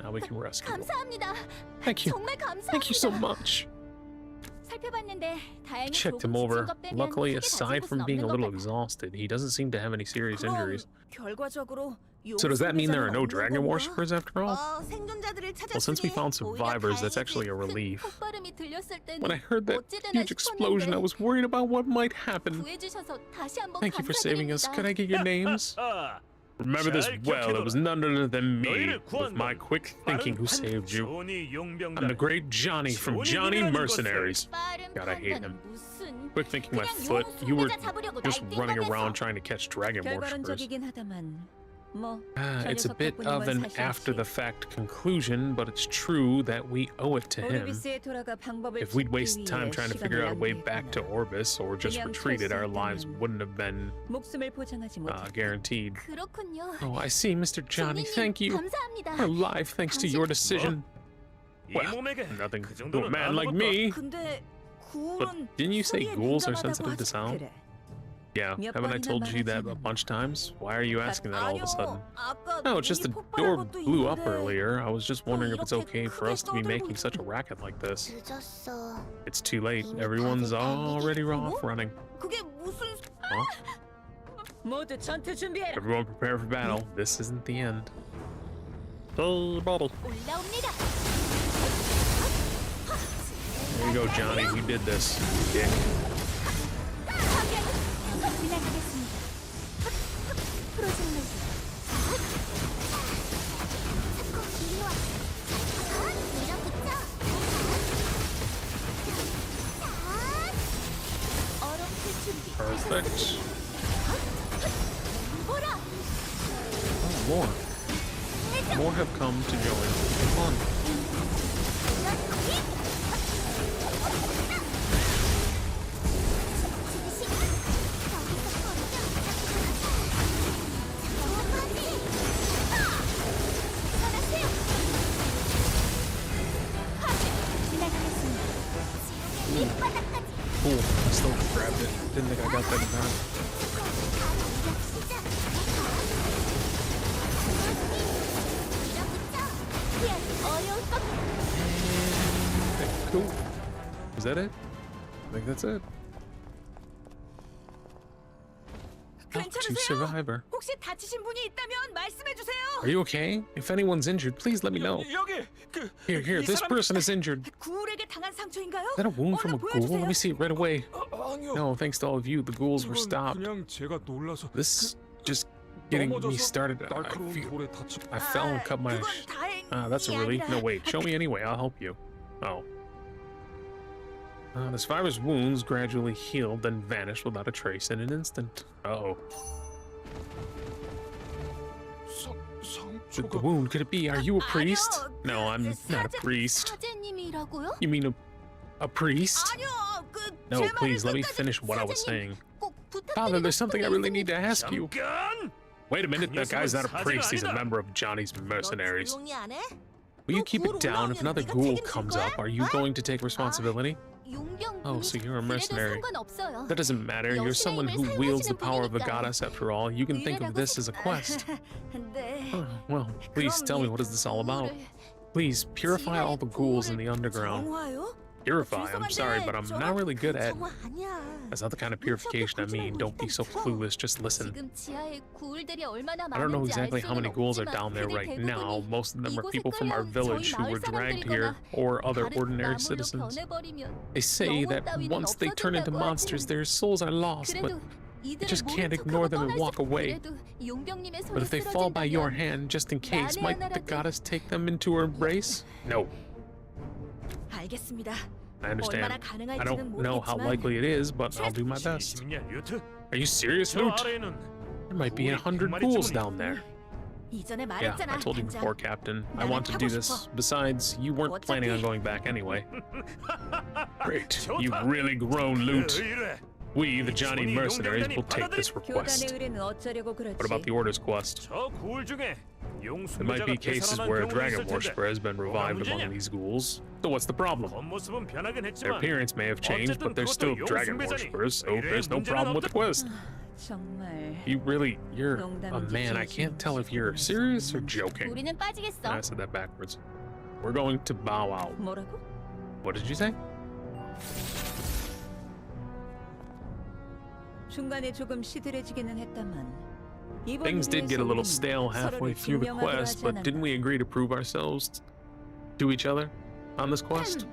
Now we can rescue him. 감사합니다. Thank you. 정말 감사합니다. Thank you so much. 살펴봤는데 다행히 Checked him 조금 over. 지친 것 빼면 Luckily, 크게 aside 다친 from 곳은 being a 없는 것 little 같아. exhausted, he doesn't seem to have any serious 그럼 injuries. 결과적으로 So does that mean there are no Dragon 건가? worshippers after all? 생존자들을 Well, since we 찾았으니 found 오히려 survivors, that's 다행이지. actually a relief. 폭발음이 들렸을 때는 When I heard that 어찌되나 huge explosion, I 싶었는데 was worried about what might happen. 구해주셔서 다시 한번 Thank you for saving us. 감사드립니다. Could I get your names? Remember this well. It was none other than me, with my quick thinking, who saved you. I'm the great Johnny from Johnny Mercenaries. 빠른 God, I hate him. 판단은 무슨 Quick thinking my 그냥 foot. 용 You were 숭배자 잡으려고 just 날뛴 running 거면서. around trying to catch dragon worshippers. 결과론적이긴 하다만 뭐 It's a bit of an after-the-fact conclusion, but it's true that we owe it to him. 오르비스에 돌아가 방법을 If we'd 찾기 waste time 위해 trying to 시간을 figure out a way back to 낭비했다면 Orbis or just 그냥 retreated, our lives 철수했다면 wouldn't have been 목숨을 보장하지 못했다. guaranteed. 그렇군요. Oh, I see, Mr. Johnny. 조니님, Thank you. 감사합니다. We're alive thanks to your decision. Well, nothing to a man like me. 근데 But 구울은 didn't you say 소리에 ghouls are 민감하다고 sensitive to 하지. sound? 그래. Yeah, 몇 haven't I 번이나 told you that a 말하지만. bunch of times? Why are you asking that all of a sudden? 아까 No, it's just the 문이 door 폭발한 것도 blew up 있는데 earlier. I was just wondering if it's 이렇게 okay for 크게 us to be 떠들고 making such a racket like this. 늦었어. It's too late. 이미 Everyone's 다들 already 달리기 off running. 그게 무슨 Huh? 모두 전투 준비해라. Everyone prepare for battle. This isn't the end. Oh, battle. 올라옵니다. There you go, Johnny. We did this. Dick. 지나가겠습니다. 풀어주는 거지. 이리 와. 밀어붙여. 얼음풀 준비. Perfect. 보라. Oh, more. More have come to join the fun. Cool. I still grabbed it. Didn't think I got that in time. Cool. Is that it? I think that's it. Up to 괜찮으세요? survivor. 혹시 다치신 분이 있다면 말씀해 주세요. Are you okay? If anyone's injured, please let me know. 여기 그 Here, 이 this 사람- person is injured. 구울에게 당한 상처인가요? Is that a wound from a ghoul? Let me see it right away. 아니요. No, thanks to all of you, the ghouls were 그건 stopped. 그냥 제가 놀라서 This just getting me 넘어져서 started. 날카로운 돌에 다치. I fell and cut my. 그건 다행이 That's a relief. No, 아니라 wait. Show me anyway. I'll help you. Oh. The survivor's wounds gradually healed, then vanished without a trace in an instant. Uh-oh. The 상처가 wound, could it be? Are you a priest? 아니요, No, I'm not a priest. 사제님이라고요? You mean a priest? 아니요. 그 No, 제 말을 please, let me 끝까지 finish what I was 사제님, saying. 꼭 Father, 부탁드리고 there's something I really need to ask you. 잠깐. Wait a minute, that guy's not a 사제가 priest, he's a 아니다. member of Johnny's 너 mercenaries. 조용히 안 해? Will you 너 keep it ghoul down if 올라오면 another 네가 ghoul 책임질 comes 거야? up? Are you going to take responsibility? Oh, so you're a mercenary. 상관없어요. That doesn't matter, you're someone who wields the power of the goddess after all. You can think of this as a quest. 네. Oh, well, please tell me, what is this all about? Please, purify all the ghouls in the underground. 정화요? Purify? I'm sorry, but I'm not really good at... 정화 아니야. That's not the kind of purification I mean. Don't be so clueless, just listen. 지금 지하에 굴들이 얼마나 I don't know 많은지 알 exactly how many 수는 ghouls are 없지만 down there 그들 right now. 대부분이 Most of them are 이곳에 people from our 끌려온 village 저희 who 마을 were dragged here, 사람들이거나 or other 다른 ordinary 나무로 citizens. 변해버리면 They say 영혼 that 따위는 once they turn into 없어진다고 monsters, 하지. their souls are lost, but 그래도 just can't ignore them and walk away. But if they fall by your hand, just in case, might the goddess take them into her embrace? No. 알겠습니다. I understand. 얼마나 I don't 가능할지는 know how 모르겠지만 likely it is, but I'll do my best. 진심이냐, 류트? Are you serious, 저 Loot? 아래에는 There might be 100 마리 ghouls 주문이 down there. 이전에 Yeah, 말했잖아. I told you 단장. before, Captain. I 나는 want to 타고 do this. 싶어. Besides, you weren't planning on 어차피- going back anyway. Great. 좋다. You've really grown, Loot. 왜 이래? We, the Johnny 손이 mercenaries, will 용병단이 take this 교단의 request. 의뢰는 어쩌려고 그러지? What about the Orders quest? 저 굴 중에 There might be 용수자가 cases 되살아난 where a 경우도 dragon 있을 텐데 worshiper has been revived 문제냐? among these ghouls. So what's the problem? 겉모습은 변하긴 Their 했지만 appearance may have changed, but they're still dragon worshippers, so there's no problem with the quest. 정말 You're a man. I can't tell if you're serious or joking. 우리는 빠지겠어. I said that backwards. We're going to bow out. 뭐라고? What did you say? 중간에 조금 시들해지기는 했다만 이번 Things did get a little 의뢰에서 stale 우리는 halfway 서로를 through the 증명하기로 quest, 하지 but 않았나? didn't we agree to prove ourselves to each other on this quest?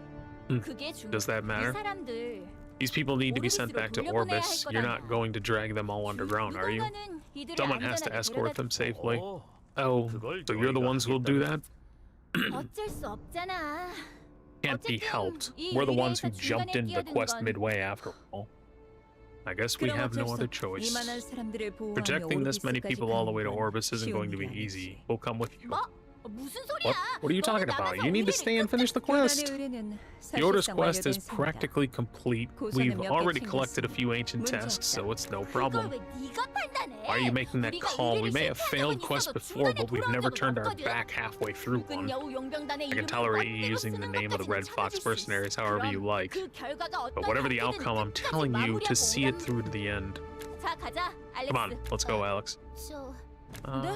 그게 중요해. Does that 이 matter? 사람들 These people need to be sent back to 돌려보내야 Orbis. 할 You're 거다. not going to drag them all underground, are you? 누군가는 이들을 Someone has to 안전하게 escort them 데려다 safely. 어, Oh, so you're the ones who'll do that? 어쩔 수 없잖아. Can't be 어쨌든 helped. 이 We're the ones who 의뢰에서 jumped 중간에 into the 끼어든 quest 건 midway after all. I guess we 그럼 have 어쩔 no 수 other 없- choice. 이만한 사람들을 보호하며 Protecting this many 오르비스까지 people all the way to 가는 건 Orbis isn't going to be 쉬운 일이 easy. 아니지. We'll come with you. 뭐? 무슨 소리야? What are you talking about? You need to stay and finish the quest. 교단의 의뢰는 The Orders 사실상 quest is 완료된 셈이다. practically complete. We've already collected a few ancient tasks, so it's no 그걸 problem. 왜 네가 판단해? Why are you making that 우리가 call? We 의뢰를 may have failed 실패한 적은 quests 있어도 before, 중간에 but we've 돌아온 never 적은 turned our 없거든. back halfway through 늙은 one. 여우 용병단의 I can 이름을 tolerate you 멋대로 using the 쓰는 name of the Red 것까지는 Fox 참아줄 수 mercenaries 있어. however you 그럼 like. 그 결과가 But 어떤 whatever the 상태든 outcome, I'm 끝까지 telling you to 마무리하고 see it 오라는- through to the end. 자 가자, 알렉스. Come on, let's go, Alex. 저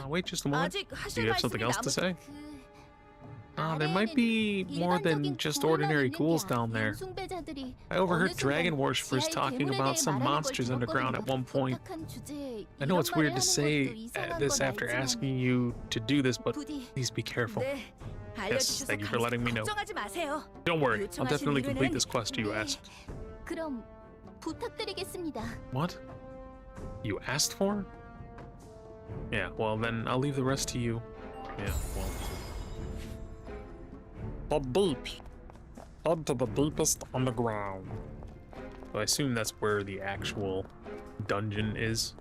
Wait just a moment. 아직 Do 하실 you have something 말씀이 else to 남은 say? 그 There might be more than just ordinary ghouls down there. I overheard dragon worshippers talking about some monsters underground at one point. I know it's weird to say this after asking you to do this, but please be careful. 네, Yes, 알려주셔서 thank you for letting me know. 걱정하지 마세요. Don't worry, I'll 요청하신 definitely complete 일은- this quest you asked. 그럼 부탁드리겠습니다. What? You asked for? Yeah, well then I'll leave the rest to you. Yeah, well. The deep. Head to the deepest underground. So I assume that's where the actual dungeon is.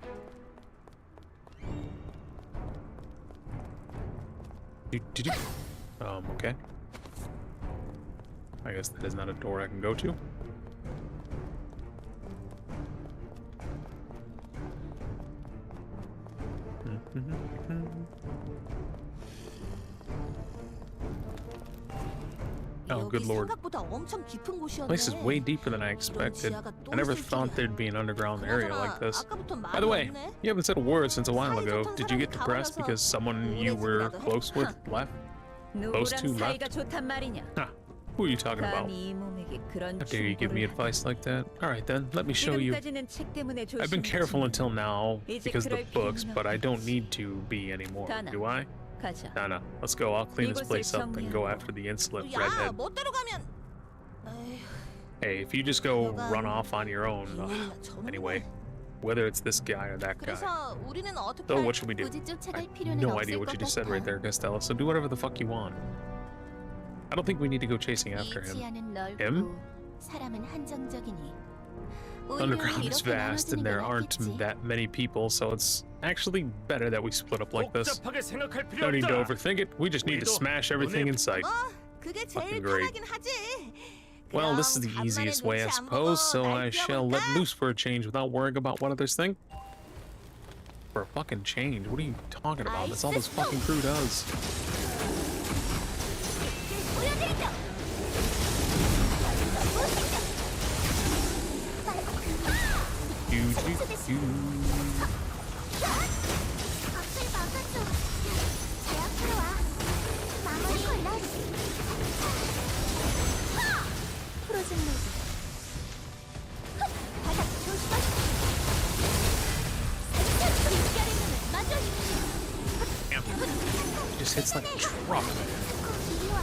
Okay. I guess that is not a door I can go to. Oh, good lord. Place is way deeper than I expected. I never thought there'd be an underground area like this. By the way, you haven't said a word since a while ago. Did you get depressed because someone you were close with left? Those two 누구랑 left? 사이가 좋단 말이냐? Huh. Who are you talking about? 감히 이 몸에게 그런 How dare you give me 충고를 advice like that? Alright then, let me show you. 지금까지는 책 때문에 I've been careful 조심했지만 until now 이제 because of the 그럴 books, 필요는 but I don't 없겠어. need to be anymore, 다나. do I? 가자. Nah, let's go. I'll clean this 이곳을 place up and go 정리하고. after the insolent 야, redhead. 멋대로 가면. 에휴, Hey, if you just go 너가 run off on your own, 비밀이나 저놈이네. anyway, whether it's this guy or that guy. 그래서 우리는 어떻게 So what should we do? 굳이 I 쫓아갈 have 필요는 no 없을 idea what 것 you just said right 같아. there, Costello, so do whatever the fuck you want. I don't think we need to go chasing after 이 him. 지하는 넓고 Him? 사람은 한정적이니. Underground is 이렇게 vast and 나눠지는 게 there aren't 낫겠지. that many people, so it's actually better that we split up like this. 복잡하게 생각할 필요 No need to 없다. overthink it. We just need to smash everything in sight. 그게 Fucking 제일 great. 편하긴 하지. Well, this is the 그럼 easiest 간만에 way, I 눈치 안 suppose, 보고 so I 날 shall let 뛰어볼까? loose for a change without worrying about what others think. For a fucking change? What are you talking about? That's all this fucking crew does. 보여드리죠. 앞을 막아줘. 제 앞으로 와. 마무리 골라. 프로즌 로드. 바닥 조심하시. 물결의 눈을 마주하십시오. It just hits like a truck. 이리 와.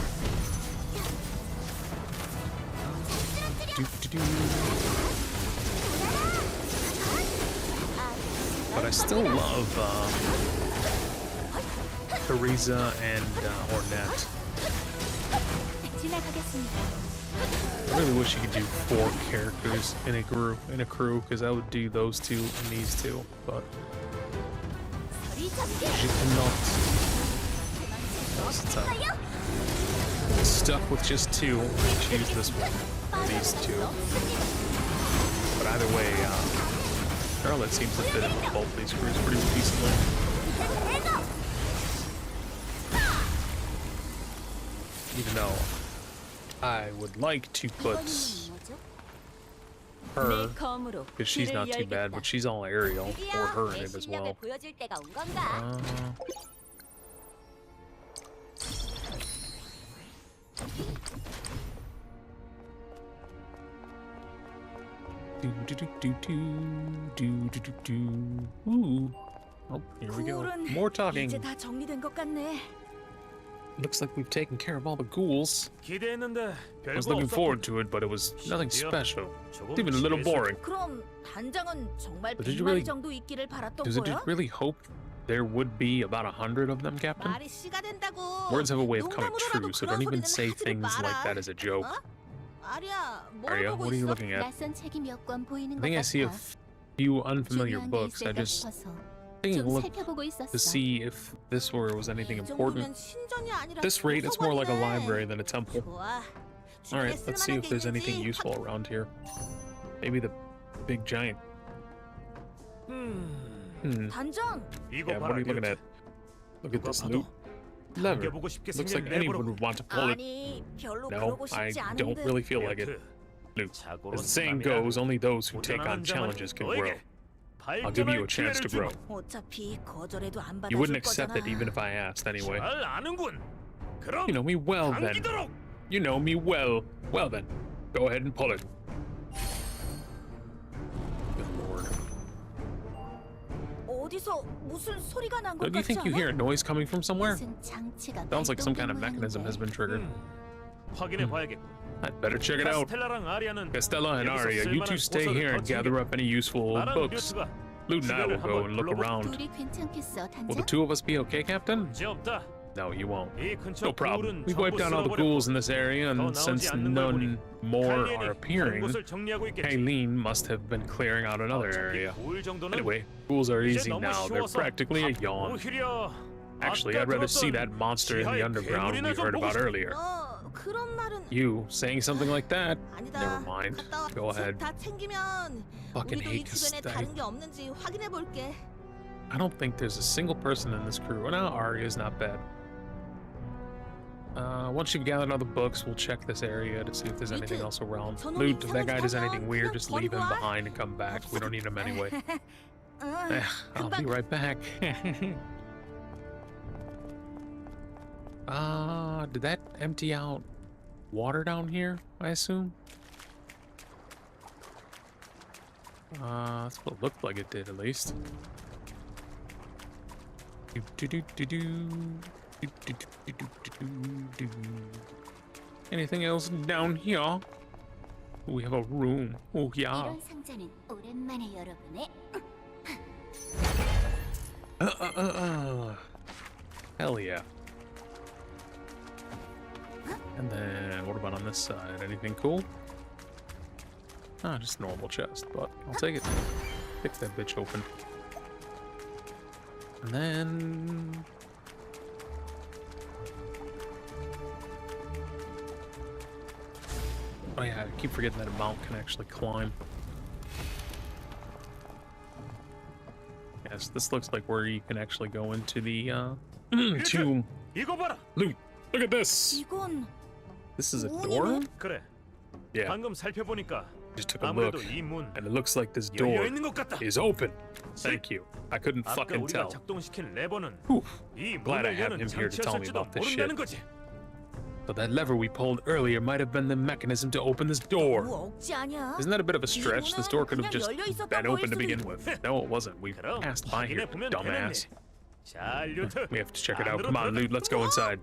Do-do-do. But I still love Teresa and Ornette. I really wish you could do 4 characters in a crew, because I would do those 2 and these 2, but you cannot. So, stuck with just 2. Choose this one, or these 2. But either way, Charlotte seems to fit in with both these crews pretty decently. Even though I would like to put her, because she's not too bad, but she's all aerial, or her in it as well. Ooh. Oh, here we go. More talking. Looks like we've taken care of all the ghouls. I was looking forward to it, but it was nothing special. Even a little boring. But did you really? Does it just really hope there would be about 100 of them, Captain? Words have a way of coming true, so don't even say things like that as a joke. Arya, what are you looking at? I think I see a few unfamiliar books. I just taking a look to see if this was anything important. At this rate, it's more like a library than a temple. Alright, let's see if there's anything useful around here. Maybe the big giant. Yeah, what are you looking at? Look at this loot. Lever. Looks like anyone would want to pull it. No, I don't really feel like it. Loot. As the saying goes, only those who take on challenges can grow. I'll give you a chance to grow. You wouldn't accept it even if I asked anyway. You know me well then. You know me well. Well then, go ahead and pull it. Good lord. Don't you think you hear a noise coming from somewhere? Sounds like some kind of mechanism has been triggered. I'd better check it out. Castella and Arya, you two stay here and gather up any useful old books. Lute and I will go and look around. Will the 2 of us be okay, Captain? No, you won't. No problem. We've wiped out all the ghouls in this area, and since none more are appearing, Aileen must have been clearing out another area. Anyway, ghouls are easy now. They're practically a yawn. Actually, I'd rather see that monster in the underground we heard about earlier. You saying something like that? Never mind. Go ahead. Fucking hate I don't think there's a single person in this crew. Well, now Arya's not bad. Once you've gathered all the books, we'll check this area to see if there's anything else around. Lute, if that guy does anything weird, just leave him behind and come back. We don't need him anyway. I'll be right back. Did that empty out water down here, I assume? That's what it looked like it did, at least. Anything else down here? We have a room. Oh, yeah. Hell yeah. And then, what about on this side? Anything cool? Ah, just normal chest, but I'll take it. Pick that bitch open. And then... oh yeah, I keep forgetting that a mount can actually climb. Yes, this looks like where you can actually go into the, tomb. Loot! Look at this! This is a door? Yeah. Just took a look, and it looks like this door is open. Thank you. I couldn't fucking tell. Whew. Glad I have him here to tell me about this shit. So that lever we pulled earlier might have been the mechanism to open this door. Isn't that a bit of a stretch? This door could have just been open to begin with. No, it wasn't. We passed by here, dumbass. We have to check it out. Come on, Lute, let's go inside.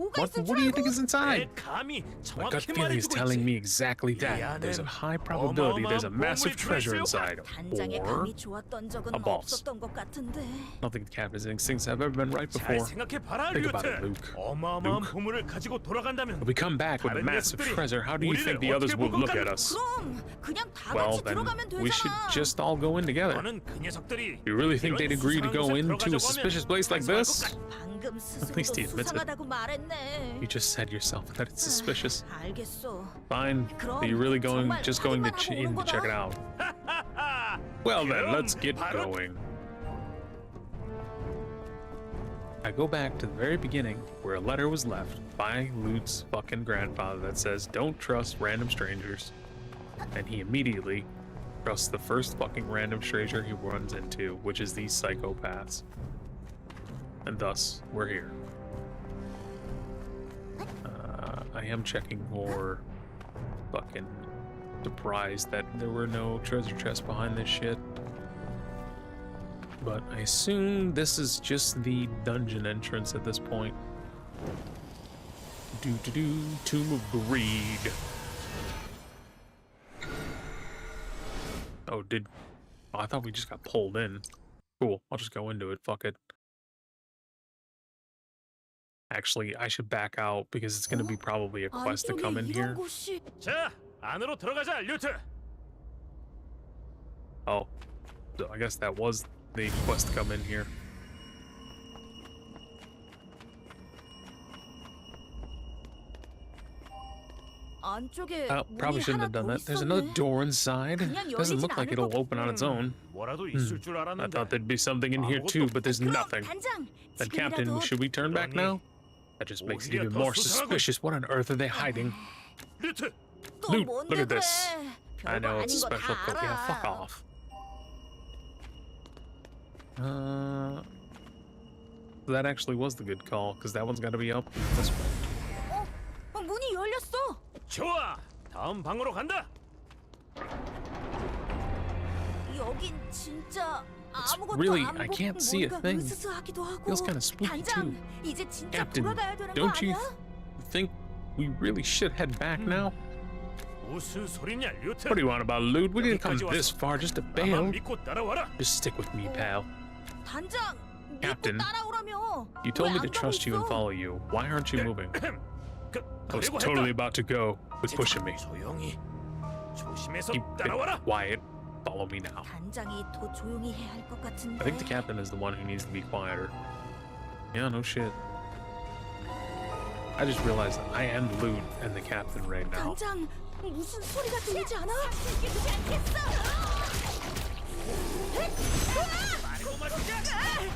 What do you think is inside? 내 감이 My gut 정확히 feeling is 말해주고 telling 있지. me exactly that. There's a high probability there's a massive treasure inside. 단장의 Or 감이 좋았던 적은 a boss. 없었던 것 같은데. I don't think the captain's instincts have ever been right 잘 before. 생각해봐라, Think about 류트. it, Luke. 어마어마한 Luke. 보물을 가지고 돌아간다면 If we come back with a 다른 massive 녀석들이 treasure, how do you 우리를 think the others 어떻게 will 볼 look 것 at 같- us? 그럼 그냥 다 Well, 같이 then 들어가면 we should 되잖아. just all go in together. 너는 그 녀석들이 You really think 이런 they'd agree to 수상한 go 곳에 into a 들어가자고 suspicious 하면 place like 반성할 this? 것 같- 방금 At least he 스스로도 admits it. 수상하다고 말했네. You just said yourself that it's suspicious. 알겠어. Fine. Are you really just going to in to check it out? Well then, let's get going. I go back to the very beginning where a letter was left by Lute's fucking grandfather that says, "Don't trust random strangers." And he immediately trusts the first fucking random stranger he runs into, which is these psychopaths. And thus, we're here. I am checking for fucking surprised that there were no treasure chests behind this shit. But I assume this is just the dungeon entrance at this point. Tomb of Greed. Oh, I thought we just got pulled in. Cool, I'll just go into it, fuck it. Actually, I should back out because it's gonna be probably a quest to come in here. 자, 안으로 들어가자, 류트. Oh, so I guess that was the quest to come in here. Probably shouldn't have done that. There's another door inside. Doesn't look like it'll open on its own. 뭐라도 있을 줄 I 알았는데. thought there'd be something in here too, but there's nothing. Then, Captain, should we turn back now? That just makes it even more suspicious. What on earth are they hiding? 류트, Loot, look at this. I know it's a special code. Yeah, fuck off. That actually was the good call, because that one's got to be up this way. 문이 열렸어. 좋아. 다음 방으로 간다. 여긴 진짜 아무것도 really- 안 I 보고 can't see a 뭔가 thing. 으스스하기도 하고. Feels kinda spooky, 단장, too. 이제 진짜 Captain, 돌아가야 되는 거 don't you 아니야? think we really should head back now? 무슨 소리냐, 류트? What do you want about loot? We didn't come this far just to 나만 bail. 믿고 따라와라. Just stick with me, pal. 단장, 믿고 Captain, 따라오라며. You told 왜 me 안 to 가고 trust you and 있어? follow you. Why aren't you moving? I was 가려고 totally 했다. about to go. Quit pushing me. 조용히. 조심해서 Keep it 따라와라. quiet. Follow me now. 단장이 더 조용히 해야 할 것 같은데. I think the captain is the one who needs to be quieter. Yeah, no shit. I just realized I am Loot and the captain right now. 단장, 무슨 소리가 들리지 않아? 들키지 않겠어.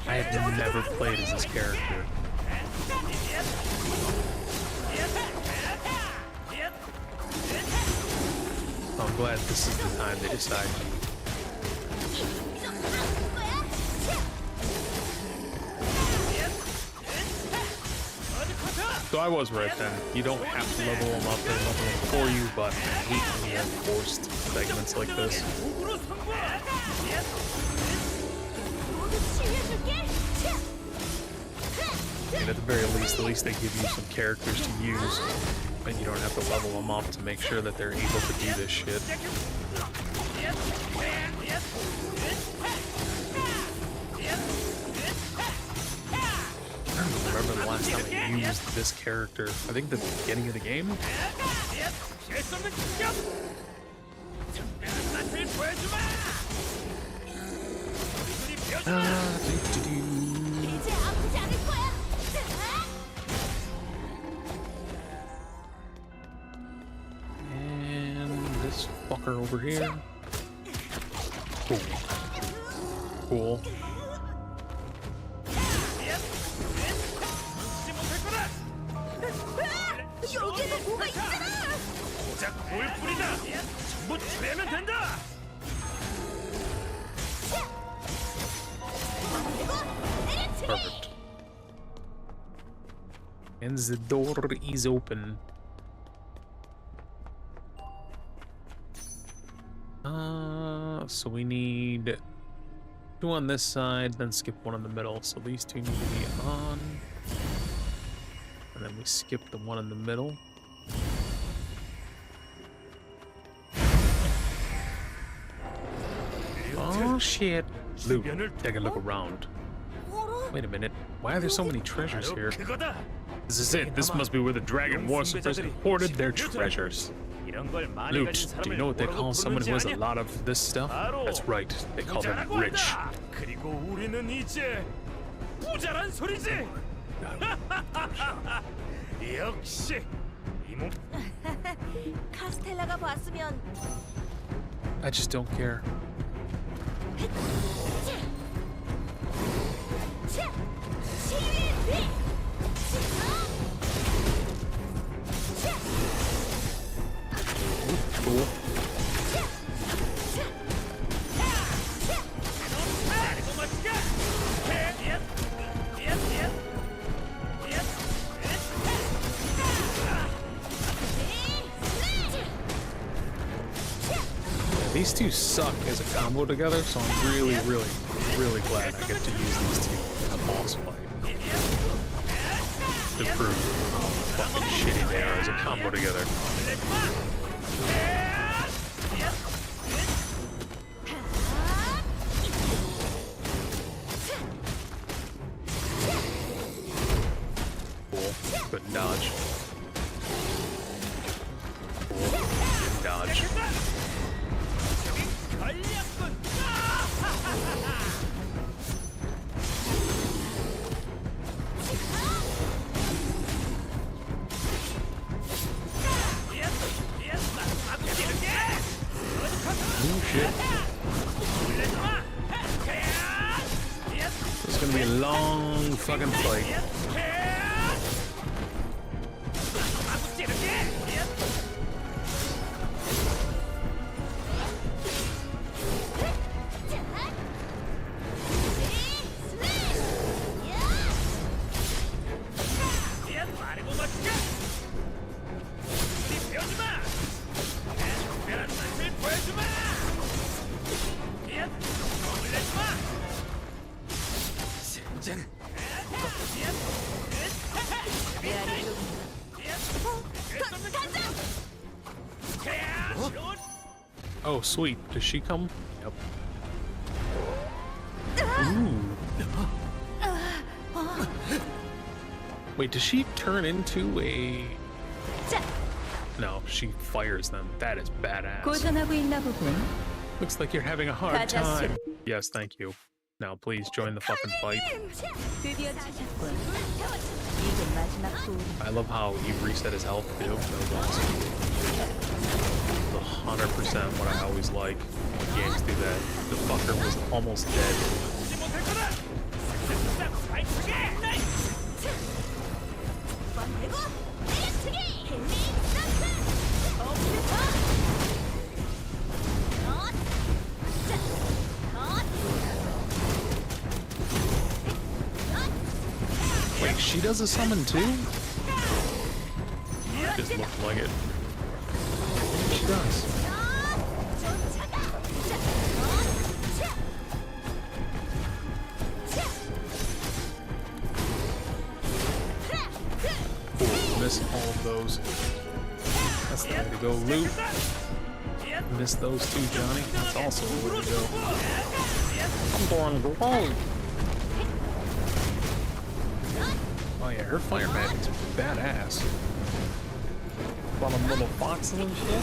I have never played as this character. I'm glad this is the time they decide to. So I was right then. You don't have to level them up, they're leveling for you, but I hate when you have forced segments like this. 모두 치유해줄게. And at the very least, they give you some characters to use, and you don't have to level them up to make sure that they're able to do this shit. I don't remember the last time I used this character. I think the beginning of the game? 이제 아프지 않을 거야. And this fucker over here. Cool. Cool. 여기에도 뭐가 있잖아. 자, 골뿌리다. 전부 빼면 된다. Perfect. And the door is open. So we need two on this side, then skip one in the middle. So these two need to be on. And And then we skip the one in the middle. Oh shit. Luke, take a look around. Wait a minute. Why are there so many treasures here? 그거다. This is it. This must be where the dragon worshippers hoarded their treasures. 이런 걸 많이 Loot, 가진 do you 사람을 know what they 뭐라고 call someone who has a 부르는지 lot of this stuff? 바로 That's right. They call them 부자라고 rich. 한다. 그리고 우리는 이제 부자란 소리지. 역시 이몸 카스텔라가 봤으면 I just don't care. Cool. These two suck as a combo together, so I'm really glad I get to use these two in a boss fight. To prove how fucking shitty they are as a combo together. Cool. Good dodge. Cool. Good dodge. Oh shit. This is gonna be a long fucking fight. Oh, sweet. Does she come? Yep. Ooh. Wait, does she turn into a... No, she fires them. That is badass. 고전하고 있나 보군. Looks like you're having a hard time. Yes, thank you. Now please join the fucking fight. 드디어 찾았군. 이제 마지막 도움. I love how he reset his health too. That was awesome. 100% what I always like when games do that. The fucker was almost dead. Wait, she does a summon too? Just looked like it. She does. Cool, miss all of those. That's the way to go, Loot. Miss those too, Johnny. That's also the way to go. I'm going to go. Oh yeah, her fire magic's badass. All them little foxes and shit.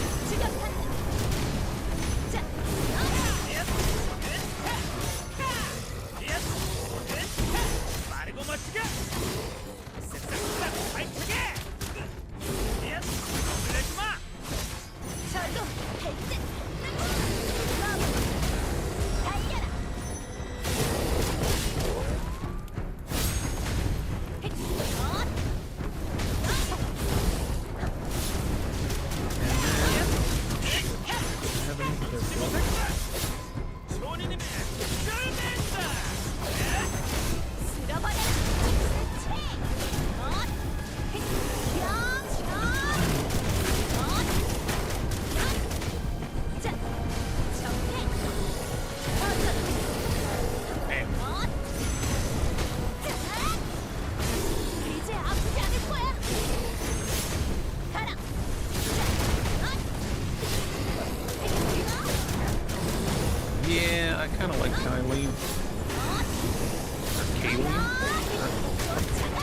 Kathleen. Or Kayleen?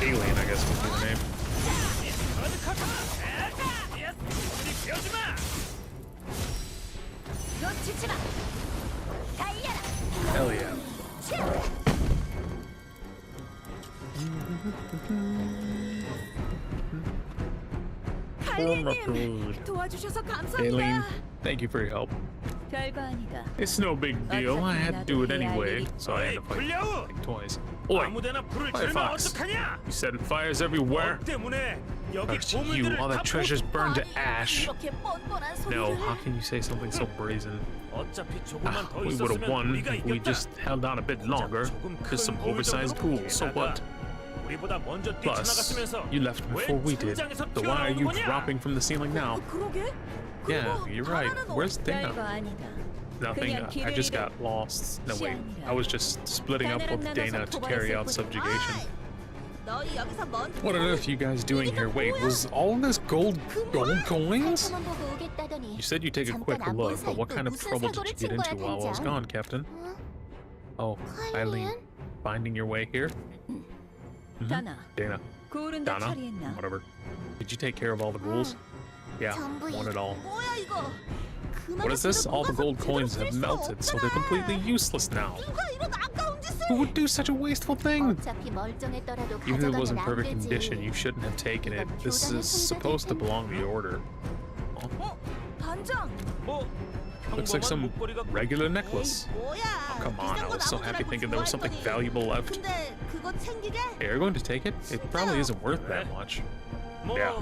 Kayleen, I guess would be the name. Hell yeah. 칼리님, 도와주셔서 Kayleen, 감사합니다. thank you for your help. 별거 아니다. It's no big deal. I had to do it anyway, so I had to fight like twice. Oi! 아무데나 불을 Firefox. 지르면 어떡하냐? You setting fires everywhere? 때문에 여기 Curse you, 보물들을 all 다 that treasure's burned to ash. 이렇게 뻔뻔한 No, 소리를. how can you say something so brazen? 어차피 조금만 더 We would have 있었으면 won 우리가 if we 이겼다. just held on a bit longer. 조금 Just some 큰 oversized 고물정으로 pools, so what? 우리보다 먼저 Plus, 뛰쳐나갔으면서 you left before we did, 천장에서 so why are you 튀어나오는 거냐? dropping from the ceiling now? 그러게? Yeah, 그거 you're right. 하나는 Where's 별거 Dana? 아니다. Nothing. I just got lost. No, wait. I was just splitting up with Dana to carry out subjugation. 너희 여기서 뭔 What on earth are you guys doing here? Wait, was all this gold coins? You said you'd take a quick look, but what kind of trouble did you get into while I was gone, Captain? Oh, Eileen, finding your way here? Dana. Dana. 굴은 다 Donna? 처리했나? Whatever. Did you take care of all the ghouls? Yeah, one at all. 뭐야 이거? What is this? All the gold coins have melted, so they're completely useless now. 누가 이런 아까운 짓을? Who would do such a wasteful thing? Even if it was in 가져가면 perfect 안 되지. condition, you shouldn't have taken it. This is supposed to belong to the Order. 반장. 뭐 Looks like some 목걸이가 regular necklace. 뭐야? Come on, I was so happy thinking there was something valuable left. 근데 그거 챙기게? Hey, you're going to take it? It probably isn't worth that much. 뭐 Yeah.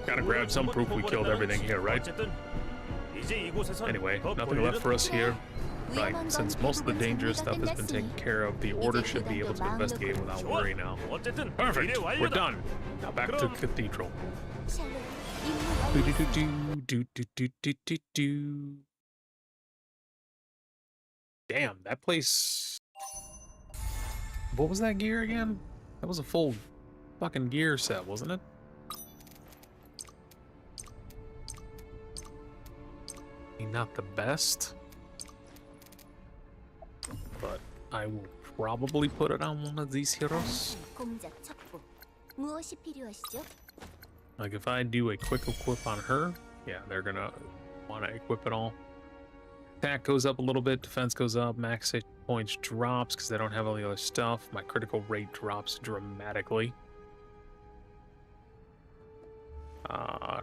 Gotta grab some proof we killed everything here, right? 어쨌든 이제 이곳에선 Anyway, 더 nothing 볼 left for us here. Right, 위험한 건 since most of the 대부분 dangerous stuff has been 정리가 taken care of, the Order should be able to 마음도 investigate without 좋아. worry now. 어쨌든 Perfect, 일의 we're 완료다. done. Now back to 그럼- Cathedral. 샬롯, 임무 완료. Do. Damn, that place. What was that gear again? That was a full fucking gear set, wasn't it? Not the best, but I will probably put it on one of these heroes. 공작 첩보. 무엇이 필요하시죠? Like if I do a quick equip on her, yeah, they're gonna want to equip it all. Attack goes up a little bit, defense goes up, max hit points drops because they don't have all the other stuff. My critical rate drops dramatically.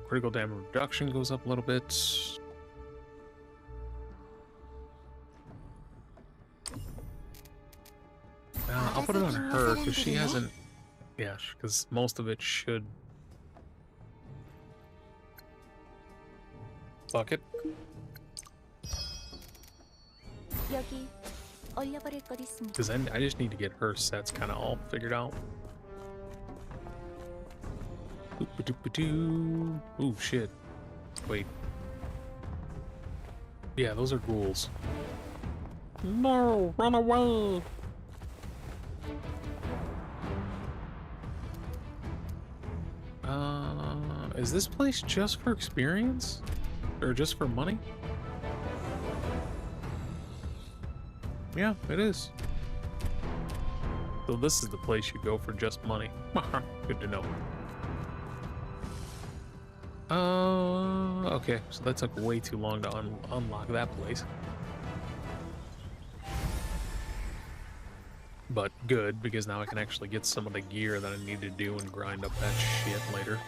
Critical damage reduction goes up a little bit. I'll put it on her because she hasn't. Yeah, because most of it should. Bucket. 여기 얼려버릴 것 있습니다. Because I just need to get her sets kind of all figured out. Oop-a-doop-a-doo. Ooh, shit. Wait. Yeah, those are ghouls. No, run away! Is this place just for experience? Or just for money? Yeah, it is. So this is the place you go for just money. Good to know. Okay, so that took way too long to unlock that place. But good, because now I can actually get some of the gear that I need to do and grind up that shit later.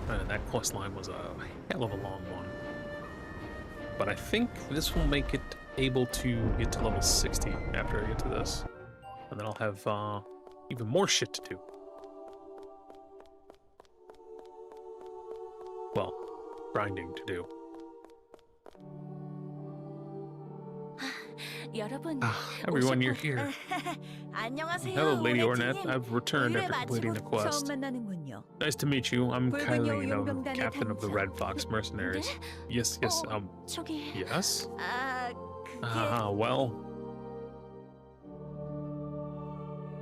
And that quest line was a hell of a long one. But I think this will make it able to get to level 60 after I get to this. And then I'll have even more shit to do. Well, grinding to do. 여러분. Everyone, you're here. 안녕하세요. Hello, Lady 오래트님. Ornette. I've returned 우리를 after completing the 마치고 quest. 처음 만나는군요. Nice to meet you. I'm 붉은 Kylene, 용병단의 captain of the 단장. Red Fox Mercenaries. Yes, 저기. yes? 그게 Well.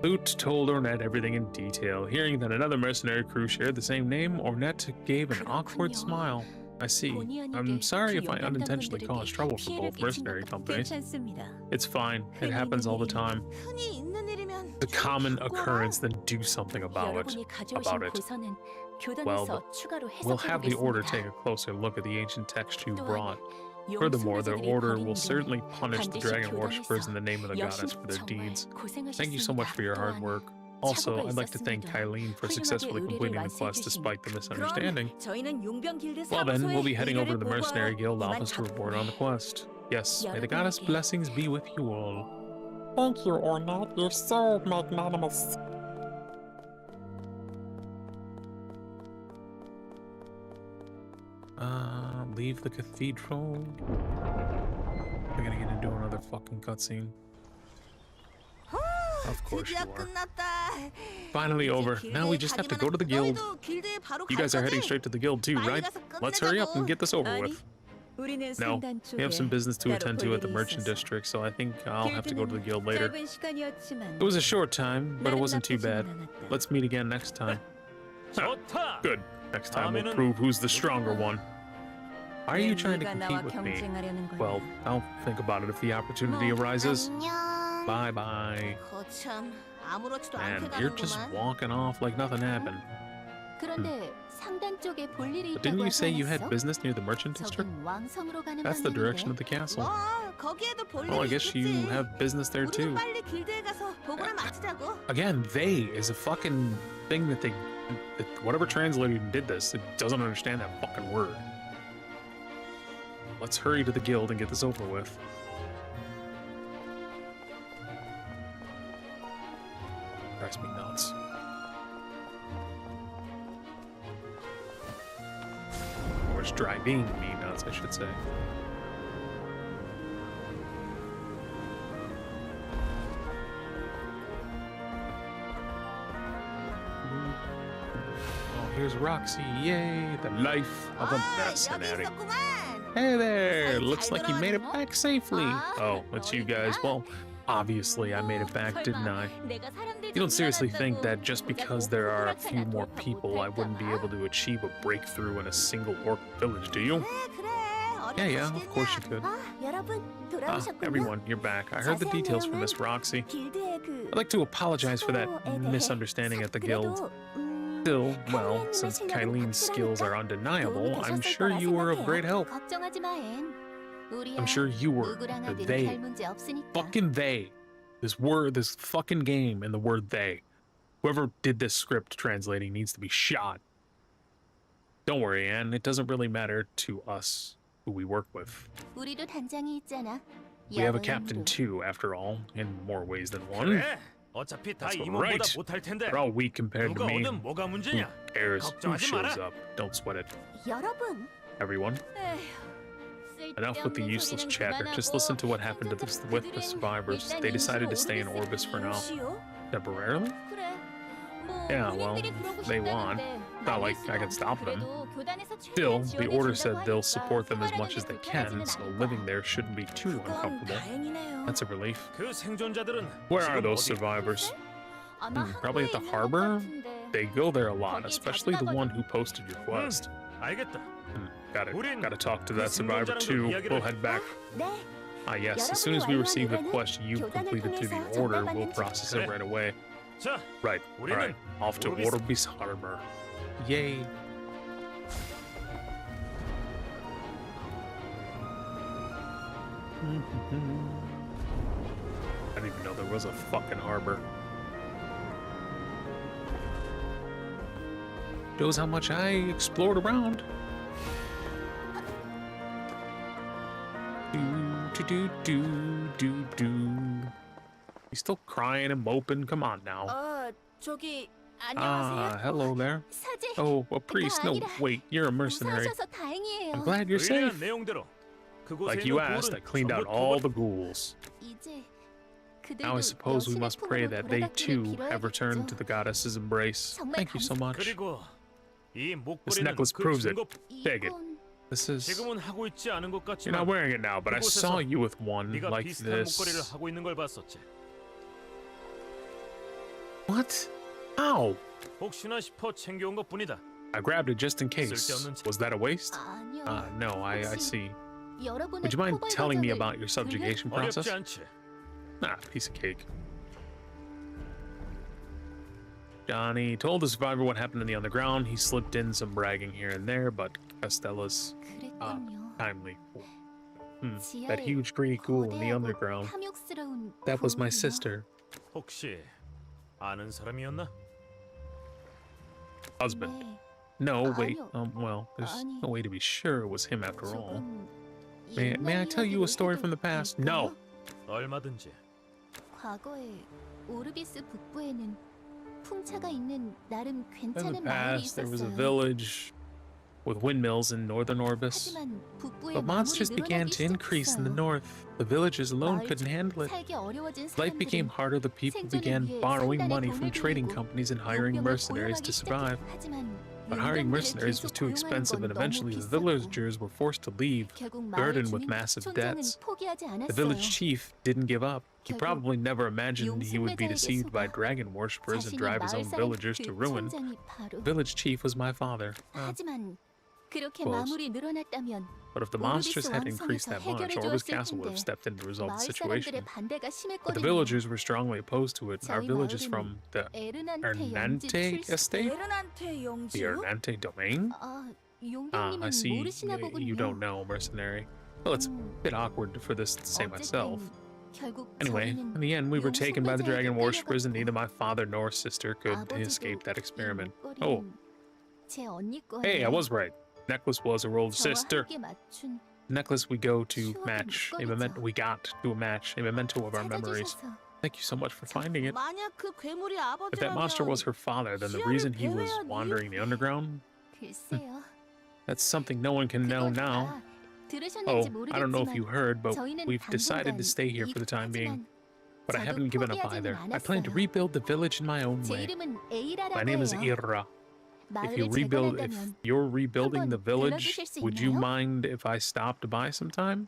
Lute told Ornette everything in detail. Hearing that another mercenary crew shared the same name, Ornette gave an awkward 그렇군요. smile. I see. 본의 아니게 I'm sorry if I 그 unintentionally 연합단들에게 caused trouble for 피해를 both 끼친 mercenary 것도 companies. 괜찮습니다. It's fine. It 흔히 happens all the 있는 time. 흔히 있는 일이면 It's a common occurrence, then do something about it. 여러분이 가져오신 it. 고서는 Well, 교단에서 추가로 We'll have the order 해석해보겠습니다. take a closer look at the ancient text you 또한 brought. Furthermore, the 용순례자들이 order 벌인 will certainly 일은 punish the 반드시 dragon worshippers in the name of the 여신 goddess for their 정말 deeds. Thank you so much for your hard 고생하셨습니다. work. Also, 착오가 I'd like to thank 있었습니다. Kylene for 훌륭하게 successfully 의뢰를 completing the quest 완수해주신 despite the misunderstanding. 그럼 저희는 용병 길드 Well then, we'll be 사무소에 heading over to 의뢰를 the Mercenary 보고하러 Guild 이만 office to report 가보네. on the quest. Yes, may the goddess 여러분에게 blessings be with you all. Thank you, Ornette. You're so magnanimous. Leave the cathedral. We're gonna get into another fucking cutscene. Of course you 드디어 are. 끝났다. Finally over. 이제 Now we 길드에 just have to 가기만 go to the 하- guild. 너희도 길드에 바로 You 갈 guys are heading 거지? straight to the guild too, 빨리 right? 가서 Let's hurry up and 끝내자고. get this over 아니, with. 우리는 No, 성단 we have some 쪽에 business to 따로 attend 볼 to at the 일이 merchant 있어서. district, so I think I'll have to go to the guild later. 짧은 시간이었지만 It was a short time, but it 나름 wasn't too bad. 나쁘지는 않았다. Let's meet again next time. 좋다. Good. Next time we'll 다음에는 prove who's the stronger one. Why are you trying to 네가 compete 나와 with me? 경쟁하려는 거야. Well, I'll think about it if the opportunity arises. 안녕. Bye bye. 거참 아무렇지도 Man, 않게 you're just 가는구만. walking off like nothing happened. 그런데 상단 쪽에 볼 일이 But didn't 있다고 you 하지 say you had 않았어? business near the merchant district? 저긴 왕성으로 가는 That's the direction of 방향인데. the castle. 뭐 거기에도 볼 Well, I 일이 guess you 있겠지. have business there 우리는 too. 빨리 길드에 가서 보고나 마치자고. Again, they is a fucking thing that whatever translator did this, it doesn't understand that fucking word. Let's hurry to the guild and get this over with. Drives me nuts. Or it's driving me nuts, I should say. Oh, here's Roxy. Yay, the life of a 아, 여기 mercenary. 있었구만. Hey there! Sorry, Looks like you made it back safely. Ah, Oh, it's you guys. Well, obviously I made it back, didn't I? You don't seriously think that just because there are a few more people, I wouldn't be able to achieve a breakthrough in a single orc village, do you? 그래. Yeah, of course you could. 아, 여러분 Ah, 돌아오셨군요. everyone, you're back. I heard the details from Miss Roxy. 길드의 그 I'd like to apologize for that 수고에 대해 misunderstanding at the guild. 그래도, Still, well, 카일린님의 since 실력은 Kylene's skills are 확실하니까 undeniable, 도움이 I'm 되셨을 sure 거라 you were of 생각해요. great help. 걱정하지 마, 앤. 우리야 I'm sure you were. 누구랑 The 하든 they. 별 문제 없으니까. Fucking they. This fucking game and the word they. Whoever did this script translating needs to be shot. Don't worry, Anne. It doesn't really matter to us who we work with. 우리도 단장이 있잖아. We have a 여왕의 captain 힘으로. too, after all, in more ways than one. 그래. 어차피 다 That's 이모보다 right. 못할 텐데. They're all weak compared to 누가 me. 오든 뭐가 Who 문제냐? cares? Who 걱정하지 shows 마라. up? Don't sweat it. 여러분. Everyone. Enough with the useless chatter. Just listen to what happened to with the survivors. They decided to stay in Orbis for now. Temporarily? Yeah, well, they want. Not like I can stop them. Still, the order said they'll support them as much as they can, so living there shouldn't be too 그건 uncomfortable. 다행이네요. That's a relief. 그 생존자들은 Where are 지금 those 어디? survivors? Probably at the harbor? They go there a lot, especially the one who posted your quest. 알겠다. Gotta talk to that survivor too. We'll head back. 네. Ah yes, as soon as we receive the quest you've completed through the order, we'll process it right away. 자, Right, alright. Off to Orbis. Orbis Harbor. Yay. I didn't even know there was a fucking harbor. Shows how much I explored around. Do. You still crying and moping? Come on now. 저기 Ah, hello there. 사제. Oh, a priest. No, wait, you're a mercenary. 무사하셔서 다행이에요. I'm glad you're 의뢰한 safe. 내용대로 그곳에 Like 있는 you asked, I 돌은 cleaned out 전부 all the ghouls. 이제 Now I 그들도 suppose we 여신의 must pray 품으로 that they 돌아가기를 too have returned 빌어야겠죠. to the goddess's embrace. 정말 Thank you so much. 그리고 이 This 목걸이는 necklace 그 proves it. 증거 Take it. 이건 This is... 지금은 하고 있지 않은 것 You're not 같지만 wearing it now, but I saw you with one 네가 like 비슷한 목걸이를 this. 하고 있는 걸 봤었지. What? How? 혹시나 싶어 챙겨온 것뿐이다. I grabbed it just in case. Was that a waste? 아니요. No, I 혹시 see. 여러분의 Would you mind 포괄 telling me 과정을 about your subjugation 어렵지 process? 않지. Nah, piece of cake. Johnny told the survivor what happened in the underground. He slipped in some bragging here and there, but Costello's 그랬군요. timely. That 지하에 huge greedy ghoul in the 거대하고 underground. 탐욕스러운 That was my 거울이요? sister. 혹시 아는 사람이었나? Husband. 네, No, wait. 아니요. Well, there's 아니, no way to be sure it was him after all. 조금 May I 옛날 tell you a 이야기를 story 해도 from the past? 될까요? No. 얼마든지. 과거에 오르비스 북부에는 풍차가 있는 나름 In the 괜찮은 마을이 past, there was a 있었어요. village with windmills in northern Orbis. 하지만 북부의 But monsters 마물이 began 늘어나기 to increase in the 시작했어요. north. The villagers alone 마을 couldn't handle it. 살기 어려워진 Life became 사람들은 harder. The people 생존을 began 위해 borrowing 상단의 money 돈을 from trading 빌리고 companies and hiring 용병을 mercenaries to 고용하기 survive. 하지만 But hiring 용병들을 mercenaries was 계속 too 고용하는 expensive, 건 and 너무 eventually the 비쌌고 villagers were forced to leave, 결국 마을 burdened with 주민 massive 촌장은 debts. 포기하지 The village 않았어요. chief didn't give up. He 결국 probably never imagined he would be 용순매자에게 deceived by 속아 dragon worshippers and 자신이 drive his 마을 own 사람 villagers to 그 ruin. 촌장이 바로 Village chief was my father. 하지만 그렇게 Close. 마물이 늘어났다면 But if the 오르비스 monsters had increased 왕성에서 that much, 해결해 Orbis 주었을 Castle would have 텐데 stepped in to resolve the 마을 situation. 사람들의 반대가 But the 심했거든요. villagers were strongly opposed to it. Our 저희 village is 마을은 from the 에르난테 영지 Ernante 출신. estate? 에르난테 The 영지요? Ernante domain? 아, I 용병님은 see. 모르시나 보군요. You don't know, mercenary. Well, it's a bit awkward for this to say myself. 결국 Anyway, 저희는 in the end, we were taken by the dragon 용순매자에게 worshippers, and 끌려갔고 neither my father nor sister could 아버지도 escape that 이 experiment. 목걸이는 Oh, 제 언니 거예요. hey, I was right. Necklace was her older 저와 sister. 함께 맞춘 Necklace we go to 추억의 match. A 목걸이죠. memento. We got to a match. A memento of our memories. 찾아주셔서 Thank you so much for finding it. 만약 그 괴물이 If that monster 아버지라면 was her father, then the 시야를 reason he was 배회한 이유? wandering the underground, 글쎄요. that's something no one can know 그걸 now. 다 Oh, 들으셨는지 I don't know if you 모르겠지만 heard, but 저희는 we've decided to 당분간 stay here for the time being. 하지만 But I 저도 haven't given up 포기하지는 either. I plan to 않았어요. rebuild the village in my own 제 way. 이름은 에이라라고 My name is 해요. Ira. If 마을을 you rebuild, if 재건한다면 you're rebuilding the 한번 village, 들러주실 수 would you 있나요? mind if I stopped by sometime?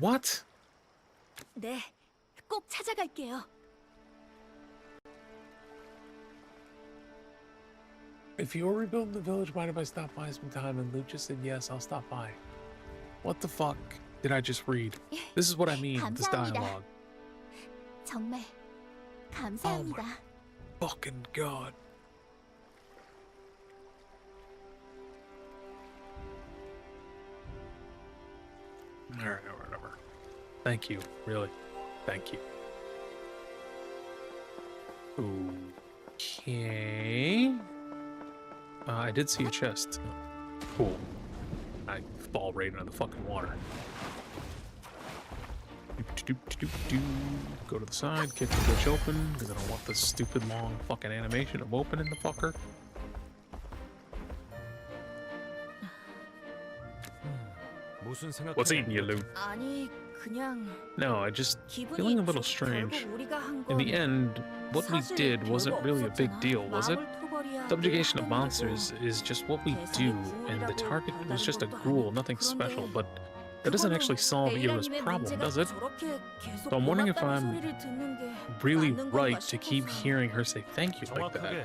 What? 네, 꼭 찾아갈게요. If you're rebuilding the village, mind if I stop by sometime? And Luke just said, yes, I'll stop by. What the fuck did I just read? This is what I mean, this 감사합니다. dialogue. 정말 감사합니다. Fucking God. Alright, whatever. Thank you, really. Thank you. Okay. I did see a chest. Cool. I fall right into the fucking water. Doop-de-doop-de-doop-doo. Go to the side, kick the bitch open, because I don't want this stupid long fucking animation of opening the fucker. 무슨 생각? What's eating you, Lou? 아니, 그냥 No, I just 기분이 feeling a little 좀 strange. 결국 우리가 한 In 건 the end, what we 사실 did wasn't 별거 really a big 없었잖아. deal, was it? 마물 토벌이야 Subjugation of 하던 monsters 거고. is just what we 대상이 do, and the 구원이라고 target was just a 별다른 것도 ghoul, 아니고. nothing special, 그런데 but that doesn't actually solve Ira's 에이라님의 problem, 문제가 does it? 저렇게 계속 So I'm wondering if 고맙다는 I'm 소리를 듣는 게 really 맞는 건가 right to keep 싶어서. hearing her say thank you like that. 정확하게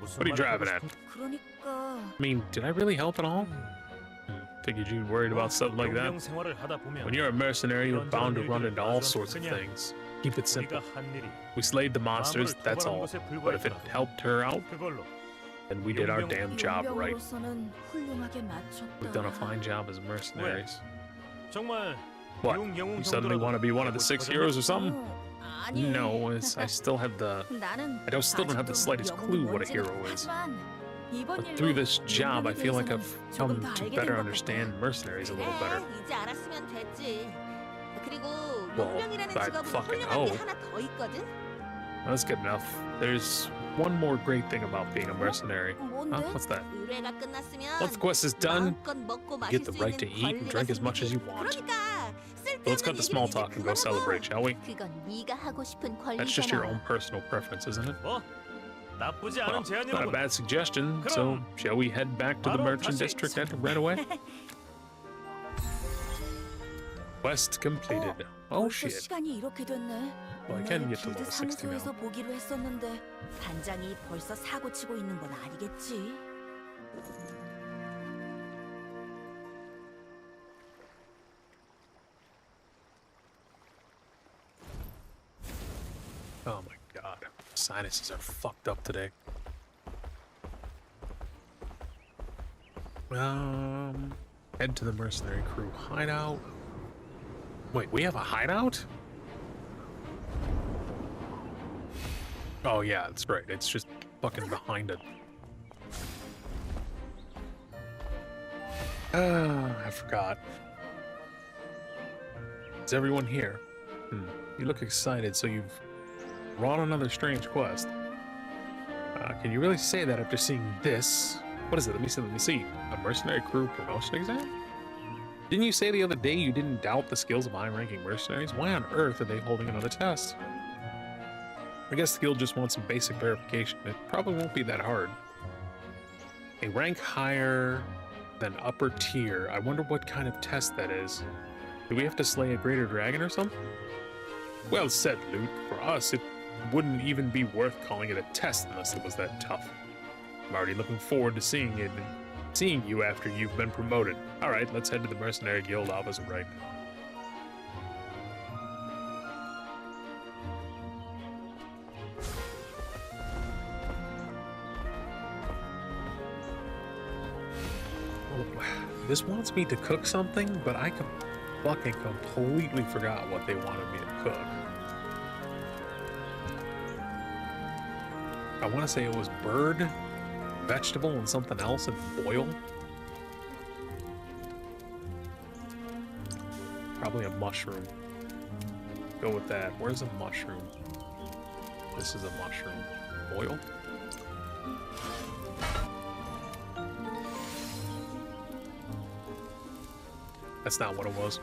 무슨 What are you 말을 driving 하고 at? 그러니까 I mean, did I really help at all? Figured you'd worried about something like that. 용병 생활을 하다 보면 When you're a mercenary, you're bound to run into all sorts of 그냥 things. Keep it simple. 우리가 한 일이 We slayed the monsters, 마음을 that's 토벌한 all. 것에 But if it 불과했더라도 helped her out, 그걸로 then we did our damn job right. 용병으로서는 훌륭하게 맞췄다. We've done a fine job as mercenaries. 정말 What? 용 영웅 You suddenly want to be one of the 6 heroes or something? 아니, No, I still have the... 나는 still don't have the 아직도 slightest 영웅이 clue what a 뭔지는 hero is. 하지만 이번 But 일로 through this job, I 용병에 feel like 대해서는 I've 조금 come 더 to 알게 better 된 것 understand 같아. mercenaries a little better. 이제 알았으면 됐지. 그리고 Well, 용병이라는 I 직업은 fucking 훌륭한 게 hope. 하나 더 있거든. That's good enough. There's one more great thing about being a mercenary. 뭔데? What's that? 의뢰가 끝났으면 Once the quest is done, 마음껏 먹고 you get 마실 the 수 right to 있는 eat and 권리가 drink as much as you 생기지. want. 그러니까 So let's cut the small talk and go celebrate, shall we? 그건 네가 하고 싶은 That's just your 권리잖아. own personal preference, isn't it? 뭐 나쁘지 Well, 않은 not a 제안이라고. bad suggestion. So, shall we head back to the 바로 merchant 다시 district right away? Quest completed. Oh 벌써 shit. 시간이 이렇게 됐네. Well, I can get to 길드 level 60 now. 상소에서 보기로 했었는데 단장이 벌써 사고 치고 있는 건 아니겠지? Oh my god. Sinuses are fucked up today. Head to the mercenary crew hideout. Wait, we have a hideout? Oh yeah, that's right. It's just fucking behind it. I forgot. Is everyone here? You look excited, so you've run another strange quest. Can you really say that after seeing this? What is it? Let me see. A mercenary crew promotion exam? Didn't you say the other day you didn't doubt the skills of high-ranking mercenaries? Why on earth are they holding another test? I guess the guild just wants some basic verification. It probably won't be that hard. A rank higher than upper tier. I wonder what kind of test that is. Do we have to slay a greater dragon or something? Well said, Lute. For us, it wouldn't even be worth calling it a test unless it was that tough. I'm already looking forward to seeing it and seeing you after you've been promoted. All right, let's head to the Mercenary Guild opposite right. This wants me to cook something, but I fucking completely forgot what they wanted me to cook. I want to say it was bird, vegetable, and something else, and boil. Probably a mushroom. Go with that. Where's a mushroom? This is a mushroom. Boil? That's not what it was.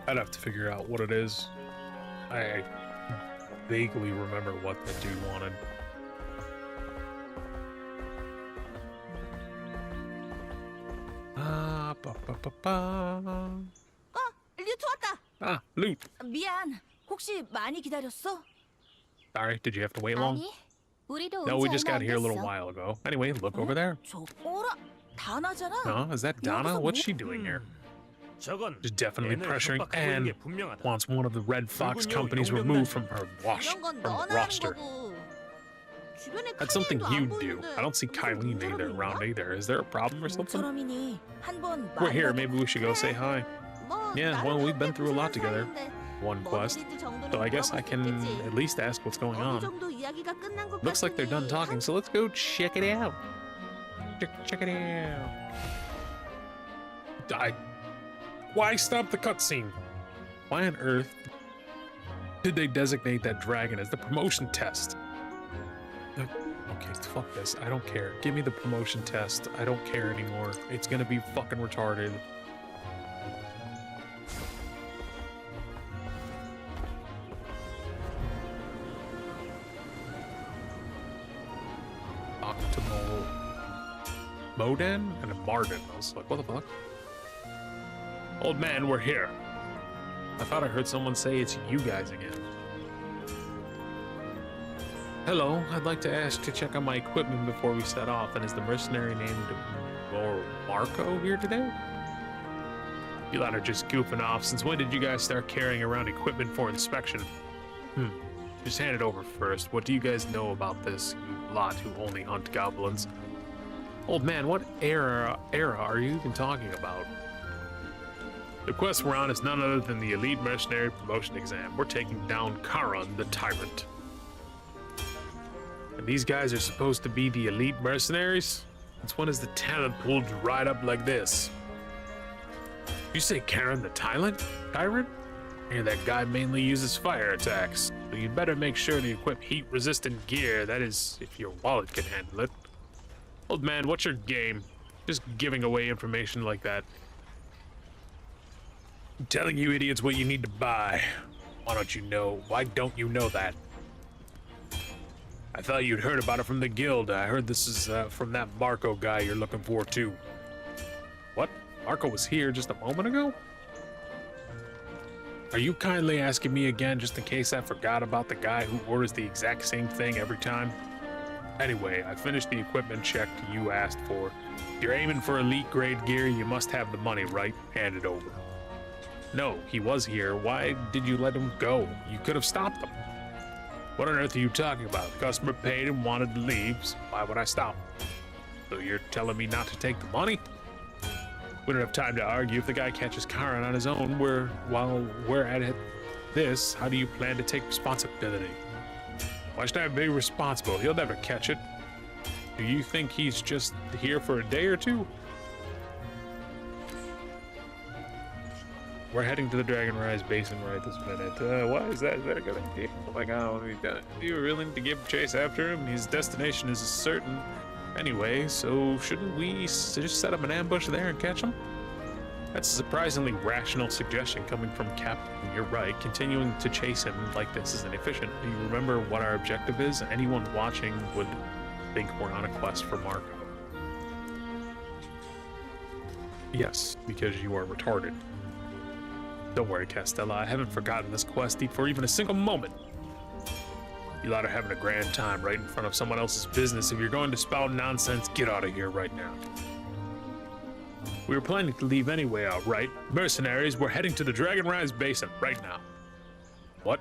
I'd have to figure out what it is. I vaguely remember what the dude wanted. 류트 왔다. Ah, loot. 미안. 혹시 많이 기다렸어? Sorry, did you have to wait long? 아니, 우리도 No, 오지 we just 얼마 got 안 here a little 됐어. while ago. Anyway, look over there. 저 어라 다나잖아. Huh? Is that Donna? 여기서 What's 뭐- she doing here? 저건 She's definitely 애널 pressuring 협박하고 있는 and 게 분명하다. wants one of the Red Fox 그리고요, companies 용병단. removed from her 이런 건 from 너나 the 하는 roster. 거고. 주변에 That's something 카이엔도 안 you'd do. 보이는데 I don't see 무슨 Kylene 사람이 either 있나? around either. Is there a problem or something? 모처럼이니 한번 We're here. 말이라도 Maybe we should go say hi. 뭐, Yeah, 나름 well, we've been 함께 through a lot 부르는 together. 사이인데 One 뭐 quest. 일인지 정도는 So I guess I 물어볼 수 can 있겠지. at least ask what's going 어느 on. 정도 이야기가 끝난 것 Looks like they're done 같으니 talking, so let's go check it out. Check it out. Why stop the cutscene? Why on earth did they designate that dragon as the promotion test? Okay, fuck this. I don't care. Give me the promotion test. I don't care anymore. It's gonna be fucking retarded. Optimal Moden and a Marden. I was like, what the fuck? Old man, we're here. I thought I heard someone say it's you guys again. Hello, I'd like to ask to check on my equipment before we set off, and is the mercenary named Marco here today? You lot are just goofing off. Since when did you guys start carrying around equipment for inspection? Just hand it over first. What do you guys know about this, you lot who only hunt goblins? Old man, what era are you even talking about? The quest we're on is none other than the Elite Mercenary Promotion Exam. We're taking down Charon, the Tyrant. And these guys are supposed to be the Elite Mercenaries? Since when is the talent pool dried up like this? You say Charon the Tyrant? I hear that guy mainly uses fire attacks, so you'd better make sure to equip heat-resistant gear, that is, if your wallet can handle it. Old man, what's your game? Just giving away information like that. I'm telling you idiots what you need to buy. Why don't you know that? I thought you'd heard about it from the guild. I heard this is from that Marco guy you're looking for too. What? Marco was here just a moment ago? Are you kindly asking me again just in case I forgot about the guy who orders the exact same thing every time? Anyway, I finished the equipment check you asked for. If you're aiming for elite grade gear, you must have the money, right? Hand it over. No, he was here. Why did you let him go? You could have stopped him. What on earth are you talking about? The customer paid and wanted to leave, so why would I stop him? So you're telling me not to take the money? We don't have time to argue. If the guy catches Chiron on his own, while we're at it, how do you plan to take responsibility? Why should I be responsible? He'll never catch it. Do you think he's just here for a day or two? We're heading to the Dragonrise Basin right this minute. Why is that? Is that a good idea? Oh my god, you were willing to give chase after him? His destination is certain anyway, so shouldn't we just set up an ambush there and catch him? That's a surprisingly rational suggestion coming from Captain. You're right. Continuing to chase him like this is inefficient. Do you remember what our objective is? Anyone watching would think we're on a quest for Marco. Yes, because you are retarded. Don't worry, Castella. I haven't forgotten this quest for even a single moment. You lot are having a grand time right in front of someone else's business. If you're going to spout nonsense, get out of here right now. We were planning to leave anyway, all right? Mercenaries, we're heading to the Dragonrise Basin right now. What?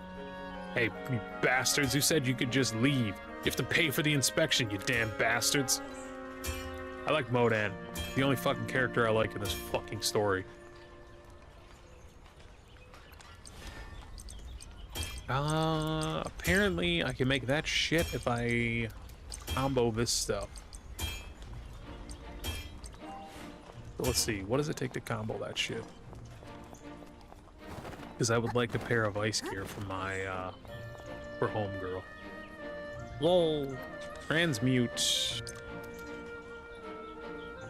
Hey, you bastards, who said you could just leave? You have to pay for the inspection, you damn bastards. I like Modan. The only fucking character I like in this fucking story. Apparently I can make that shit if I combo this stuff. So let's see, what does it take to combo that shit? Because I would like a pair of ice gear for my, for homegirl. Lol. Transmute.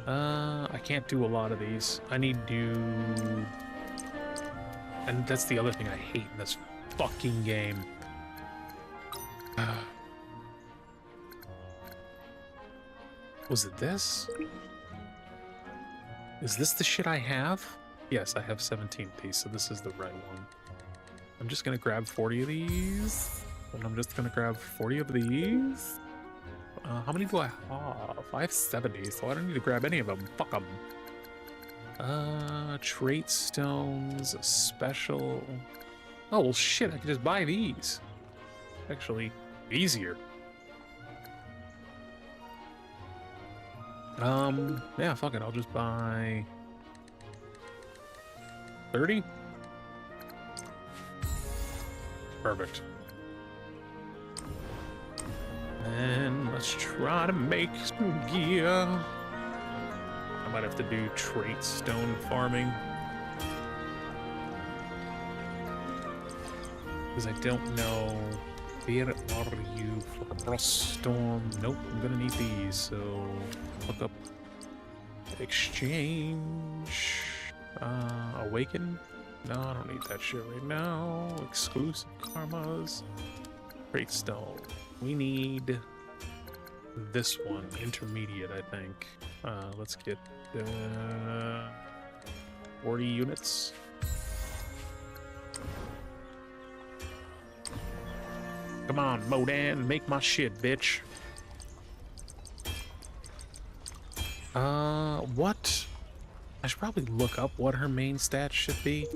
I can't do a lot of these. I need to... And that's the other thing I hate in this fucking game. Was it this? Is this the shit I have? Yes, I have 17 piece, so this is the right one. I'm just gonna grab 40 of these. And I'm just gonna grab 40 of these. How many do I have? I have 70, so I don't need to grab any of them. Fuck them. Trait stones, special. Oh, well, shit, I can just buy these. Actually, easier. Yeah, fuck it, I'll just buy 30? Perfect. And let's try to make some gear. I might have to do trait stone farming. Because I don't know. Where are you for frost storm? Nope, I'm gonna need these, so look up exchange. Awaken? No, I don't need that shit right now. Exclusive karmas. Great stone. We need this one, intermediate, I think. Let's get 40 units. Come on, Modan, make my shit, bitch. What? I should probably look up what her main stats should be.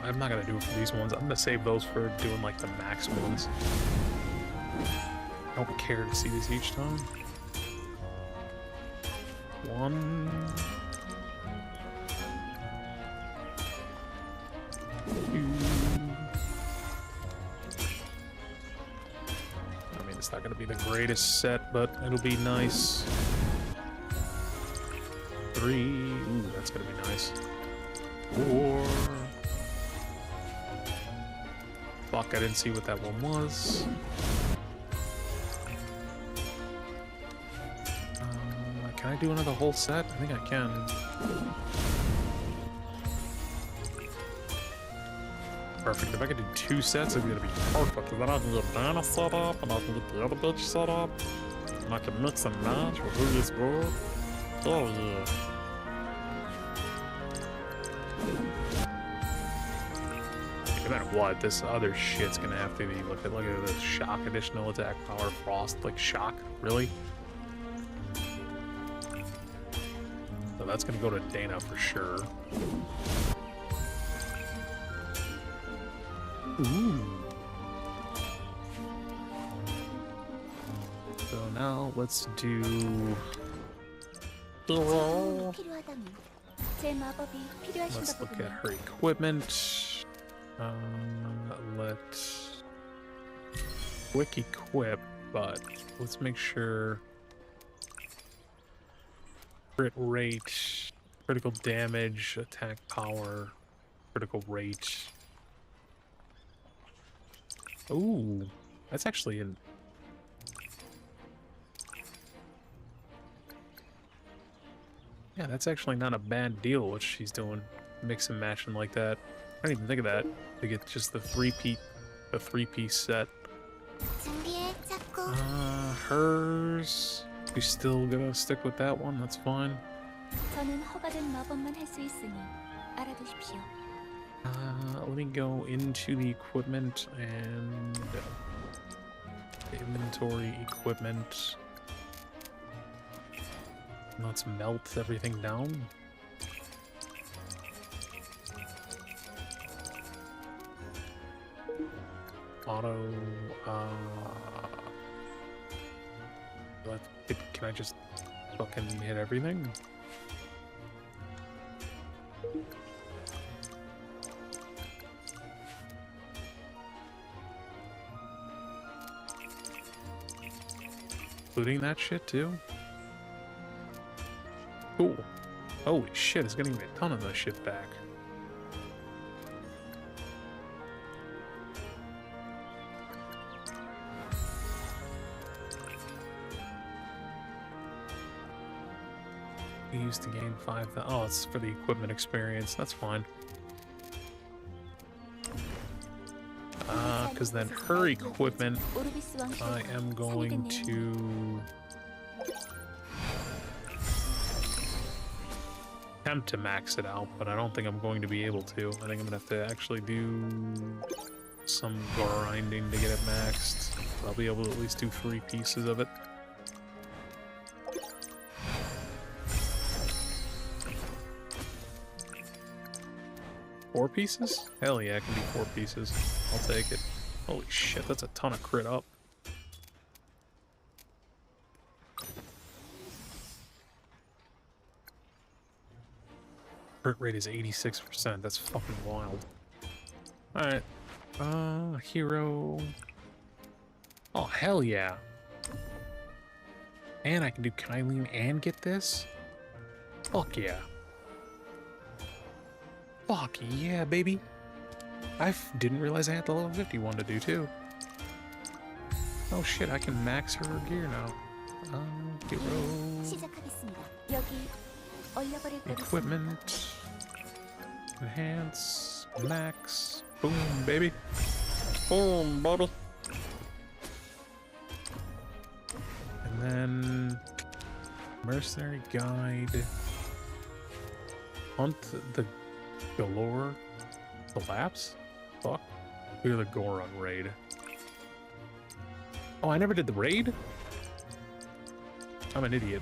I'm not gonna do it for these ones. I'm gonna save those for doing like the max ones. I don't care to see these each time. 1, 2. I mean, it's not gonna be the greatest set, but it'll be nice. 3. Ooh, that's gonna be nice. 4. Fuck, I didn't see what that one was. Can I do another whole set? I think I can. Perfect. If I could do 2 sets, it's gonna be perfect. Then I can get Dana set up, and I can get the other bitch set up, and I can mix and match with who is good. Oh yeah. No matter what, this other shit's gonna have to be looked at. Look at this shock, additional attack power, frost, like shock, really? So that's gonna go to Dana for sure. Ooh. So now let's do. 필요하다면 제 마법이 필요하신가 Let's look at 보군요. her equipment. Let's quick equip, but let's make sure crit rate, critical damage, attack power, critical rate. Ooh, that's actually an. Yeah, that's actually not a bad deal what she's doing, mix and matching like that. I didn't even think of that. To get just the three-piece set. 준비해, 자꾸. Hers. We still gonna stick with that one. That's fine. 저는 허가된 마법만 할 수 있으니 알아두십시오. Let me go into the equipment and inventory equipment. Let's melt everything down. Auto. Can I just fucking hit everything? Including that shit too? Cool. Holy shit, it's getting me a ton of that shit back. We used to gain 5,000. Oh, it's for the equipment experience. That's fine. Because then her equipment, I am going to attempt to max it out, but I don't think I'm going to be able to. I think I'm gonna have to actually do some grinding to get it maxed. I'll be able to at least do 3 pieces of it. Four pieces? Hell yeah, it can be 4 pieces. I'll take it. Holy shit, that's a ton of crit up. Crit rate is 86%. That's fucking wild. Alright. Hero. Oh, hell yeah. And I can do Kylene and get this? Fuck yeah. Fuck yeah, baby. I didn't realize I had the level 51 to do too. Oh shit, I can max her gear now. Hero. 시작하겠습니다. 여기 얼려버릴 곳 Equipment. Enhance. Max. Boom, baby. Boom, baby. And then Mercenary Guide. Hunt the Galore Collapse? Fuck. Clear the Goron raid. Oh, I never did the raid? I'm an idiot.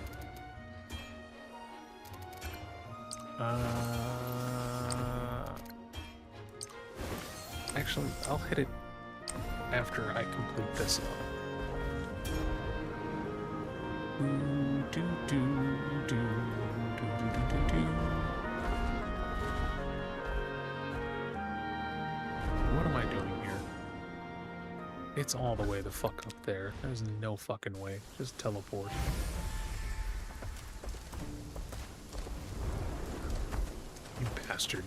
Actually, I'll hit it after I complete this. What am I doing here? It's all the way the fuck up there. There's no fucking way. Just teleport. You bastard.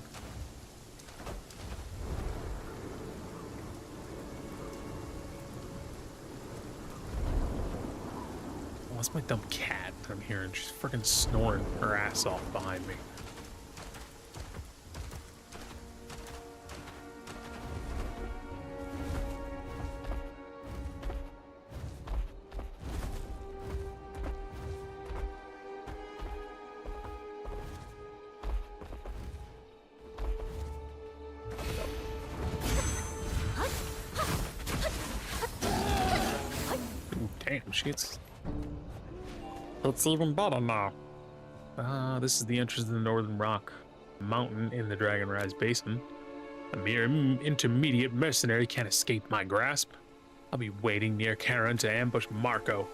Oh, that's my dumb cat. I'm hearing. She's freaking snoring her ass off behind me. Damn, shit's... It's even better now. This is the entrance to the Northern Rock Mountain in the Dragon Rise Basin. A mere intermediate mercenary can't escape my grasp. I'll be waiting near Karen to ambush Marco.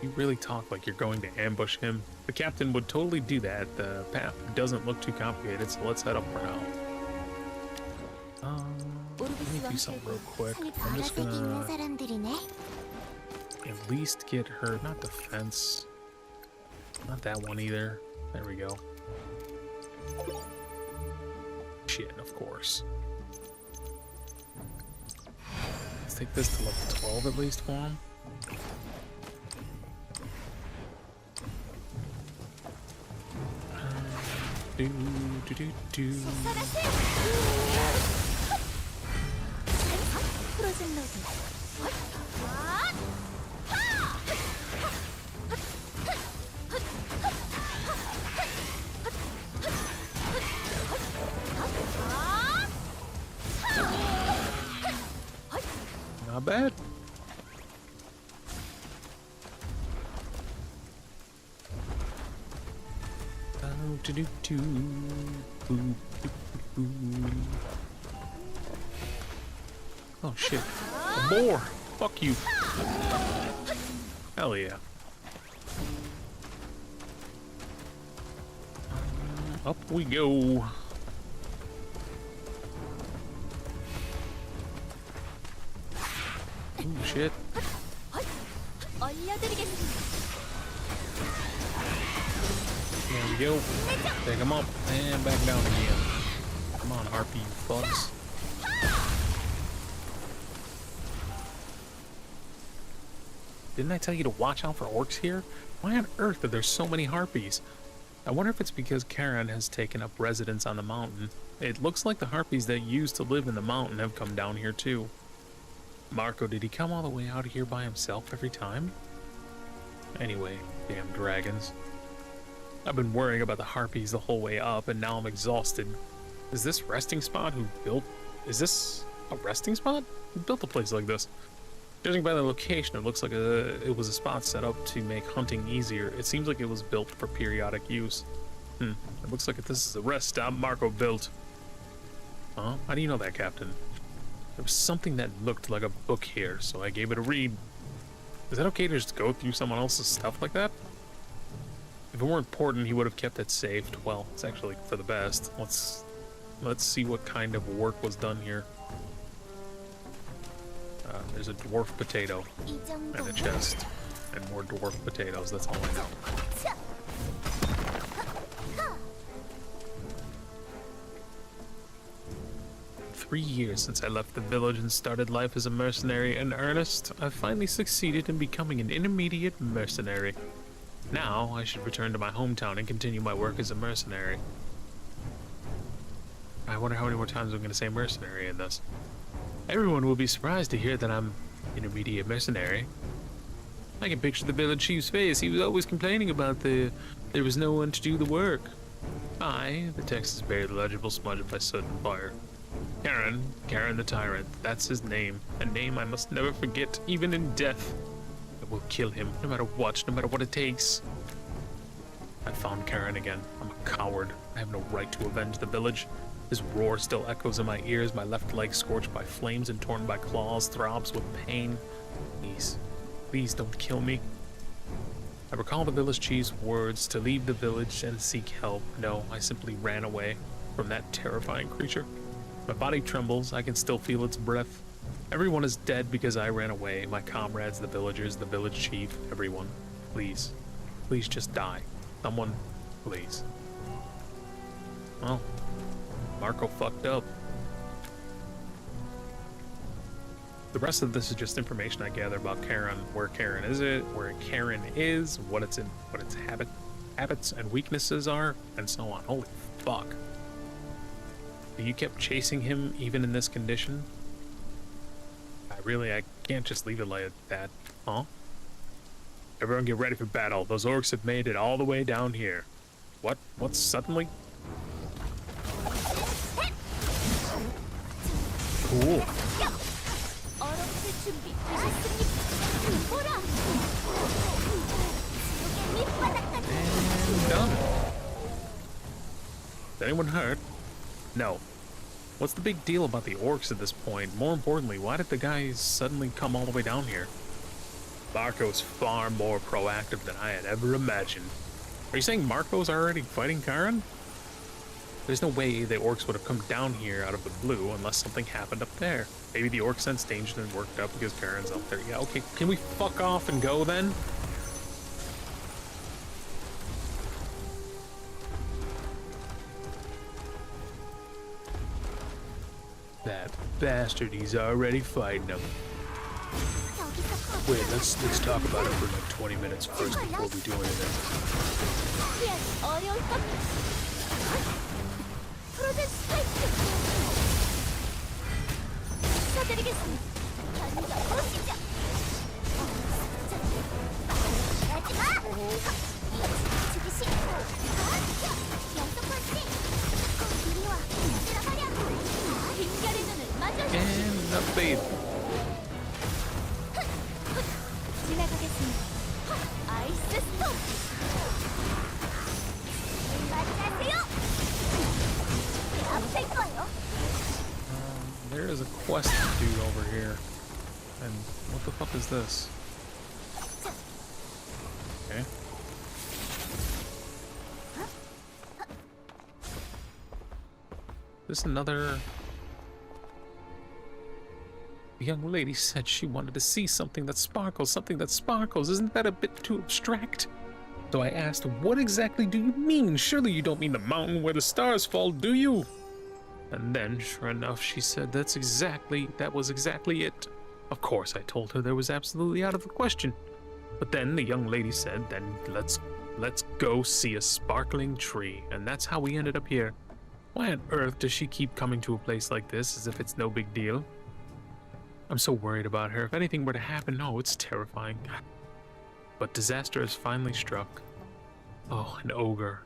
You really talk like you're going to ambush him. The captain would totally do that. The path doesn't look too complicated, so let's head up for now. Let me do something real quick. I'm just gonna at least get her, not defense. Not that one either. There we go. Shit, of course. Let's take this to level 12 at least for him. Not bad. Oh shit. A boar! Fuck you. Hell yeah. Up we go. Ooh, shit. There we go. Take him up and back down again. Come on, harpy, you fucks. Didn't I tell you to watch out for orcs here? Why on earth are there so many harpies? I wonder if it's because Karen has taken up residence on the mountain. It looks like the harpies that used to live in the mountain have come down here too. Marco, did he come all the way out here by himself every time? Anyway, damn dragons. I've been worrying about the harpies the whole way up, and now I'm exhausted. Is this resting spot who built... Is this a resting spot? Who built a place like this? Judging by the location, it looks like it was a spot set up to make hunting easier. It seems like it was built for periodic use. It looks like this is a rest stop Marco built. Huh? How do you know that, Captain? There was something that looked like a book here, so I gave it a read. Is that okay to just go through someone else's stuff like that? If it weren't important, he would have kept it saved. Well, it's actually for the best. Let's see what kind of work was done here. There's a dwarf potato and a chest, and more dwarf potatoes. That's all I know. 3 years since I left the village and started life as a mercenary in earnest, I've finally succeeded in becoming an intermediate mercenary. Now, I should return to my hometown and continue my work as a mercenary. I wonder how many more times I'm going to say mercenary in this. Everyone will be surprised to hear that I'm intermediate mercenary. I can picture the village chief's face. He was always complaining about there was no one to do the work. The text is barely legible, smudged by soot and fire. Karen the Tyrant, that's his name. A name I must never forget, even in death. I will kill him, no matter what it takes. I found Karen again. I'm a coward. I have no right to avenge the village. His roar still echoes in my ears, my left leg scorched by flames and torn by claws, throbs with pain. Please don't kill me. I recall the village chief's words to leave the village and seek help. No, I simply ran away from that terrifying creature. My body trembles, I can still feel its breath. Everyone is dead because I ran away. My comrades, the villagers, the village chief, everyone. Please just die. Someone, please. Well, Marco fucked up. The rest of this is just information I gather about Karen, where Karen is, what its habits and weaknesses are, and so on. Holy fuck. You kept chasing him even in this condition? I can't just leave it like that, huh? Everyone get ready for battle. Those orcs have made it all the way down here. What? What's suddenly? Cool. And done. Is anyone hurt? No. What's the big deal about the orcs at this point? More importantly, why did the guys suddenly come all the way down here? Marco's far more proactive than I had ever imagined. Are you saying Marco's already fighting Karen? There's no way the orcs would have come down here out of the blue unless something happened up there. Maybe the orcs sensed danger and worked up because Karen's up there. Yeah, okay, can we fuck off and go then? That bastard, he's already fighting them. Wait, let's talk about it for like 20 minutes first before we do anything. And up, babe. There is a quest to do over here. And what the fuck is this? Okay. This another... The young lady said she wanted to see something that sparkles, Isn't that a bit too abstract? So I asked, what exactly do you mean? Surely you don't mean the mountain where the stars fall, do you? And then, sure enough, she said that was exactly it. Of course, I told her there was absolutely out of the question. But then the young lady said, then let's go see a sparkling tree. And that's how we ended up here. Why on earth does she keep coming to a place like this as if it's no big deal? I'm so worried about her. If anything were to happen, no, it's terrifying. But disaster has finally struck. Oh, an ogre.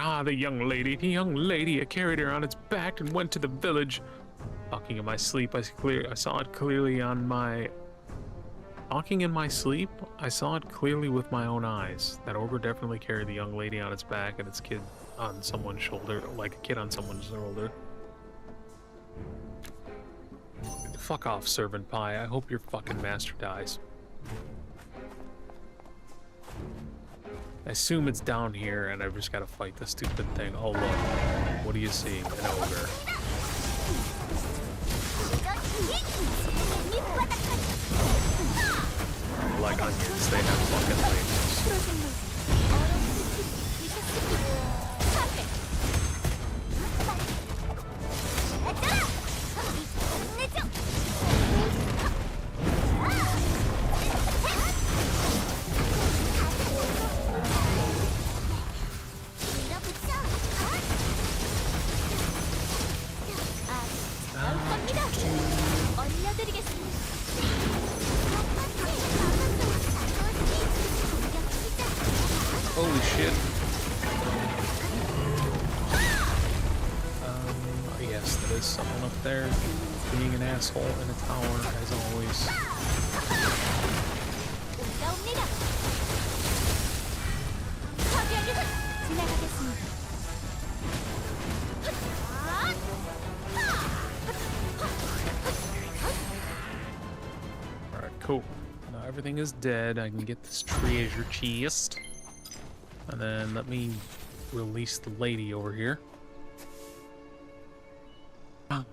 Ah, the young lady. I carried her on its back and went to the village. Talking in my sleep, I saw it clearly on my... Talking in my sleep, I saw it clearly with my own eyes. That ogre definitely carried the young lady on its back and its kid on someone's shoulder, like a kid on someone's shoulder. Fuck off, servant pie. I hope your fucking master dies. I assume it's down here and I've just gotta fight this stupid thing. Oh look, what do you see? An ogre. Like onions, they have fucking flavors. Holy shit. Yes, that is someone up there being an asshole in a tower, as always. Alright, cool. Now everything is dead. I can get this treasure chest. And then let me release the lady over here.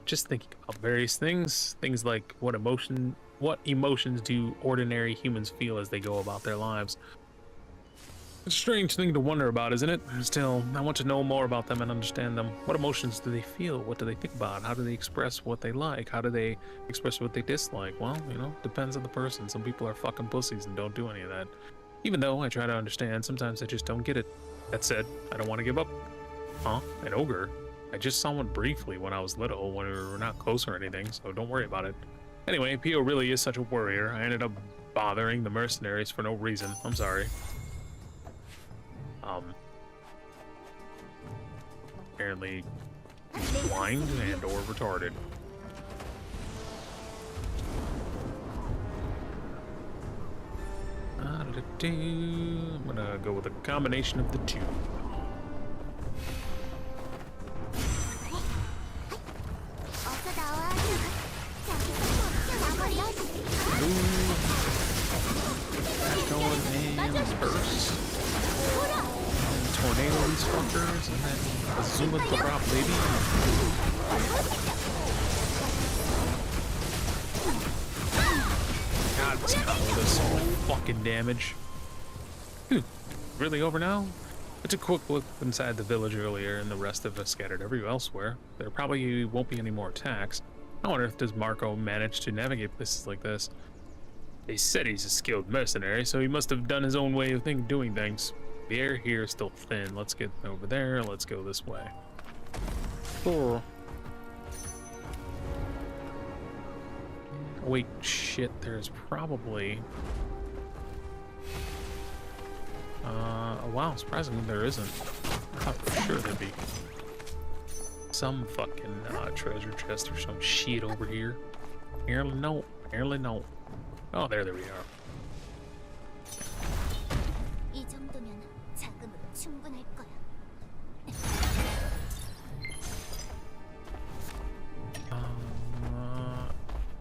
Just thinking about various things. Things like what emotions do ordinary humans feel as they go about their lives? It's a strange thing to wonder about, isn't it? Still, I want to know more about them and understand them. What emotions do they feel? What do they think about? How do they express what they like? How do they express what they dislike? Well, you know, depends on the person. Some people are fucking pussies and don't do any of that. Even though I try to understand, sometimes I just don't get it. That said, I don't want to give up. Huh? An ogre? I just saw one briefly when I was little, when we were not close or anything, so don't worry about it. Anyway, Pio really is such a warrior. I ended up bothering the mercenaries for no reason. I'm sorry. Apparently blind and or retarded. I'm gonna go with a combination of the two. Going in first. Tornado these fuckers, and then Azuma drop, baby. God, this combo does so much fucking damage. Phew, really over now? I took a quick look inside the village earlier, and the rest of us scattered everywhere elsewhere. There probably won't be any more attacks. How on earth does Marco manage to navigate places like this? They said he's a skilled mercenary, so he must have done his own way of doing things. The air here is still thin. Let's get over there. Let's go this way. Oh. Wait, shit. There's probably... wow, surprisingly there isn't. I thought for sure there'd be some fucking treasure chest or some shit over here. Apparently no. Apparently no. Oh, there we are. 이 정도면 자금으로 충분할 거야.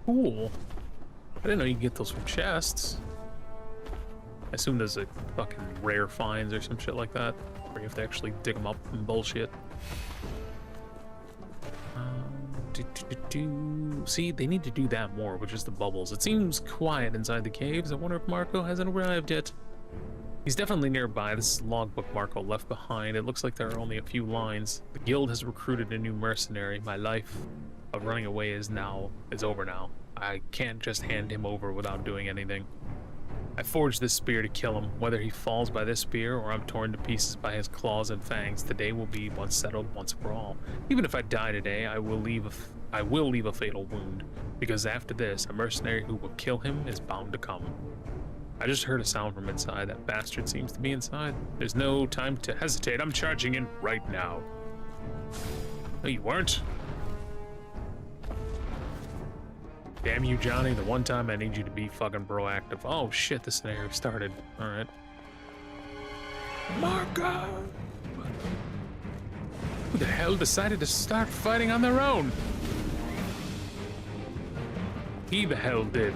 Cool. I didn't know you could get those from chests. I assume there's a fucking rare finds or some shit like that, where you have to actually dig them up and bullshit. See, they need to do that more, which is the bubbles. It seems quiet inside the caves. I wonder if Marco hasn't arrived yet. He's definitely nearby. This is logbook Marco left behind. It looks like there are only a few lines. The guild has recruited a new mercenary. My life of running away is over now. I can't just hand him over without doing anything. I forged this spear to kill him. Whether he falls by this spear or I'm torn to pieces by his claws and fangs, the day will be once settled once for all. Even if I die today, I will leave a fatal wound, because after this, a mercenary who will kill him is bound to come. I just heard a sound from inside. That bastard seems to be inside. There's no time to hesitate. I'm charging in right now. No, you weren't. Damn you, Johnny. The one time I need you to be fucking proactive. Oh, shit. The scenario started. All right. Marco! Who the hell decided to start fighting on their own? He the hell did.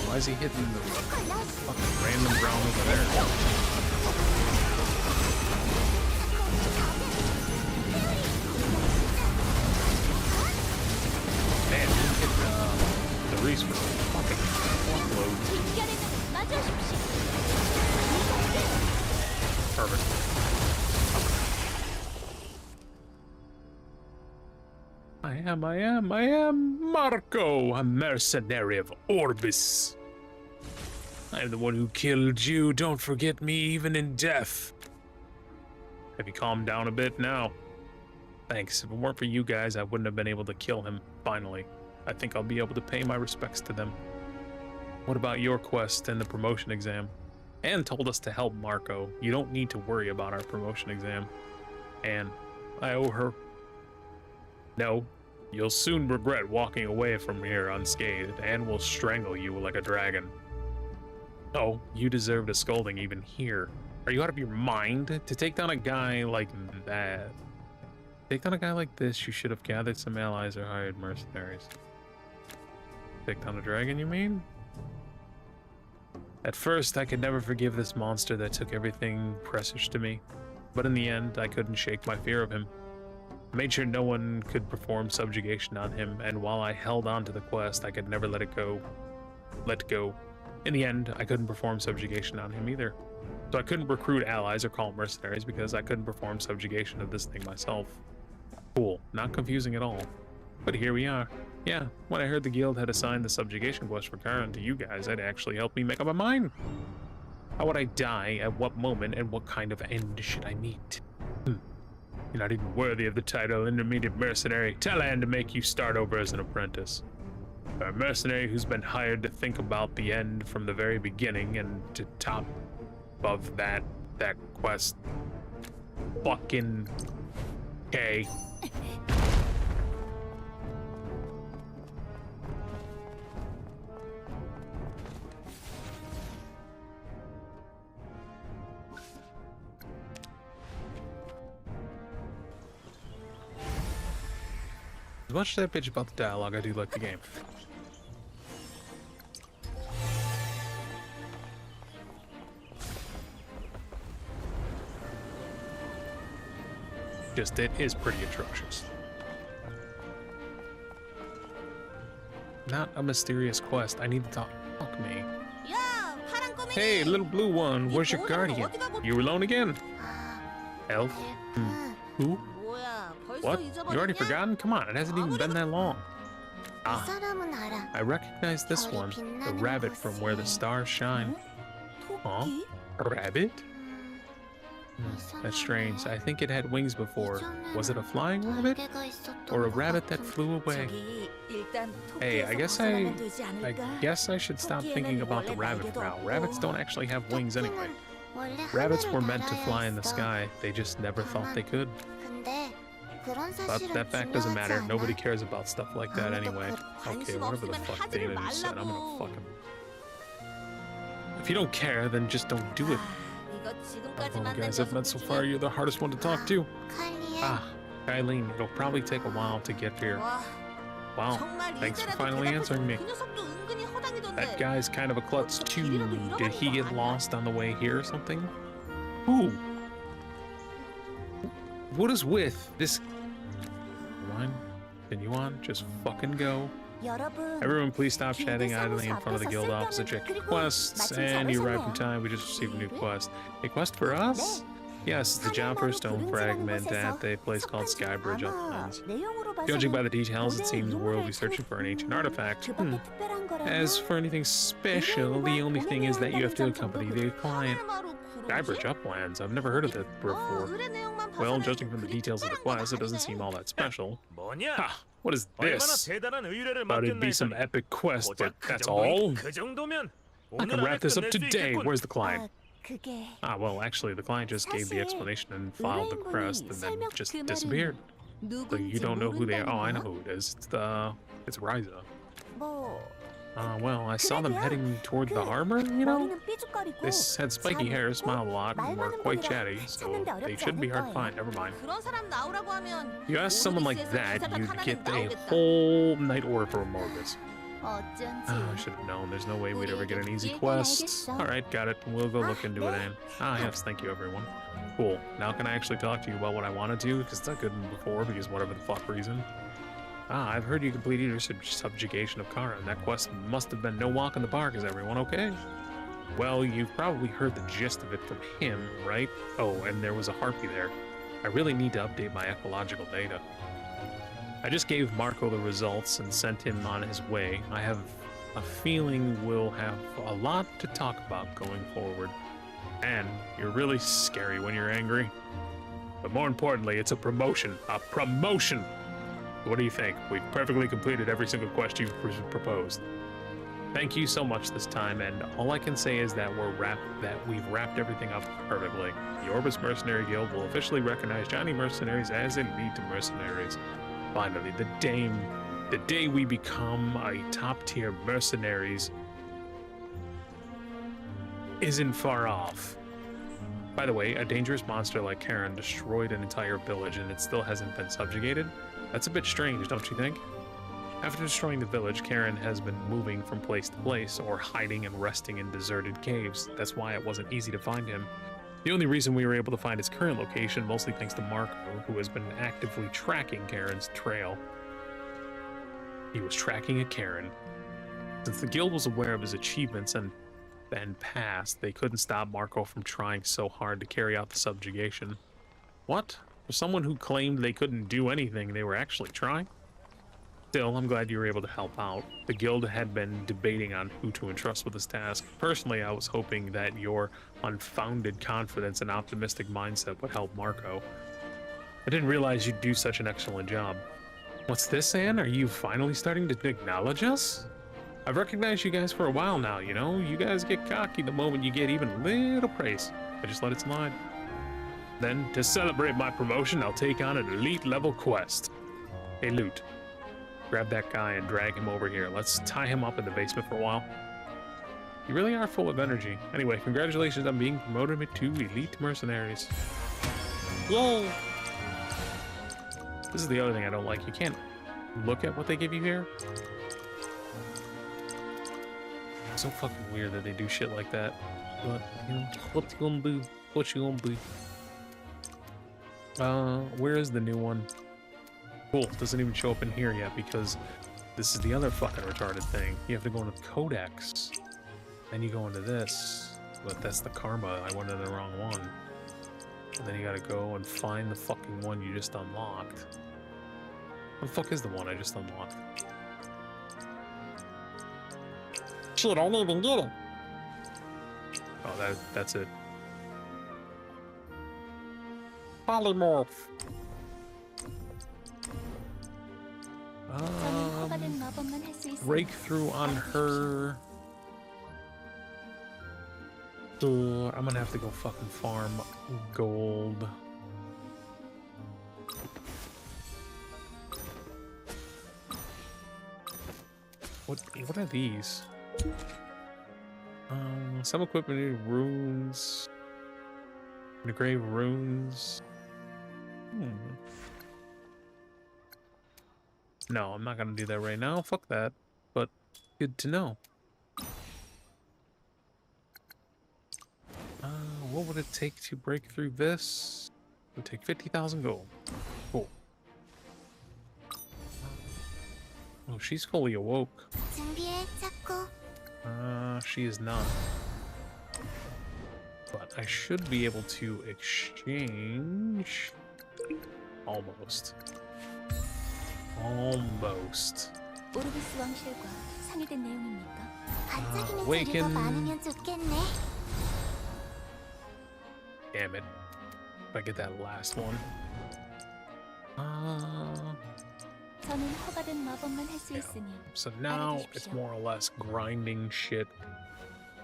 Why is he hitting the fucking random ground over there? these for fucking fuckload. Perfect. I am Marco, a mercenary of Orbis. I am the one who killed you. Don't forget me even in death. Have you calmed down a bit now? Thanks. If it weren't for you guys, I wouldn't have been able to kill him, finally. I think I'll be able to pay my respects to them. What about your quest and the promotion exam? Anne told us to help Marco. You don't need to worry about our promotion exam. Anne, I owe her. No, you'll soon regret walking away from here unscathed. Anne will strangle you like a dragon. Oh, you deserved a scolding even here. Are you out of your mind? To take down a guy like that? Take down a guy like this, you should have gathered some allies or hired mercenaries. Take down a dragon, you mean? At first, I could never forgive this monster that took everything precious to me. But in the end, I couldn't shake my fear of him. I made sure no one could perform subjugation on him, and while I held on to the quest, I could never let it go. Let go. In the end, I couldn't perform subjugation on him either. So I couldn't recruit allies or call mercenaries because I couldn't perform subjugation of this thing myself. Cool, not confusing at all. But here we are. Yeah, when I heard the guild had assigned the subjugation quest for Karen to you guys, it actually helped me make up my mind. How would I die, at what moment, and what kind of end should I meet? You're not even worthy of the title intermediate mercenary. Tell Anne to make you start over as an apprentice. A mercenary who's been hired to think about the end from the very beginning and to top of that quest. Fucking okay. As much as I bitch about the dialogue, I do like the game. Just it is pretty atrocious. Not a mysterious quest. I need to talk. Fuck me. Hey, little blue one, where's your guardian? You alone again? Elf? Who? What? You already forgotten? Come on, it hasn't even been that long. Ah, I recognize this one, the rabbit from where the stars shine. Huh? A rabbit? That's strange. I think it had wings before. Was it a flying rabbit? Or a rabbit that flew away? Hey, I guess I should stop thinking about the rabbit for now. Rabbits don't actually have wings anyway. Rabbits were meant to fly in the sky. They just never thought they could. But that fact doesn't matter. Nobody cares about stuff like that anyway. Okay, whatever the fuck Dana just said, I'm gonna fucking... If you don't care, then just don't do it. All the guys I've met so far, you're the hardest one to talk to. Ah, Eileen, it'll probably take a while to get here. Wow, thanks for finally answering me. That guy's kind of a klutz too. Did he get lost on the way here or something? Who? What is with this? Continue on, just fucking go. Everyone please stop chatting idly in front of the guild office and check quests. And you arrived in time, we just received a new quest. A quest for us? Yes, it's the job for a stone fragment at a place called Skybridge Uplands. Judging by the details, it seems we'll be searching for an ancient artifact. As for anything special, the only thing is that you have to accompany the client. Skybridge Uplands? I've never heard of that before. Well, judging from the details of the quest, it doesn't seem all that special. Ha! What is this? Thought it'd be some epic quest, but that's all? I can wrap this up today. Where's the client? Ah, well, actually, the client just gave the explanation and filed the request and then just disappeared. So you don't know who they are. Oh, I know who it is. It's Ryza. Well, I saw them heading toward the harbor, you know? They had spiky hair, smiled a lot, and were quite chatty, so they shouldn't be hard to find. Never mind. You ask someone like that, you'd get a whole night order for a Morgus. I should have known. There's no way we'd ever get an easy quest. Alright, got it. We'll go look into it, Anne. Ah, yes, thank you, everyone. Cool. Now can I actually talk to you about what I want to do? Because I couldn't before, because whatever the fuck reason. Ah, I've heard you completed your subjugation of Kara, and that quest must have been no walk in the park. Is everyone okay? Well, you've probably heard the gist of it from him, right? Oh, and there was a harpy there. I really need to update my ecological data. I just gave Marco the results and sent him on his way. I have a feeling we'll have a lot to talk about going forward. And you're really scary when you're angry. But more importantly, it's a promotion. A promotion! What do you think? We've perfectly completed every single quest you've proposed. Thank you so much this time, and all I can say is that we've wrapped everything up perfectly. The Orbis Mercenary Guild will officially recognize Johnny mercenaries as elite mercenaries. Finally, the day we become a top-tier mercenaries isn't far off. By the way, a dangerous monster like Karen destroyed an entire village and it still hasn't been subjugated? That's a bit strange, don't you think? After destroying the village, Karen has been moving from place to place, or hiding and resting in deserted caves. That's why it wasn't easy to find him. The only reason we were able to find his current location, mostly thanks to Marco, who has been actively tracking Karen's trail. He was tracking a Karen. Since the guild was aware of his achievements and past, they couldn't stop Marco from trying so hard to carry out the subjugation. What? For someone who claimed they couldn't do anything, they were actually trying? Still, I'm glad you were able to help out. The guild had been debating on who to entrust with this task. Personally, I was hoping that your unfounded confidence and optimistic mindset would help Marco. I didn't realize you'd do such an excellent job. What's this, Anne? Are you finally starting to acknowledge us? I've recognized you guys for a while now, you know? You guys get cocky the moment you get even a little praise. I just let it slide. Then, to celebrate my promotion, I'll take on an elite level quest. Hey, Loot. Grab that guy and drag him over here. Let's tie him up in the basement for a while. You really are full of energy. Anyway, congratulations on being promoted to elite mercenaries. Yay! This is the other thing I don't like. You can't look at what they give you here. It's so fucking weird that they do shit like that. But, you know, what you gonna do? What you gonna do? Where is the new one? Cool, it doesn't even show up in here yet because this is the other fucking retarded thing. You have to go into Codex. Then you go into this. But that's the karma. I went into the wrong one. And then you gotta go and find the fucking one you just unlocked. What the fuck is the one I just unlocked? Shit, I didn't even get it. Oh, that's it. Polymorph. 저는 허가된 마법만 할 수 있으니 Breakthrough on her. I'm gonna have to go fucking farm gold. What are these? Some equipment needed runes. Engrave runes. No, I'm not gonna do that right now. Fuck that. But good to know. What would it take to break through this? It would take 50,000 gold. Cool. Oh, she's fully awoke. She is not. But I should be able to exchange. Almost. Almost. 오르비스 왕실과 상의된 내용입니까? Awaken. Damn it. If I get that last one. 저는 허가된 마법만 할 수 있으니 So now it's more or less grinding shit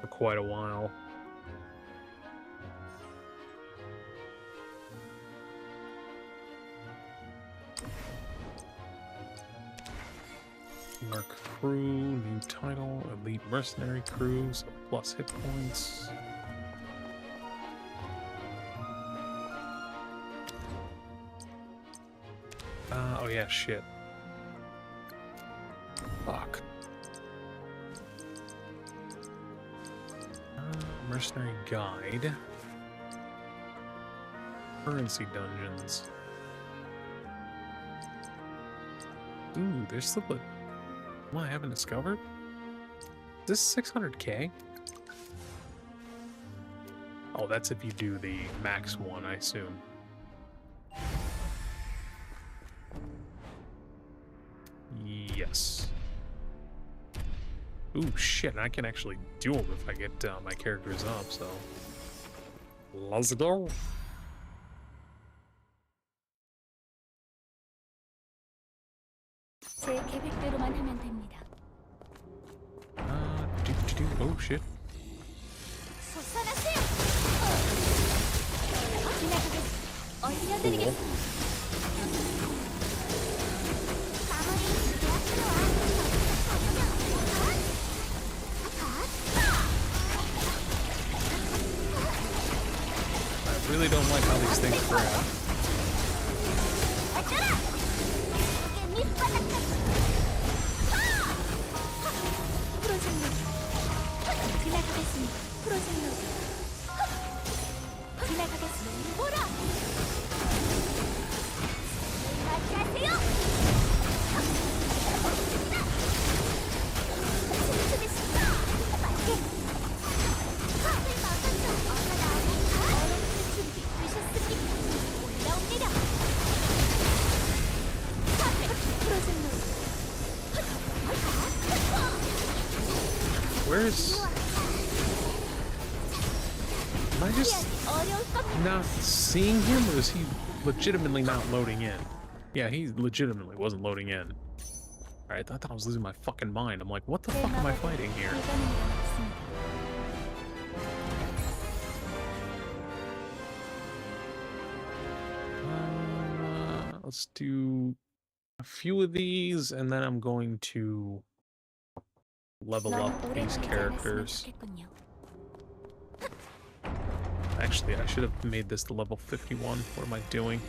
for quite a while. Lurk crew, new title, elite mercenary crews, plus hit points. Oh yeah, shit. Fuck. Mercenary guide. Currency dungeons. Ooh, there's still a one I haven't discovered. Is this 600k? Oh, that's if you do the max one, I assume. Yes. Ooh, shit, I can actually do them if I get my characters up, so... Let's go. 제 계획대로만 하면 됩니다. Oh, shit. 솟아나세요! 지나가겠습니다. 어디려드리겠습니다. I really don't like how these things grab. 지나가겠습니다. 프로젝트 지나가겠습니다. 뭐라? 맞이하세요. 올라옵니다. Where's... Am I just not seeing him, or is he legitimately not loading in? Yeah, he legitimately wasn't loading in. Alright, I thought I was losing my fucking mind. I'm like, what the fuck am I fighting here? Let's do a few of these, and then I'm going to level up these characters. Actually, I should have made this to level 51. What am I doing?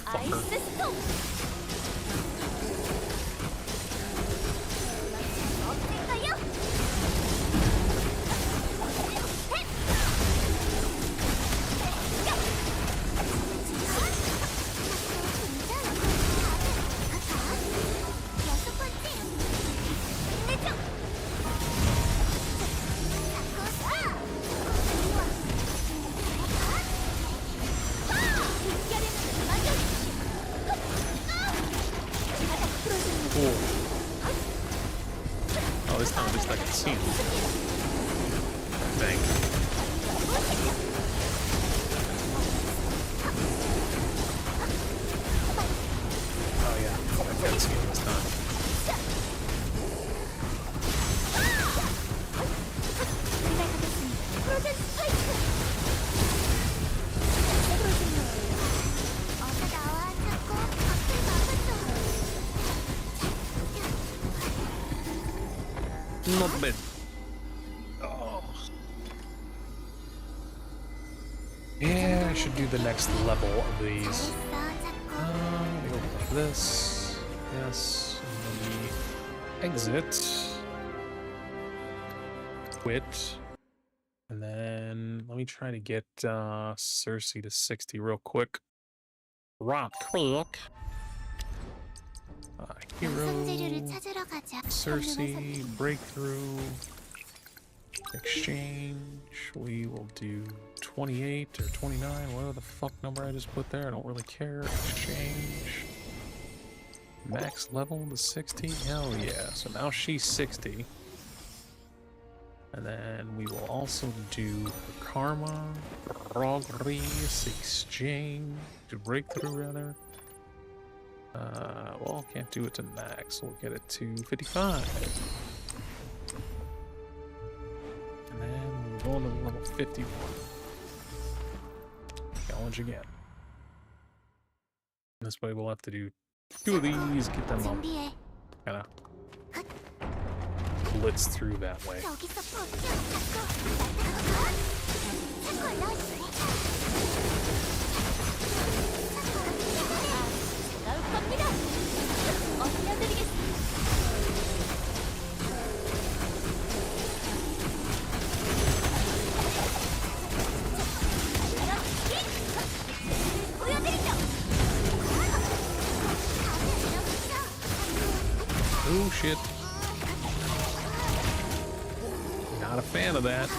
Fucker. Oh, this time at least I can see him. I think. Oh yeah, I can see him this time. Not bad. Oh. Yeah, I should do the next level of these. We go like this. Yes. And then we exit. Quit. And then let me try to get Cersei to 60 real quick. Right click. Hero, Cersei, breakthrough, exchange. We will do 28 or 29, whatever the fuck number I just put there. I don't really care. Exchange. Max level to 60. Hell yeah. So now she's 60. And then we will also do karma, progress, exchange, breakthrough rather. Well, can't do it to max. We'll get it to 55. And then we'll go into level 51. Challenge again. This way we'll have to do 2 of these, get them up. Kinda blitz through that way. Not a fan of that.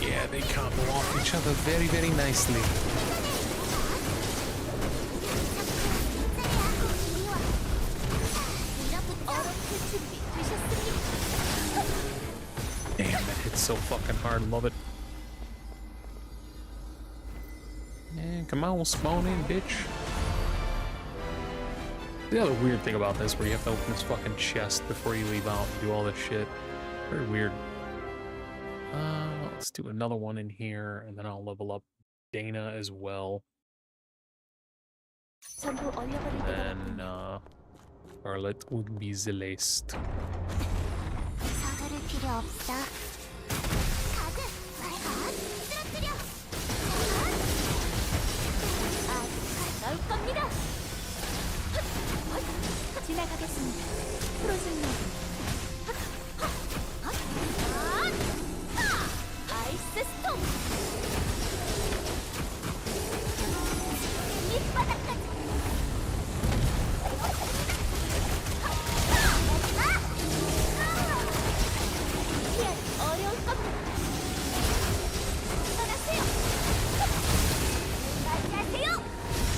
Yeah, they combo off each other very, very nicely. Damn, that hits so fucking hard. Love it. Man, come on, spawn in, bitch. The other weird thing about this, where you have to open this fucking chest before you leave out and do all this shit. Very weird. Let's do another one in here, and then I'll level up Dana as well. And then, Scarlet would be Celeste.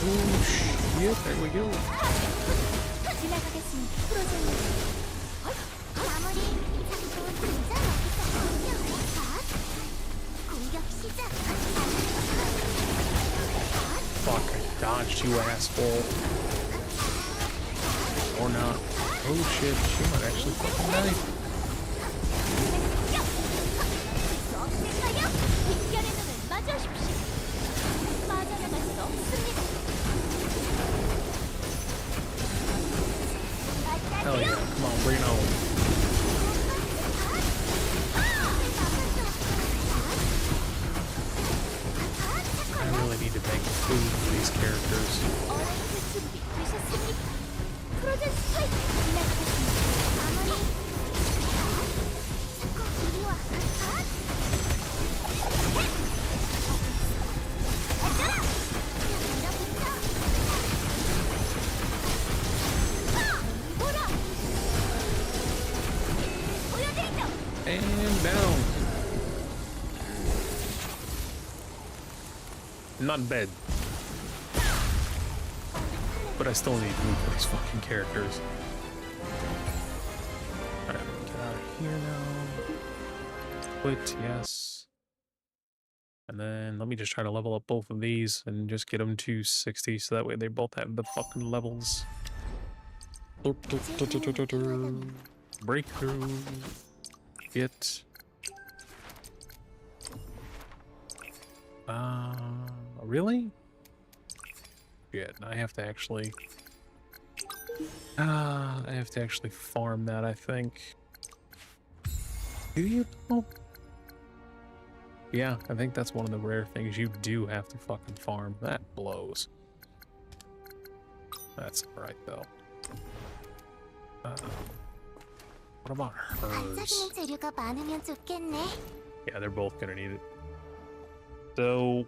Oh shit, there we go. Fuck, I dodged you, asshole. Or not. Oh shit, she might actually fucking die. Hell yeah, come on, bring it on. I really need to make food for these characters. And down. Not bad. But I still need food for these fucking characters. Alright, get out of here now. Quit, yes. And then let me just try to level up both of these and just get them to 60 so that way they both have the fucking levels. Breakthrough. Get. Really? Shit, I have to actually farm that, I think. Do you know? Yeah, I think that's one of the rare things you do have to fucking farm. That blows. That's alright though. What about hers? Yeah, they're both gonna need it. So,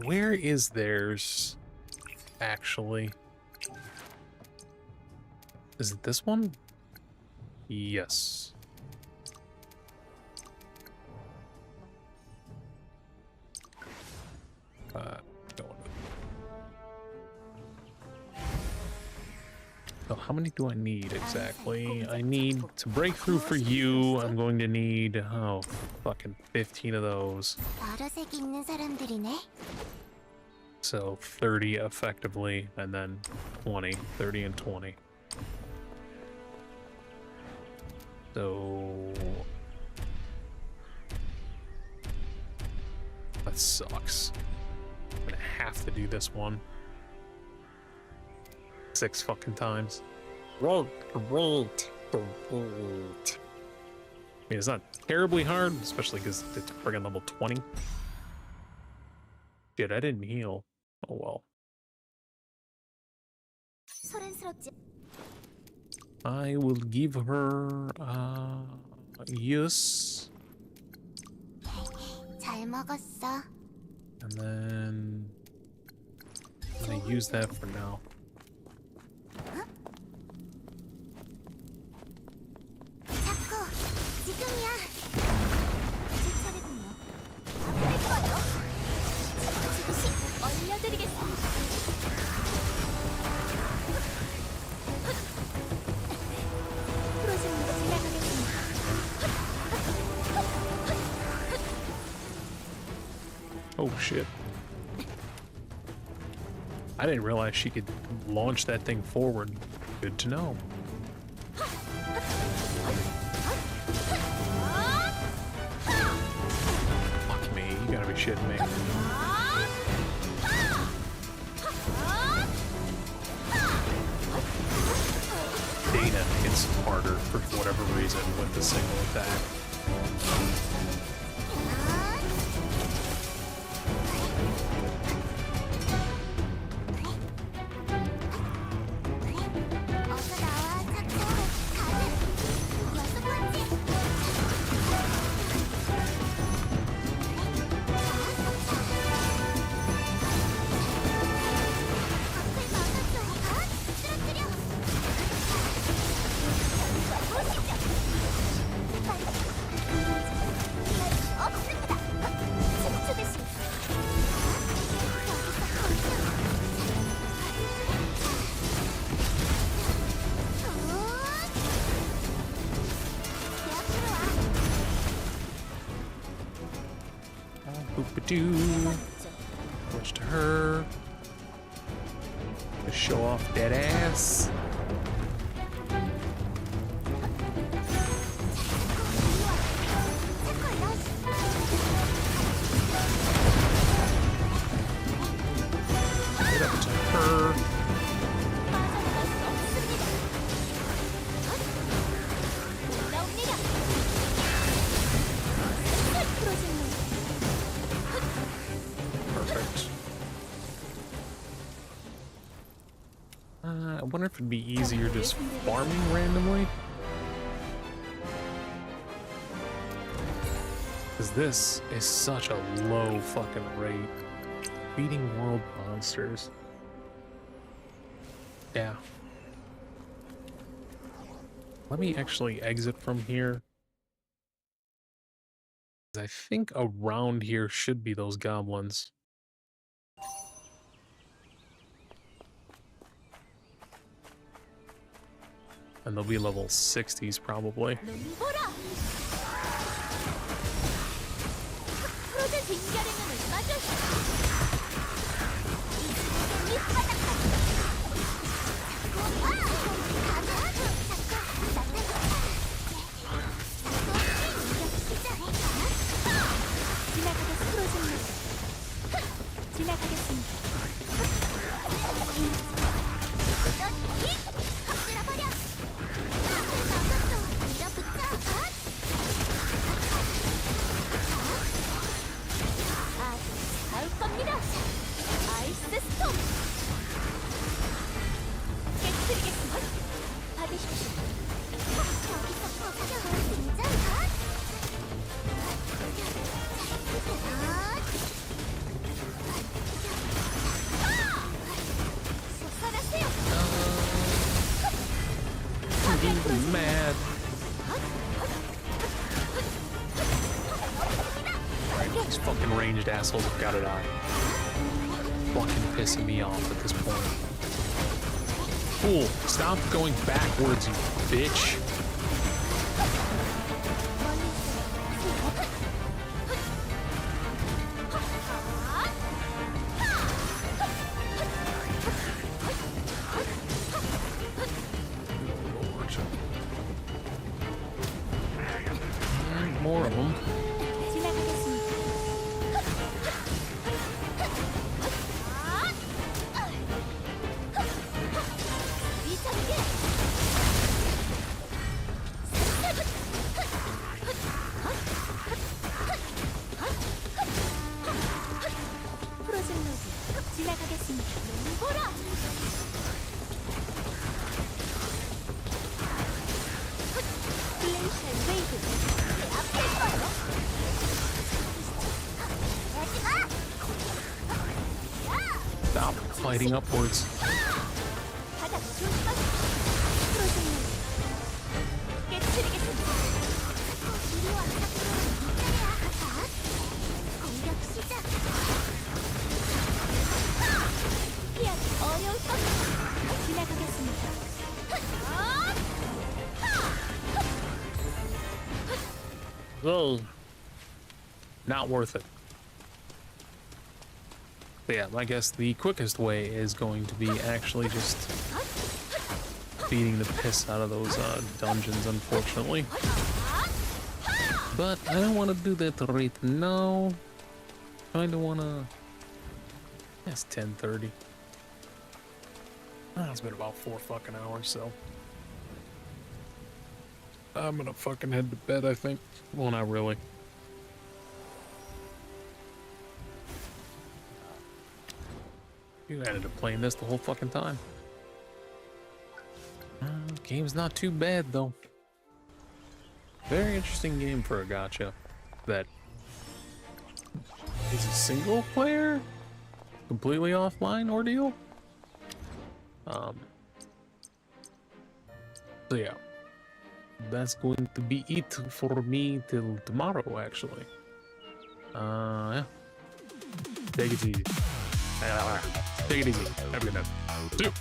where is theirs, actually? Is it this one? Yes. how many do I need exactly? I need to break through for you. I'm going to need, oh, fucking 15 of those. So 30 effectively, and then 20, 30 and 20. So that sucks. I'm gonna have to do this one 6 fucking times. Wait. I mean, it's not terribly hard, especially because it's friggin' level 20. Shit, I didn't heal. Oh well. I will give her use. And then I'm gonna use that for now. Oh shit. I didn't realize she could launch that thing forward. Good to know. Fuck me, you gotta be shitting me. Dana hits harder for whatever reason with the single attack. Boop-a-doo. Switch to her. To show off that ass. Get up to her. Perfect. I wonder if it'd be easier just farming randomly. Because this is such a low fucking rate. Beating world monsters. Yeah. Let me actually exit from here. I think around here should be those goblins. And they'll be level 60s probably. Mad. These fucking ranged assholes have got to die. Fucking pissing me off at this point. Cool. Stop going backwards, you bitch. And more of them. Stop fighting upwards. Yay. Not worth it. But yeah, I guess the quickest way is going to be actually just beating the piss out of those dungeons, unfortunately. But I don't want to do that right now. Kinda wanna... It's 10:30. It's been about 4 fucking hours, so... I'm gonna fucking head to bed, I think. Well, not really. You ended up playing this the whole fucking time. Game's not too bad, though. Very interesting game for a gacha. That is a single player, completely offline ordeal. So yeah. That's going to be it for me till tomorrow, actually. Yeah. Take it easy. Take it easy. Have a good night. See you.